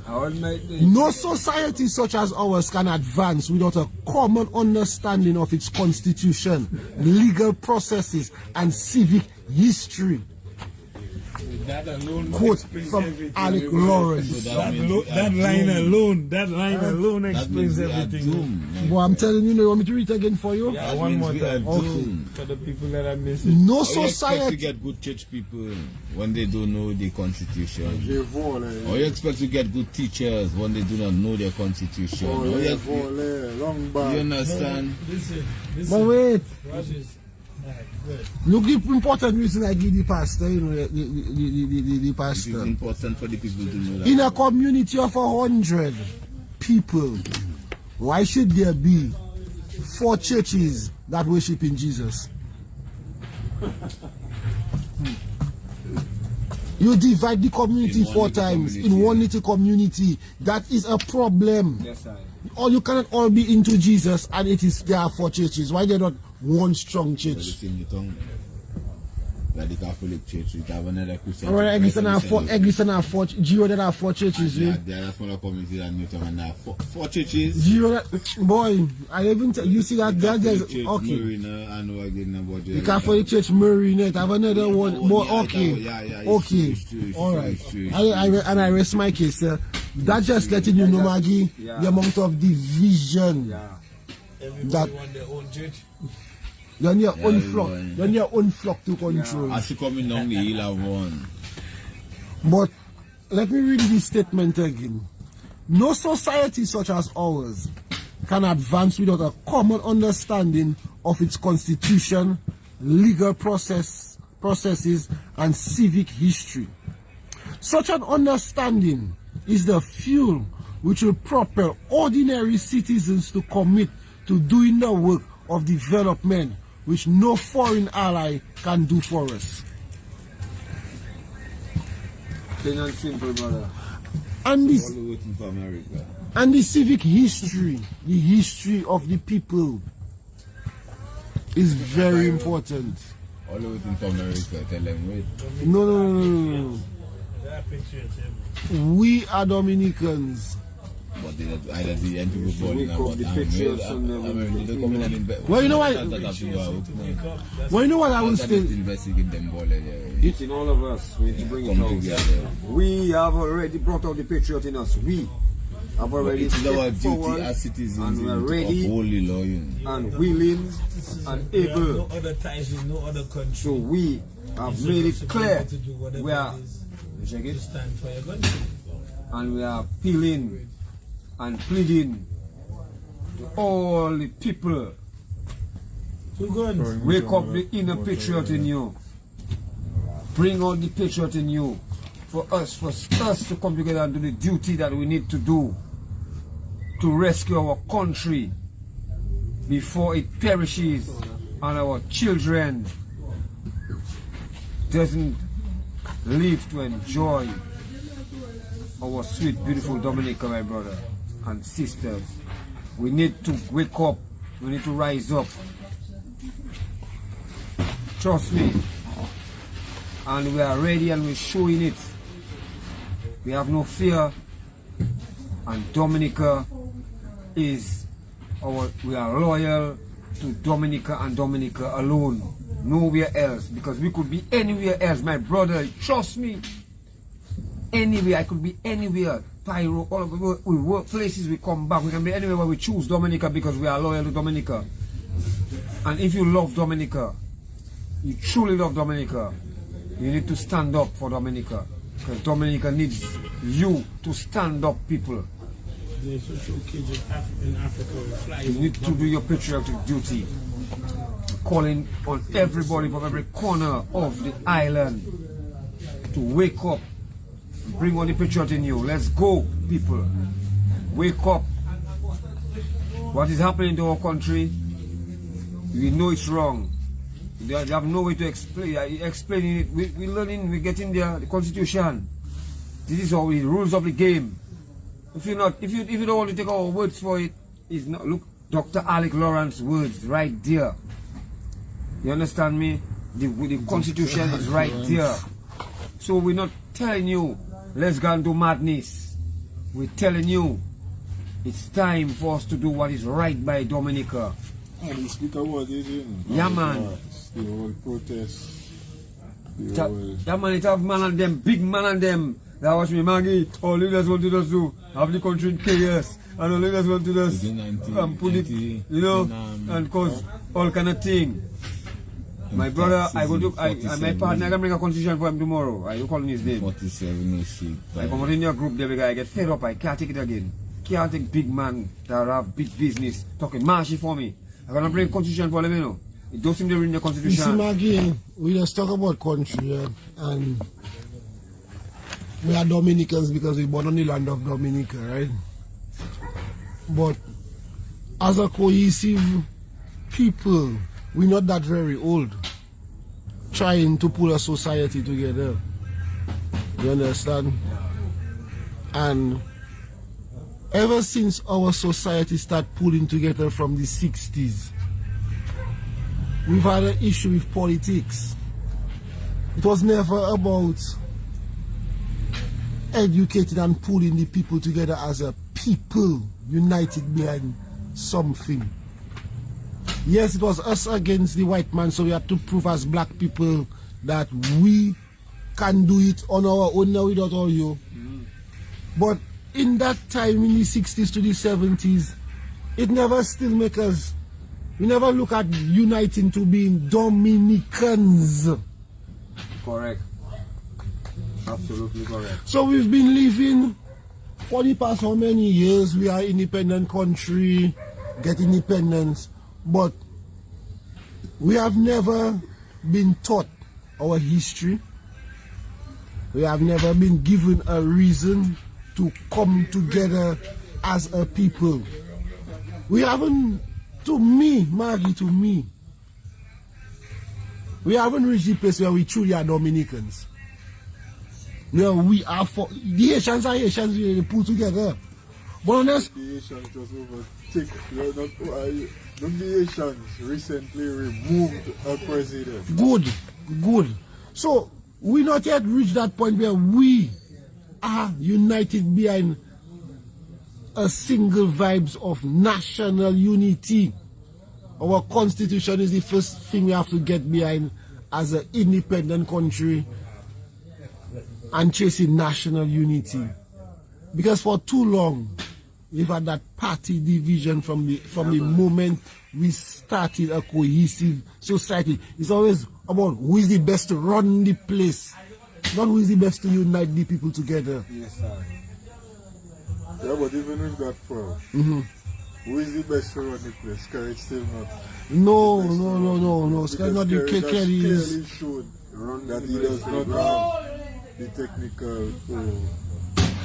No society such as ours can advance without a common understanding of its constitution, legal processes, and civic history.
That alone
Quote
explains
from
everything.
Alec Lawrence.
That line alone explains everything.
But I'm telling you, you want me to read it again for you?
Yeah, one more time.
Okay.
For the people that are missing.
No
How you expect to
society.
get good church people when they don't know the constitution?
Je vole.
How you expect to get good teachers when they do not know their constitution? How you,
Vole, long
you
back.
understand?
But wait,
Watch this. Alright, good.
look the important reason I give the pastor, you know, the
It is
pastor.
important for the people to know that.
In a community of 100 people, why should there be 4 churches that worship in Jesus? You divide the community
In one
4
little
times
community,
in one
yeah.
little community. That is a problem.
Yes, I.
Or you cannot all be into Jesus and there are 4 churches. Why there not one strong
For the
church?
same tongue. Like the Catholic Church, we have another Christian.
Alright,
church,
Eggleston have
right?
4, Eggleston have 4, Giro that have 4 churches.
Yeah,
Yeah.
they are a smaller community than Newton and they have four churches.
Giro that, boy, I even tell you see that there's
Catholic Church,
okay.
Marina, I know again about
The Catholic Church Marinette have another one, but okay, okay, all right. I rest my case. That just letting you know, Maggie, the amount of division
Everybody
that
want their own church.
you're on your
Yeah,
own
yeah,
flock,
yeah.
you're on your own flock to control.
As you coming down the hill of one.
But let me read this statement again. No society such as ours can advance without a common understanding of its constitution, legal processes, and civic history. Such an understanding is the fuel which will propel ordinary citizens to commit to doing the work of development which no foreign ally can do for us.
Plain and simple, brother.
And this
All the way to America.
and the civic history, the history of the people, is very important.
All the way to America, tell them wait.
No.
That picture is everywhere.
We are Dominicans.
But they either the end people calling
wake up
about
the pictures and
America. They come in and invest.
Well, you know what? Well, you know what I will say.
Investigate them ball there.
It's in all of us. We need to bring it
Come
out.
together.
We have already brought out the patriot in us. We have already
It is our
stepped forward
duty as citizens
and we are
to
ready
uphold the law. You know.
and willing and
We have
able.
no other ties with no other country.
So we have
You're
made it
supposed to be
clear
able to do whatever
we are
it is
check
to
it,
stand for your country.
and we are appealing and pleading to all the people.
Two guns.
Wake up the inner patriot in you. Bring out the patriot in you. For us to come together and do the duty that we need to do to rescue our country before it perishes and our children doesn't live to enjoy our sweet, beautiful Dominica, my brother and sisters. We need to wake up. We need to rise up. Trust me. And we are ready and we're showing it. We have no fear. And Dominica is we are loyal to Dominica and Dominica alone. Nowhere else. Because we could be anywhere else, my brother. Trust me. Anywhere. I could be anywhere. Pyro, all over. We work places, we come back. We can be anywhere where we choose Dominica because we are loyal to Dominica. And if you love Dominica, you truly love Dominica, you need to stand up for Dominica. Because Dominica needs you to stand up, people.
There's social kids in Africa will fly.
You need to do your patriotic duty. Calling on everybody from every corner of the island to wake up bring on the patriot in you. Let's go, people. Wake up. What is happening to our country, we know it's wrong. They have no way to explain. Explaining it. We're learning. We're getting there. The Constitution. This is all the rules of the game. If you don't want to take our words for it, it's not. Look, Dr. Alec Lawrence's words right there. You understand me? The Constitution is right there. So we're not telling you, let's go and do madness. We're telling you, it's time for us to do what is right by Dominica.
And the speaker was in.
Yeah, man.
The whole protest.
Yeah, man, it have man and them, big man and them. That watch me, Maggie. All leaders want to just do have the country in chaos. And all leaders want to just put it, you know, and cause all kind of thing. My brother, my partner, I can bring a constitution for him tomorrow. I will call his name.
47
I come out in your group there because I get fed up. I can't take it again. Can't take big man that have big business talking marshy for me. I'm gonna bring constitution for them, you know. It doesn't seem to read the
You
constitution.
see, Maggie, we just talk about country, yeah, and we are Dominicans because we born on the land of Dominica, right? But as a cohesive people, we're not that very old, trying to pull a society together. You understand? And ever since our society started pulling together from the 60s, we've had an issue with politics. It was never about educating and pulling the people together as a people united behind something. Yes, it was us against the white man, so we had to prove as black people that we can do it on our own now without all you. But in that time, in the 60s to the 70s, it never still make us, we never look at uniting to being Dominicans.
Correct. Absolutely correct.
So we've been living for the past how many years? We are independent country, get independence, but we have never been taught our history. We have never been given a reason to come together as a people. We haven't, to me, Maggie, to me, we haven't reached the place where we truly are Dominicans. Where we are for the Haitians are Haitians, we pull together. But honest,
The Haitians just overtake. The Haitians recently removed a president.
good. So we not yet reached that point where we are united behind a single vibes of national unity. Our constitution is the first thing we have to get behind as an independent country and chasing national unity. Because for too long we've had that party division from the moment we started a cohesive society. It's always about who is the best to run the place, not who is the best to unite the people together.
Yes, sir.
Yeah, but even with that far, who is the best to run the place? Because it's still not.
No. It's not the
Kerry
Kerry is.
clearly showed that he does not have the technical.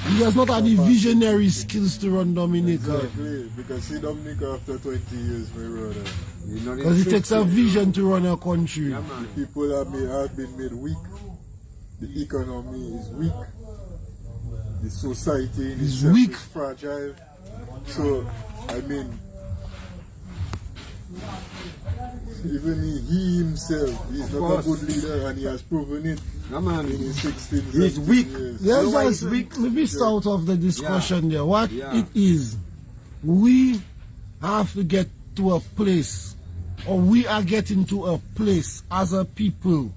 He does not have the visionary skills to run Dominica.
Exactly, because see Dominica after 20 years, my brother.
Because it takes a vision to run a country.
Yeah, man.
People have been made weak. The economy is weak. The society in
It's
itself
weak.
is fragile. So, I mean, even he himself, he's not a good leader, and he has proven it
Yeah, man.
in his 16
He's
17
weak.
years.
Let's
why
just
it's weak?
maybe start off the discussion there. What
Yeah.
it is, we have to get to a place, or we are getting to a place as a people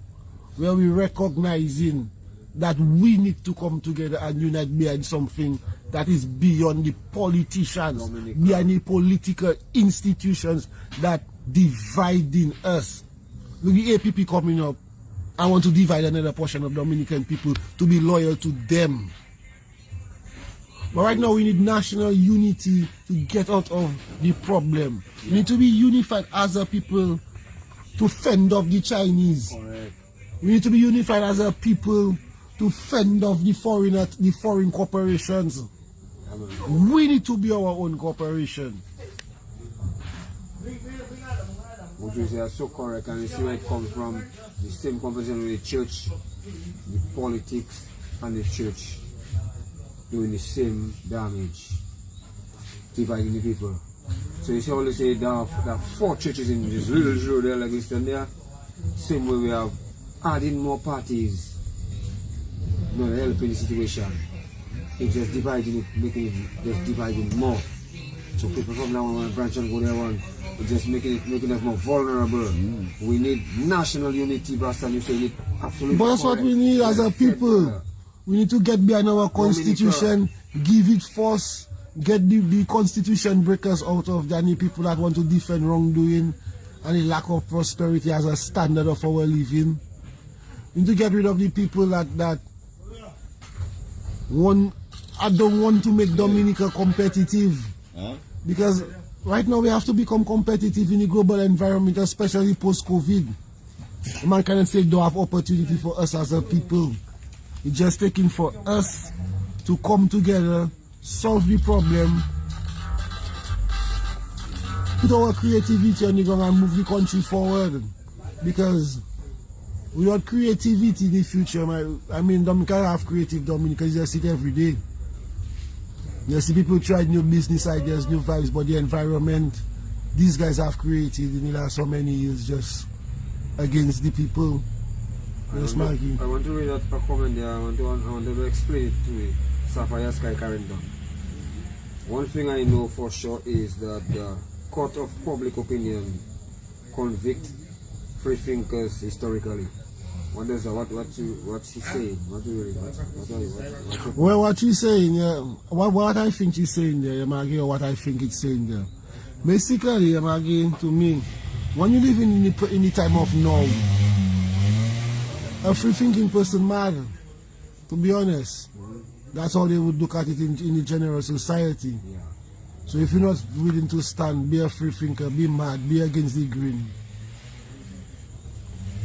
where we recognizing that we need to come together and unite behind something that is beyond the politicians,
Dominica.
behind the political institutions that dividing us. Look, the APP coming up, I want to divide another portion of Dominican people to be loyal to them. But right now we need national unity to get out of the problem. We need to be unified as a people to fend off the Chinese.
Correct.
We need to be unified as a people to fend off the foreign corporations. We need to be our own corporation.
What you say are so correct, and you see where it comes from. The same conversation with the church, the politics, and the church doing the same damage, dividing the people. So you see all they say there are 4 churches in this little road there like this and there. Same way we have adding more parties, not helping the situation. It's just dividing it, making it just dividing more. So people from now on branch and go there one. It's just making us more vulnerable. We need national unity, Brastan. You say it absolutely.
But that's what we need as a people. We need to get behind our constitution, give it force, get the constitution breakers out of any people that want to defend wrongdoing and the lack of prosperity as a standard of our living. We need to get rid of the people that I don't want to make Dominica competitive. Because right now we have to become competitive in the global environment, especially post-COVID. Man cannot say don't have opportunity for us as a people. It's just taking for us to come together, solve the problem, put our creativity on the ground and move the country forward. Because without creativity in the future, I mean, Dominica have creative Dominica, you just see it every day. You see people try new business ideas, new vibes, but the environment these guys have created in the last so many years just against the people. Yes, Maggie.
I want to read out a comment there. I want to explain it to me. Sapphire Sky Carrington. One thing I know for sure is that the court of public opinion convict free thinkers historically. What does what she's saying?
Well, what she's saying, what I think she's saying there, Maggie, or what I think it's saying there. Basically, Maggie, to me, when you live in the time of now, a free thinking person matters. To be honest, that's how they would look at it in the general society.
Yeah.
So if you're not willing to stand, be a free thinker, be mad, be against the grain,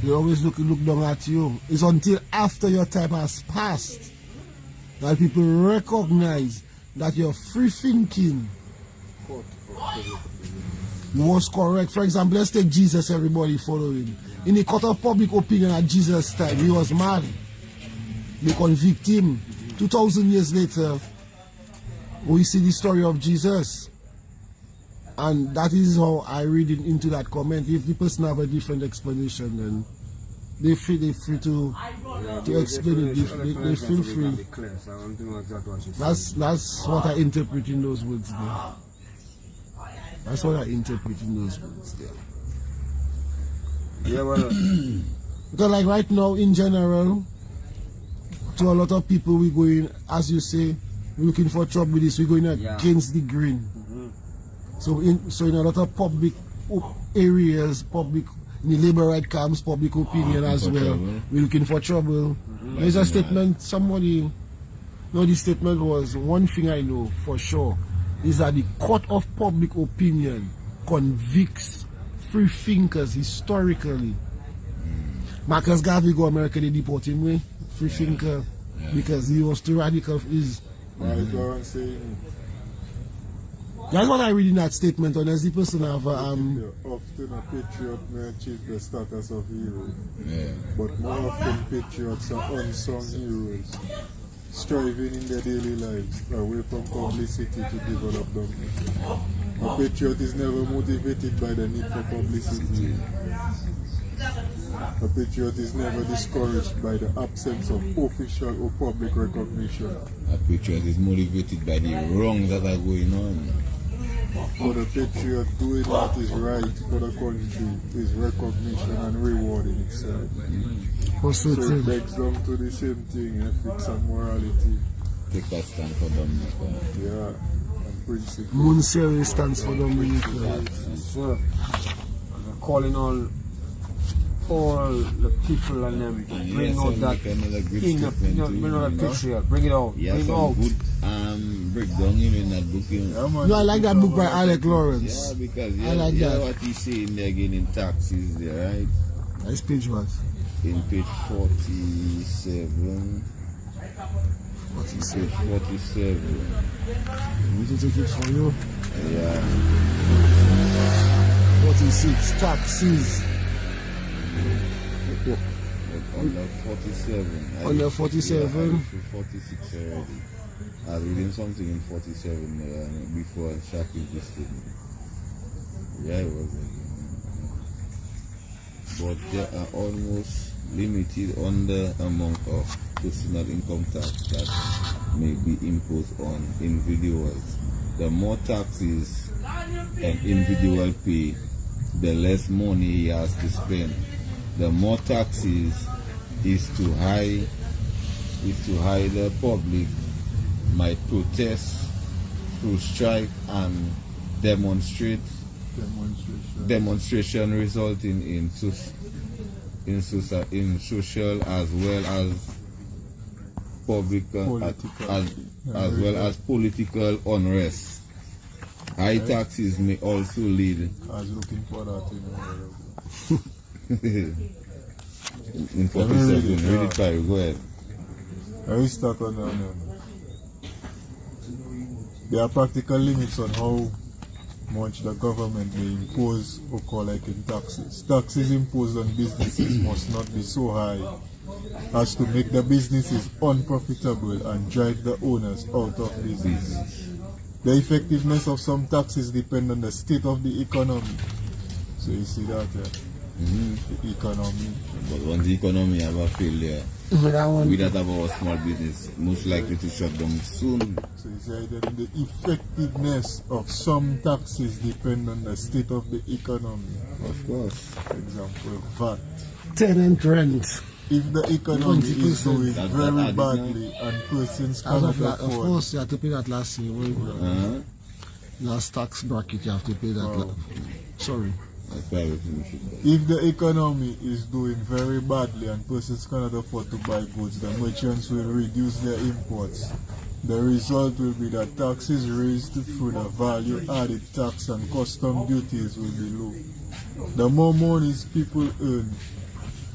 they always look down at you. It's until after your time has passed that people recognize that your free thinking was correct. For example, let's take Jesus, everybody following. In the court of public opinion at Jesus' time, he was mad. They convict him. 2,000 years later, we see the story of Jesus. And that is how I read it into that comment. If the person have a different explanation, then they feel to explain it. They feel free. That's what I interpret in those words there. That's what I interpret in those words there.
Yeah, well,
because like right now, in general, to a lot of people, we're going, as you say, we're looking for trouble with this. We're going against the grain. So in a lot of public areas, in the labor right camps, public opinion as well, we're looking for trouble. There's a statement, the statement was, one thing I know for sure, is that the court of public opinion convicts free thinkers historically. Marcus Garvey go America, they deport him, way, free thinker, because he was too radical. That's what I read in that statement, unless the person have
often a patriot may achieve the status of hero. But more often patriots are unsung heroes, striving in their daily lives away from publicity to develop them. A patriot is never motivated by the need for publicity. A patriot is never discouraged by the absence of official or public recognition.
A patriot is motivated by the wrongs that are going on.
For the patriot, doing what is right for the country is recognition and reward in itself. So it begs them to the same thing, ethics and morality.
Take that stand for Dominica.
Yeah, and principle.
Moun Séwyè stands for Dominica.
So, I'm calling all the people and them, bring out that bring out that picture, bring it out,
Yeah,
bring
some
out.
good breakdown in that book.
No, I like that book by Alec Lawrence.
Yeah, because
I like that.
what he's saying there again in taxes there, right?
Nice page what?
In page 47. 47. 47.
We need to take it for you.
Yeah.
46, taxes.
Under 47.
Under 47.
Yeah, 46 already. I was reading something in 47 before Shaki visited me. Yeah, it was. But there are almost limited on the amount of personal income tax that may be imposed on individuals. The more taxes an individual pay, the less money he has to spend. The more taxes is too high, the public might protest through strike and demonstration resulting in social as well as public as well as political unrest. High taxes may also lead.
I was looking for that,
In 47, read it, Kyrie, go ahead.
I will start on there are practical limits on how much the government may impose or collect in taxes. Taxes imposed on businesses must not be so high as to make the businesses unprofitable and drive the owners out of business. The effectiveness of some taxes depend on the state of the economy. So you see that, the economy.
But when the economy have a failure, we that have our small business most likely to shut down soon.
So you say that the effectiveness of some taxes depend on the state of the economy.
Of course.
For example, VAT.
Tenant rent.
If the economy is
20%.
doing
That
very
added
badly and persons
As
cannot
of, of
afford,
course, you have to pay that last year. Last tax bracket, you have to pay that. Sorry.
if the economy is doing very badly and persons cannot afford to buy goods, the merchants will reduce their imports. The result will be that taxes raised through the value-added tax and custom duties will be low. The more monies people earn,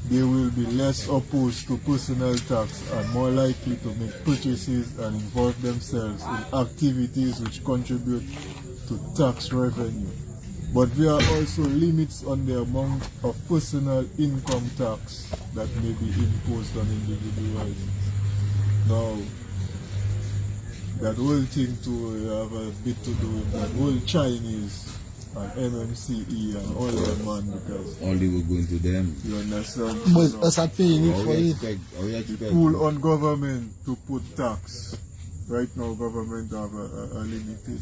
they will be less opposed to personal tax and more likely to make purchases and involve themselves in activities which contribute to tax revenue. But there are also limits on the amount of personal income tax that may be imposed on individuals. Now, that whole thing too have a bit to do with that whole Chinese and MMCE and all them, man, because
All they will go into them.
you understand?
But
So,
us are paying it
How
for
we
it.
expect
pull on government to put tax. Right now, government have a limited,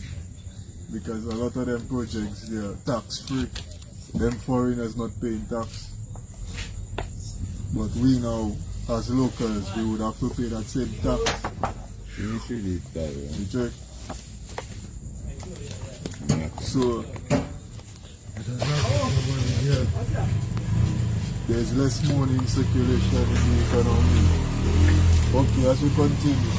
because a lot of them projects they are tax free. Them foreigners not paying tax. But we now, as locals, we would have to pay that same tax.
Finish with it, Kyrie.
You check. So there's less money in circulation in the economy. Okay, as we continue.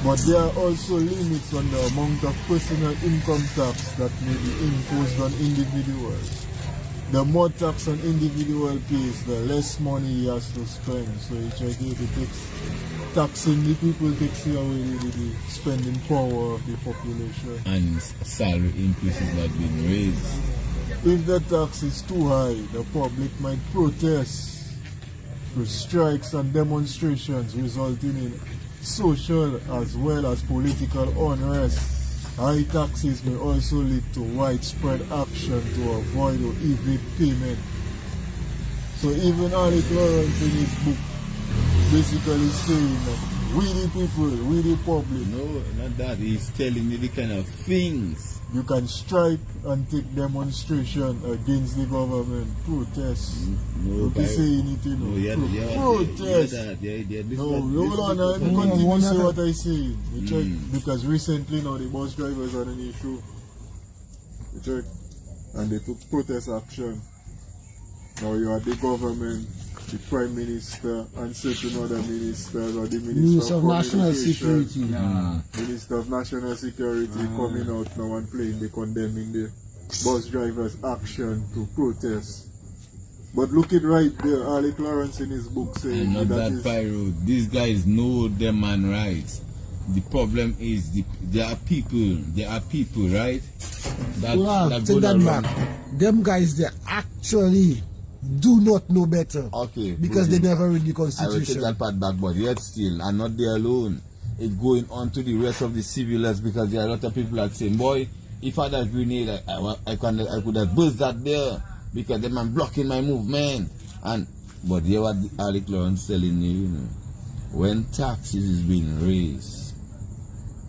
But there are also limits on the amount of personal income tax that may be imposed on individuals. The more tax an individual pays, the less money he has to spend. So you try to taxing the people takes away the spending power of the population.
And salary increases not being raised.
If the tax is too high, the public might protest through strikes and demonstrations, resulting in social as well as political unrest. High taxes may also lead to widespread action to avoid or evade payment. So even Alec Lawrence in his book basically saying that we the people, we the public,
No, not that. He's telling you the kind of things.
you can strike and take demonstration against the government, protest.
No,
You can say anything.
No, yeah,
Protest. No, hold on, let me continue to say what I say. You check, because recently now the bus drivers are an issue. You check, and they took protest action. Now you are the government, the Prime Minister, and certain other ministers, or the
Minister of National
Communication,
Security.
Minister of National Security coming out now and playing the condemning the bus drivers' action to protest. But look it right there, Alec Lawrence in his book saying
And not that pyro. These guys know their man rights. The problem is there are people, right? That
take
go
that
around.
back. Them guys, they actually do not know better.
Okay.
Because they never read the
I will take
Constitution.
that part back, but yet still, and not there alone. It going on to the rest of the civilians because there are a lot of people that say, boy, if I had a grenade, I could have burst that there because them man blocking my movement. But here what Alec Lawrence telling you know, when taxes is being raised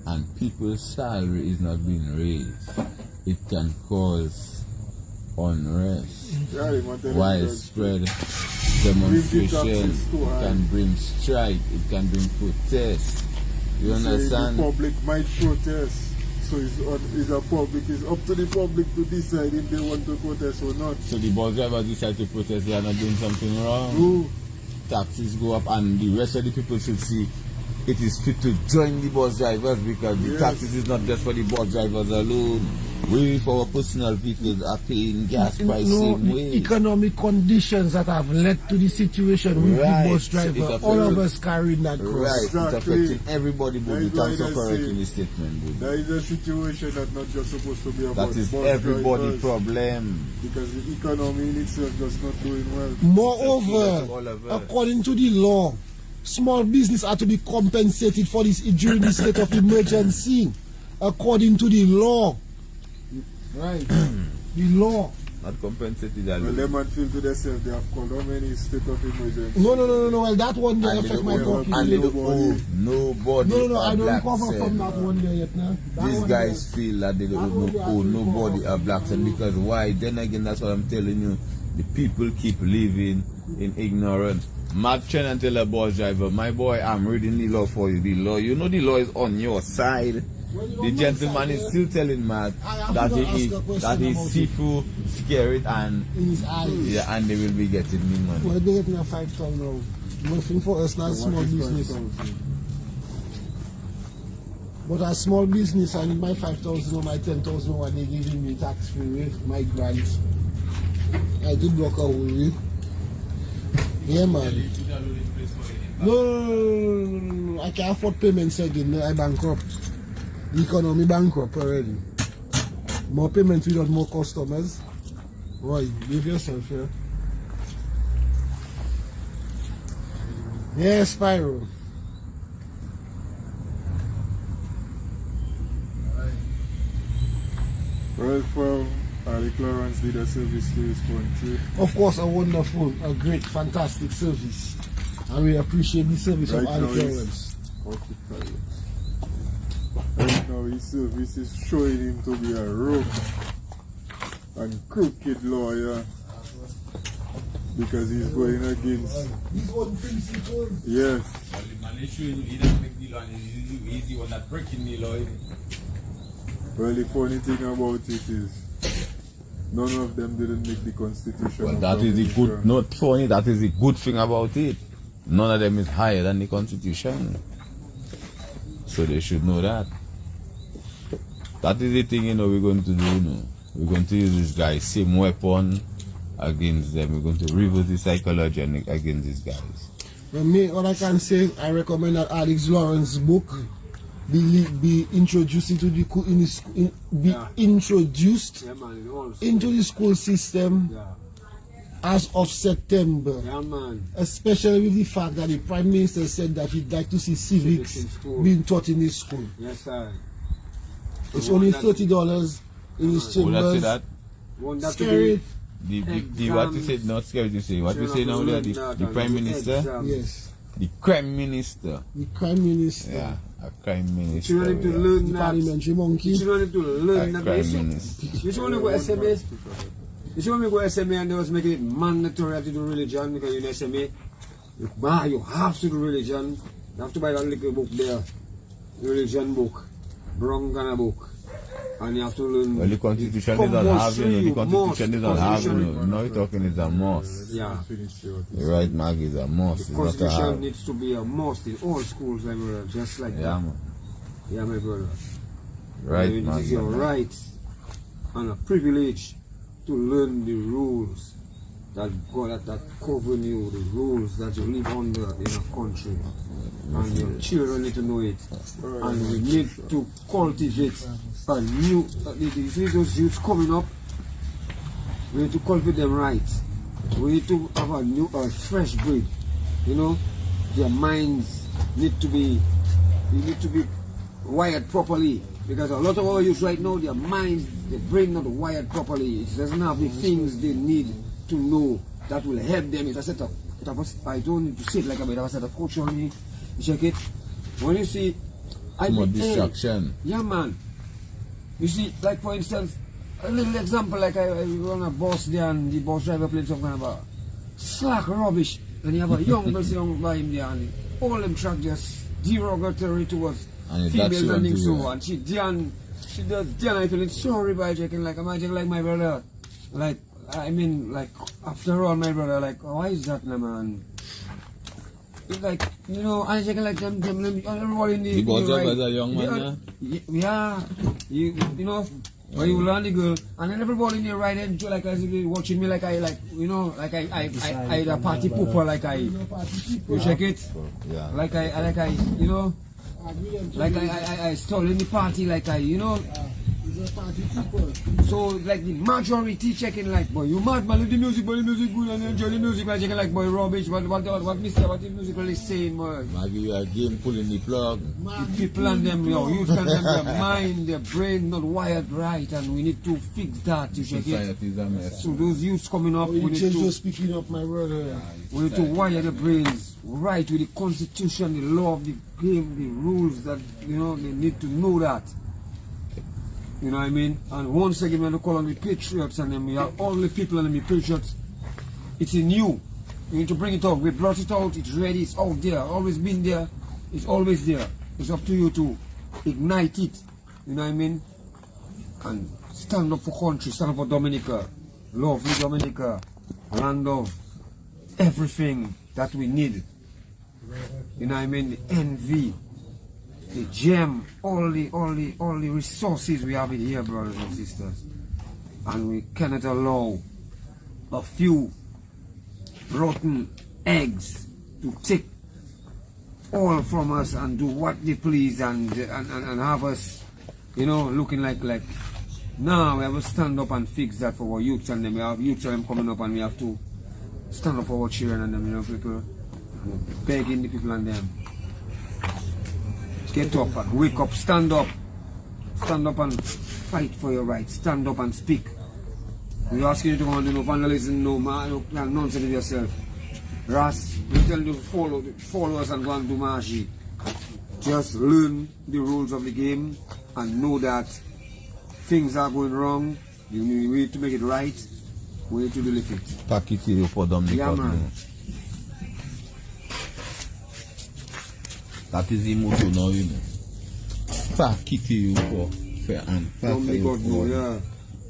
and people's salary is not being raised, it can cause unrest, widespread demonstration, it can bring strike, it can bring protest. You understand?
The public might protest. So it's up to the public to decide if they want to protest or not.
So the bus drivers decide to protest, they are not doing something wrong.
True.
Taxes go up and the rest of the people should see it is fit to join the bus drivers because the taxes is not just for the bus drivers alone. We for our personal vehicles are paying gas price same
the
way.
economic conditions that have led to the situation with
Right.
the bus
So it
driver,
affects-
all of us carrying that cross.
Right,
Exactly.
it's affecting everybody, but
That
we
is why
can't
they
correct
say
in the statement.
That is a situation that's not just supposed to be about
That is
bus
everybody's
drivers,
problem.
because the economy in itself just not doing well.
Moreover,
All of us.
according to the law, small business are to be compensated for this during the state of emergency. According to the law. Right. The law.
Not compensated at
Well,
all.
them man feel to themselves they have called how many state of emergency.
No. Well, that one they
And they
affect
don't
my
owe-
pocket.
and they
No,
don't owe nobody.
I
a
don't
black
recover
cent.
from that one there yet, now. That
These
one
guys feel that they don't owe nobody a black cent because why? Then again, that's what I'm telling you. The people keep living in ignorance. Matt Chen and tell a bus driver, my boy, I'm reading the law for you. The law, you know the law is on your side. The gentleman is still telling Matt that he see through, scare it, and
in his eyes.
yeah, and they will be getting the money.
Well, they getting a 5,000 now. Nothing for us, not small business. But a small business, I need my 5,000 or my 10,000 what they giving me tax free rate, my grant. I did block a whole week. Yeah, man. No. I can't afford payments again. I bankrupt. The economy bankrupt already. More payments without more customers. Roy, give yourself here. Yes, Spyro.
Well, for Alec Lawrence did a service to his country.
Of course, a wonderful, a great, fantastic service. And we appreciate the service
Right
of Alec
now he's-
Lawrence.
Right now his service is showing him to be a rogue and crooked lawyer because he's going against,
His own principles.
yes, well the funny thing about it is none of them didn't make the constitution.
Well,
of
that is the good,
Dominica.
not funny, that is the good thing about it. None of them is higher than the Constitution. So they should know that. That is the thing, we're going to do, We're going to use this guy's same weapon against them. We're going to reverse the psychology against these guys.
Well, me, what I can say, I recommend that Alex Lawrence book be introduced into the introduced
Yeah, man, it all
into the school system
Yeah.
as of September.
Yeah, man.
Especially with the fact that the Prime Minister said that he'd like to see civics
in school.
being taught in this school.
Yes, sir.
It's
We
only
want that-
$30 in his
Would I say
chambers.
that?
Want that to
Scary.
be
The what you said, not scary to say. What you say now there, the Prime Minister?
Yes.
The Crime Minister.
The Prime Minister.
Yeah, a Crime Minister.
Children need to
yeah.
learn
The
that.
parliamentary monkey.
Children need to learn that.
Crime
You see,
Minister.
you see when you go SMA, you see when we go SMA and they was making it mandatory to do religion because you're in SMA, you have to do religion. You have to buy that little book there, religion book, brown kind of book, and you have to learn.
Well, the Constitution
Come
is not
on,
have,
show you,
the Constitution
must.
is not have,
Constitution-
Now you're talking is a must.
Yeah,
You're right, Mag, is a must.
the
It's not a
constitution
have.
needs to be a must in all schools, my brother, just like
Yeah,
that.
man.
Yeah, my brother.
Right,
It
man.
is your right and a privilege to learn the rules that God that govern you, the rules that you live under in a country. And your children need to know it. And we need to cultivate a new, you see those youths coming up, we need to cultivate them right. We need to have a fresh breed. You know, their minds need to be wired properly. Because a lot of our youth right now, their minds, their brain not wired properly. It doesn't have the things they need to know that will help them. It's a set of, I don't need to say it like a set of culture on me. You check it. When you see,
distraction.
Yeah, man. You see, like for instance, a little example, like I run a bus there and the bus driver playing some kind of a slack rubbish, and you have a young girl sitting by him there, and all them track just derogatory towards females and things so, and she does I feel sorry by checking, like, am I checking like my brother? Like, I mean, like, after all, my brother, like, why is that, man? It's like, you know, I checking like them everybody in the
bus driver
right,
is a young man,
yeah, you know, when you learn the girl, and then everybody in the right end, like, watching me, like, I a party pooper, like, you check it?
Yeah.
Like, you know, like, I stole in the party, like, you know, so, like, the majority checking, like, boy, you mad, man, the music, boy, the music good, and enjoy the music, like, checking, like, boy, rubbish, what the music really saying, boy.
Maybe you are game pulling the plug.
The people and them, youth and them, their mind, their brain not wired right, and we need to fix that, you check it. So those youths coming up, we need to
speaking up, my brother.
We need to wire the brains right with the constitution, the law of the game, the rules that, you know, they need to know that. You know what I mean? And once again, we have to call on the patriots, and then we are all the people and the patriots. It's in you. You need to bring it out. We brought it out. It's ready. It's out there. Always been there. It's always there. It's up to you to ignite it. You know what I mean? And stand up for country. Stand up for Dominica. Lovely Dominica. Land of everything that we need. You know what I mean? The envy, the gem, all the resources we have in here, brothers and sisters. And we cannot allow a few rotten eggs to take all from us and do what they please and have us, you know, looking like now we have to stand up and fix that for our youths, and then we have youths and them coming up, and we have to stand up for our children and them, you know, people begging the people and them. Get up and wake up, stand up and fight for your rights, stand up and speak. We ask you to go and do no vandalism, no nonsense with yourself. Ras, we tell you to follow us and go and do magic. Just learn the rules of the game and know that things are going wrong. We need to make it right. We need to deal with it.
Pack it here for them.
Yeah, man.
That is the motto now, you know. Pack it here for fair and fair.
Yeah.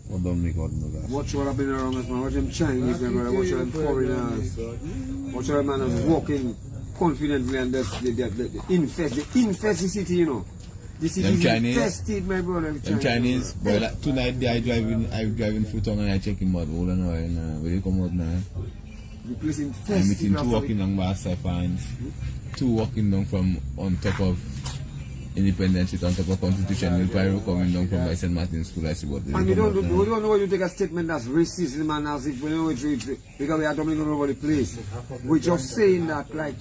For them, God know that.
Watch what happening around us, man. Watch them Chinese, man, brother. Watch them foreigners. Watch them man is walking confidently and the infest the city, you know. The city is infested, my brother.
Them Chinese, boy, like, tonight I driving through town and I check him out all and all, and where you come out now?
The place infested.
I'm meeting two walking down by Safans, two walking down from on top of Independence Street, on top of Constitution, with Pyro coming down from St. Martin's School. I see what they
and we don't know why you take a statement that's racism and as if we know it's because we are dominating all over the place. We're just saying that, like,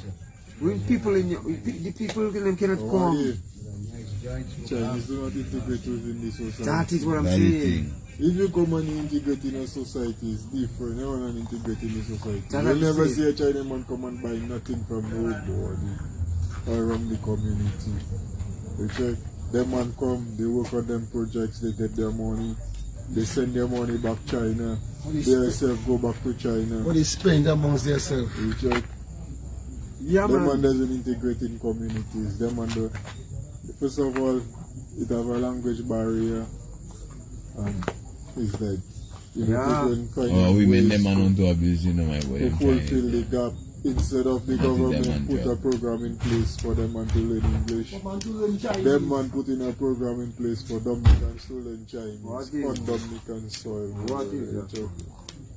when people in the people in them cannot come.
Chinese do not integrate within the society.
That is what I'm saying.
If you come and integrate in a society, it's different. No one integrate in the society.
That
You never see a Chinese man come and buy nothing from road or around the community. You check, them man come, they work on them projects, they get their money, they send their money back China, they themselves go back to China.
What they spend amongst themselves.
You check,
Yeah,
them man
man.
doesn't integrate in communities. Them man do, first of all, it have a language barrier, and it's like, you know, people find
women
ways
them man want to abuse, you know, my boy.
to fulfill the gap. Instead of the government put a program in place for them man to learn English, them man put in a program in place for Dominicans to learn Chinese on Dominican soil.
What is that?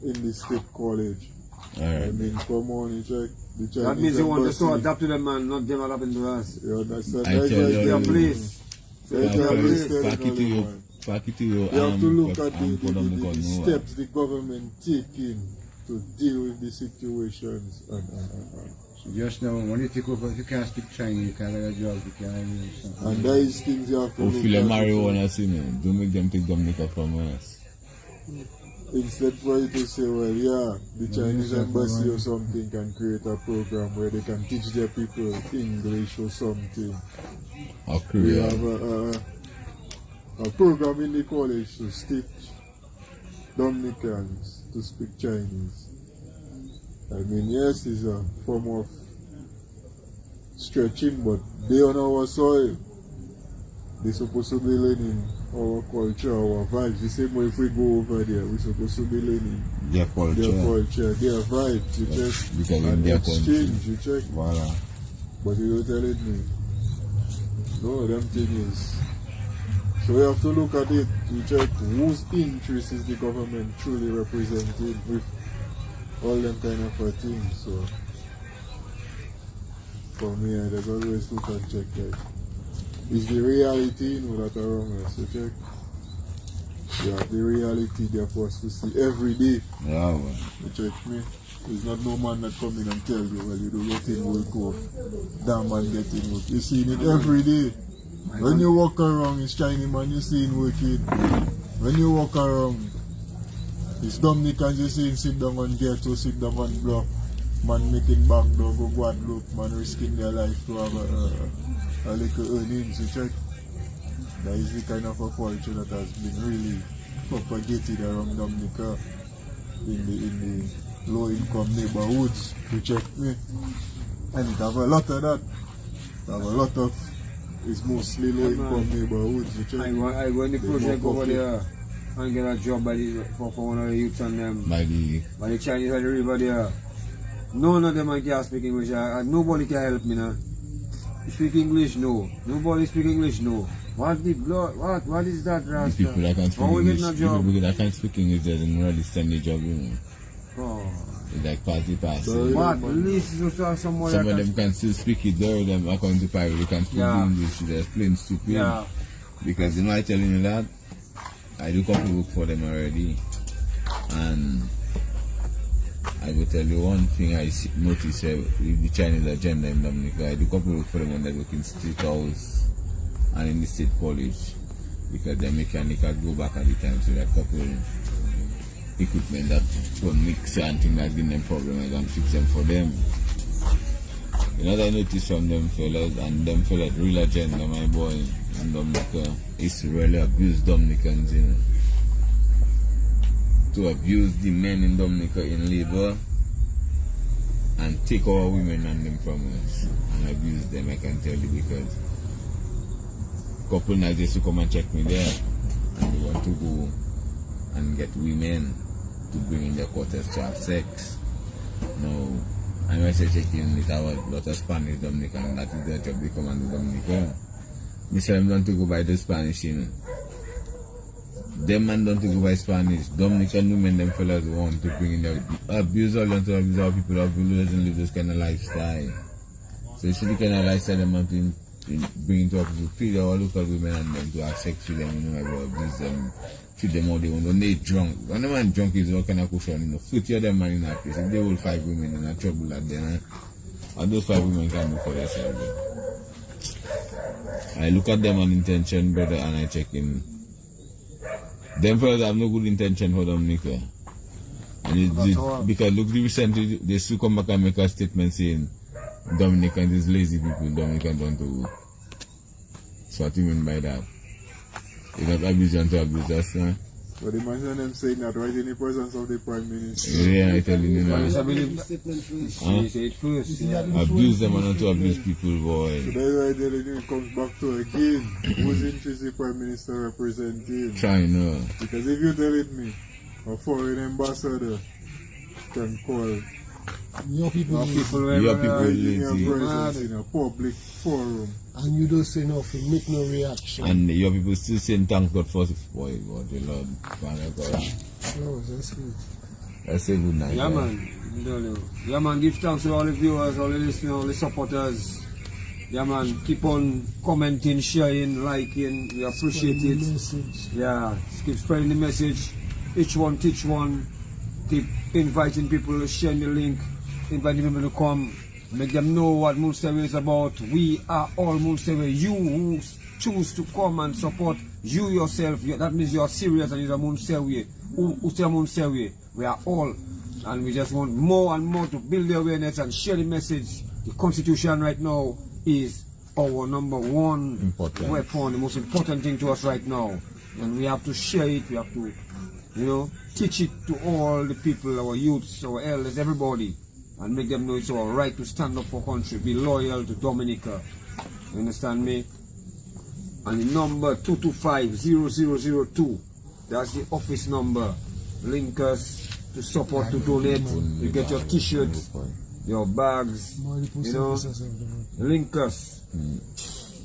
In the state college. I
Alright.
mean, come on, you check. The Chinese
That means you want us to
embassy.
adapt to them, man, not them adapting to us.
You understand?
I
That's
tell
why
you,
it's
Their
telling
place.
That's why it's telling
Pack it to
all
you.
man.
Pack it to you.
You have to look at
put on the gun,
the
no.
steps the government taking to deal with the situations and.
Just now, when you take over, you can't speak Chinese, you can't get a job, you can't even something.
And that is things you have to
Who
look
feel a
at.
marijuana, see me. Don't make them take Dominica from us.
Instead for you to say, well, yeah, the Chinese embassy or something can create a program where they can teach their people English or something.
Or
We
Korea.
have a program in the college to teach Dominicans to speak Chinese. I mean, yes, it's a form of stretching, but they on our soil. They're supposed to be learning our culture, our vibes. The same way if we go over there, we're supposed to be learning
Their culture.
their culture, their vibes, you check.
Because in
And
their
exchange, you check.
Voila.
But you don't telling me. No, them thing is. So we have to look at it to check whose interest is the government truly representing with all them kind of a things. So for me, I just always look and check like, is the reality, you know, that around us, so check. Yeah, the reality they're supposed to see every day.
Yeah, man.
You check me. There's not no man that come in and tell you, well, you do get in work off. That man get in work. You see it every day. When you walk around, it's Chinese man, you see him working. When you walk around, it's Dominicans, you see him sit down on ghetto, sit down on block. Man making back door, go Guadeloupe, man risking their life to have a little earnings, you check. That is the kind of a culture that has been really propagated around Dominica in the low income neighborhoods, you check me. And it have a lot of that. It have a lot of, it's mostly low income neighborhoods, you check.
I go in the
They
project
walk
over
up
there and get a job for one of the youths and them.
By the
Chinese and the river there. None of them can speak English. Nobody can help me now. You speak English? No. Nobody speak English? No. What the blood? What is that,
the
Rasta?
people that can speak
How we
English.
getting a
People
job?
that can speak English doesn't really stand the job, you know.
Oh.
It's like pass.
So,
What? At least you saw someone
Some
that
of them can still speak it there, them according to pirate, they can speak
Yeah.
English, they're plain stupid.
Yeah.
Because you know I telling you that, I do couple work for them already. And I will tell you one thing I notice with the Chinese agenda in Dominica. I do couple work for them when they work in State House and in the State College. Because the mechanic can go back at the time so that couple equipment that from mixer and things that give them problems, I can fix them for them. You know what I noticed from them fellas, and them fellas real agenda, my boy, in Dominica, is to really abuse Dominicans, you know. To abuse the men in Dominica in labor and take our women and them from us and abuse them, I can tell you, because couple nights used to come and check me there and they want to go and get women to bring in their quarters to have sex. No, I might say checking it out, a lot of Spanish Dominican, and that is their job, they come and do Dominica. They say them don't to go by the Spanish, you know. Them man don't to go by Spanish. Dominican women, them fellas want to bring in their abuse all to abuse our people, our villagers and live this kind of lifestyle. So you see the kind of lifestyle them want to bring to our people, feed our local women and them to have sex with them, you know, about abuse them, feed them all they want. When they drunk, when the man drunk is all kind of cushion, you know, foot your them man in that place. If they hold 5 women in a trouble at them, and those 5 women can do for themselves. I look at them on intention, brother, and I check in. Them fellas have no good intention for Dominica. And because look, recently they still come back and make a statement saying Dominicans is lazy people, Dominicans don't do work. So what do you mean by that? You not abuse and to abuse us, huh?
But imagine them saying that right in the presence of the Prime Minister.
Yeah, I tell you now.
You say it first. Yeah.
Abuse them and not to abuse people, boy.
So that's why it comes back to again, whose interest the Prime Minister representing.
China.
Because if you're telling me a foreign ambassador can call
Your people,
Your people
in your
lazy.
presence in a public forum,
and you don't say nothing, make no reaction.
And your people still saying thank God for the boy, God, the Lord, Father God.
No, that's good.
Let's say good night.
Yeah, man. Yeah, man. Give thanks to all the viewers, all the listeners, all the supporters. Yeah, man. Keep on commenting, sharing, liking. We appreciate it. Yeah. Keep spreading the message. Each one teach one. Keep inviting people, sharing the link, inviting people to come. Make them know what Moun Séwyè is about. We are all Moun Séwyè. You who choose to come and support, you yourself, that means you are serious and you're a Moun Séwyè. Who's a Moun Séwyè? We are all. And we just want more and more to build the awareness and share the message. The Constitution right now is our number one weapon, the most important thing to us right now. And we have to share it, we have to, teach it to all the people, our youths, our elders, everybody. And make them know it's our right to stand up for country, be loyal to Dominica. You understand me? And the number 225-0002, that's the office number. Link us to support, to donate. You get your t-shirts, your bags, link us.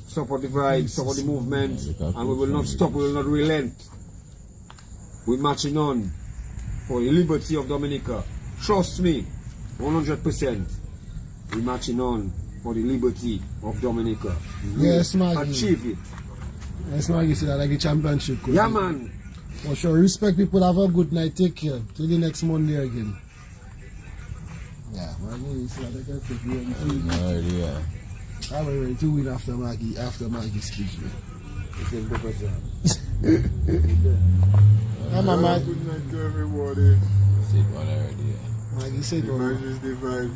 Support the vibe, support the movement, and we will not stop, we will not relent. We're marching on for the liberty of Dominica. Trust me, 100%. We're marching on for the liberty of Dominica.
Yes, Maggie.
Achieve it.
Yes, Maggie, see that like a championship.
Yeah, man.
For sure. Respect people. Have a good night. Take care. Till the next Monday again. Yeah, Maggie, see that like a quick
No idea.
I'm ready to win after Maggie's speech. I'm a man.
Good night to everybody.
Maggie said,
Imagine the vibes.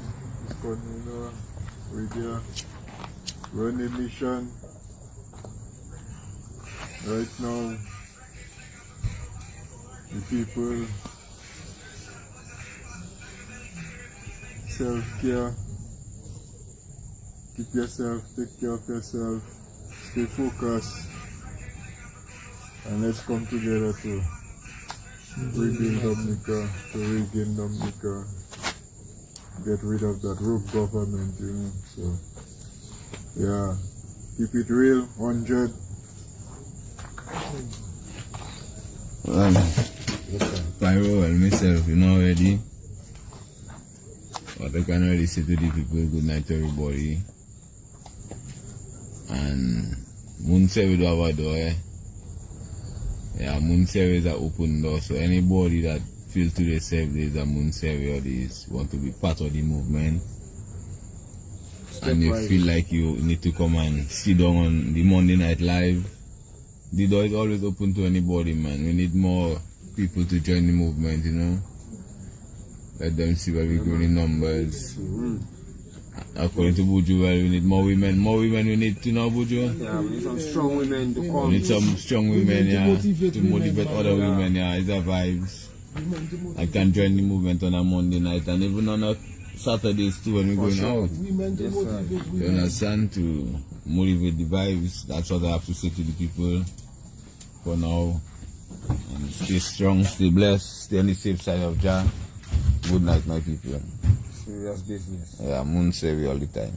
With your running mission. Right now, the people self-care. Keep yourself, take care of yourself, stay focused, and let's come together to rebuild Dominica, to regain Dominica, get rid of that rogue government, So, yeah, keep it real, 100.
Pyro and myself, already. But I can already say to the people, good night to everybody. And Moun Séwyè do have a door, Yeah, Moun Séwyè is an open door. So anybody that feels to themselves there's a Moun Séwyè or they want to be part of the movement, and you feel like you need to come and sit down on the Monday Night Live, the door is always open to anybody, man. We need more people to join the movement, Let them see where we're going in numbers. According to Buju, we need more women. More women we need to know, Buju.
Yeah, we need some strong women to come.
We need some strong women, to motivate other women, It's a vibes. I can join the movement on a Monday night and even on a Saturdays too when we're going out. You understand? To motivate the vibes. That's what I have to say to the people for now. And stay strong, stay blessed, stay on the safe side of Jah. Good night, my people.
Serious business.
Yeah, Moun Séwyè all the time.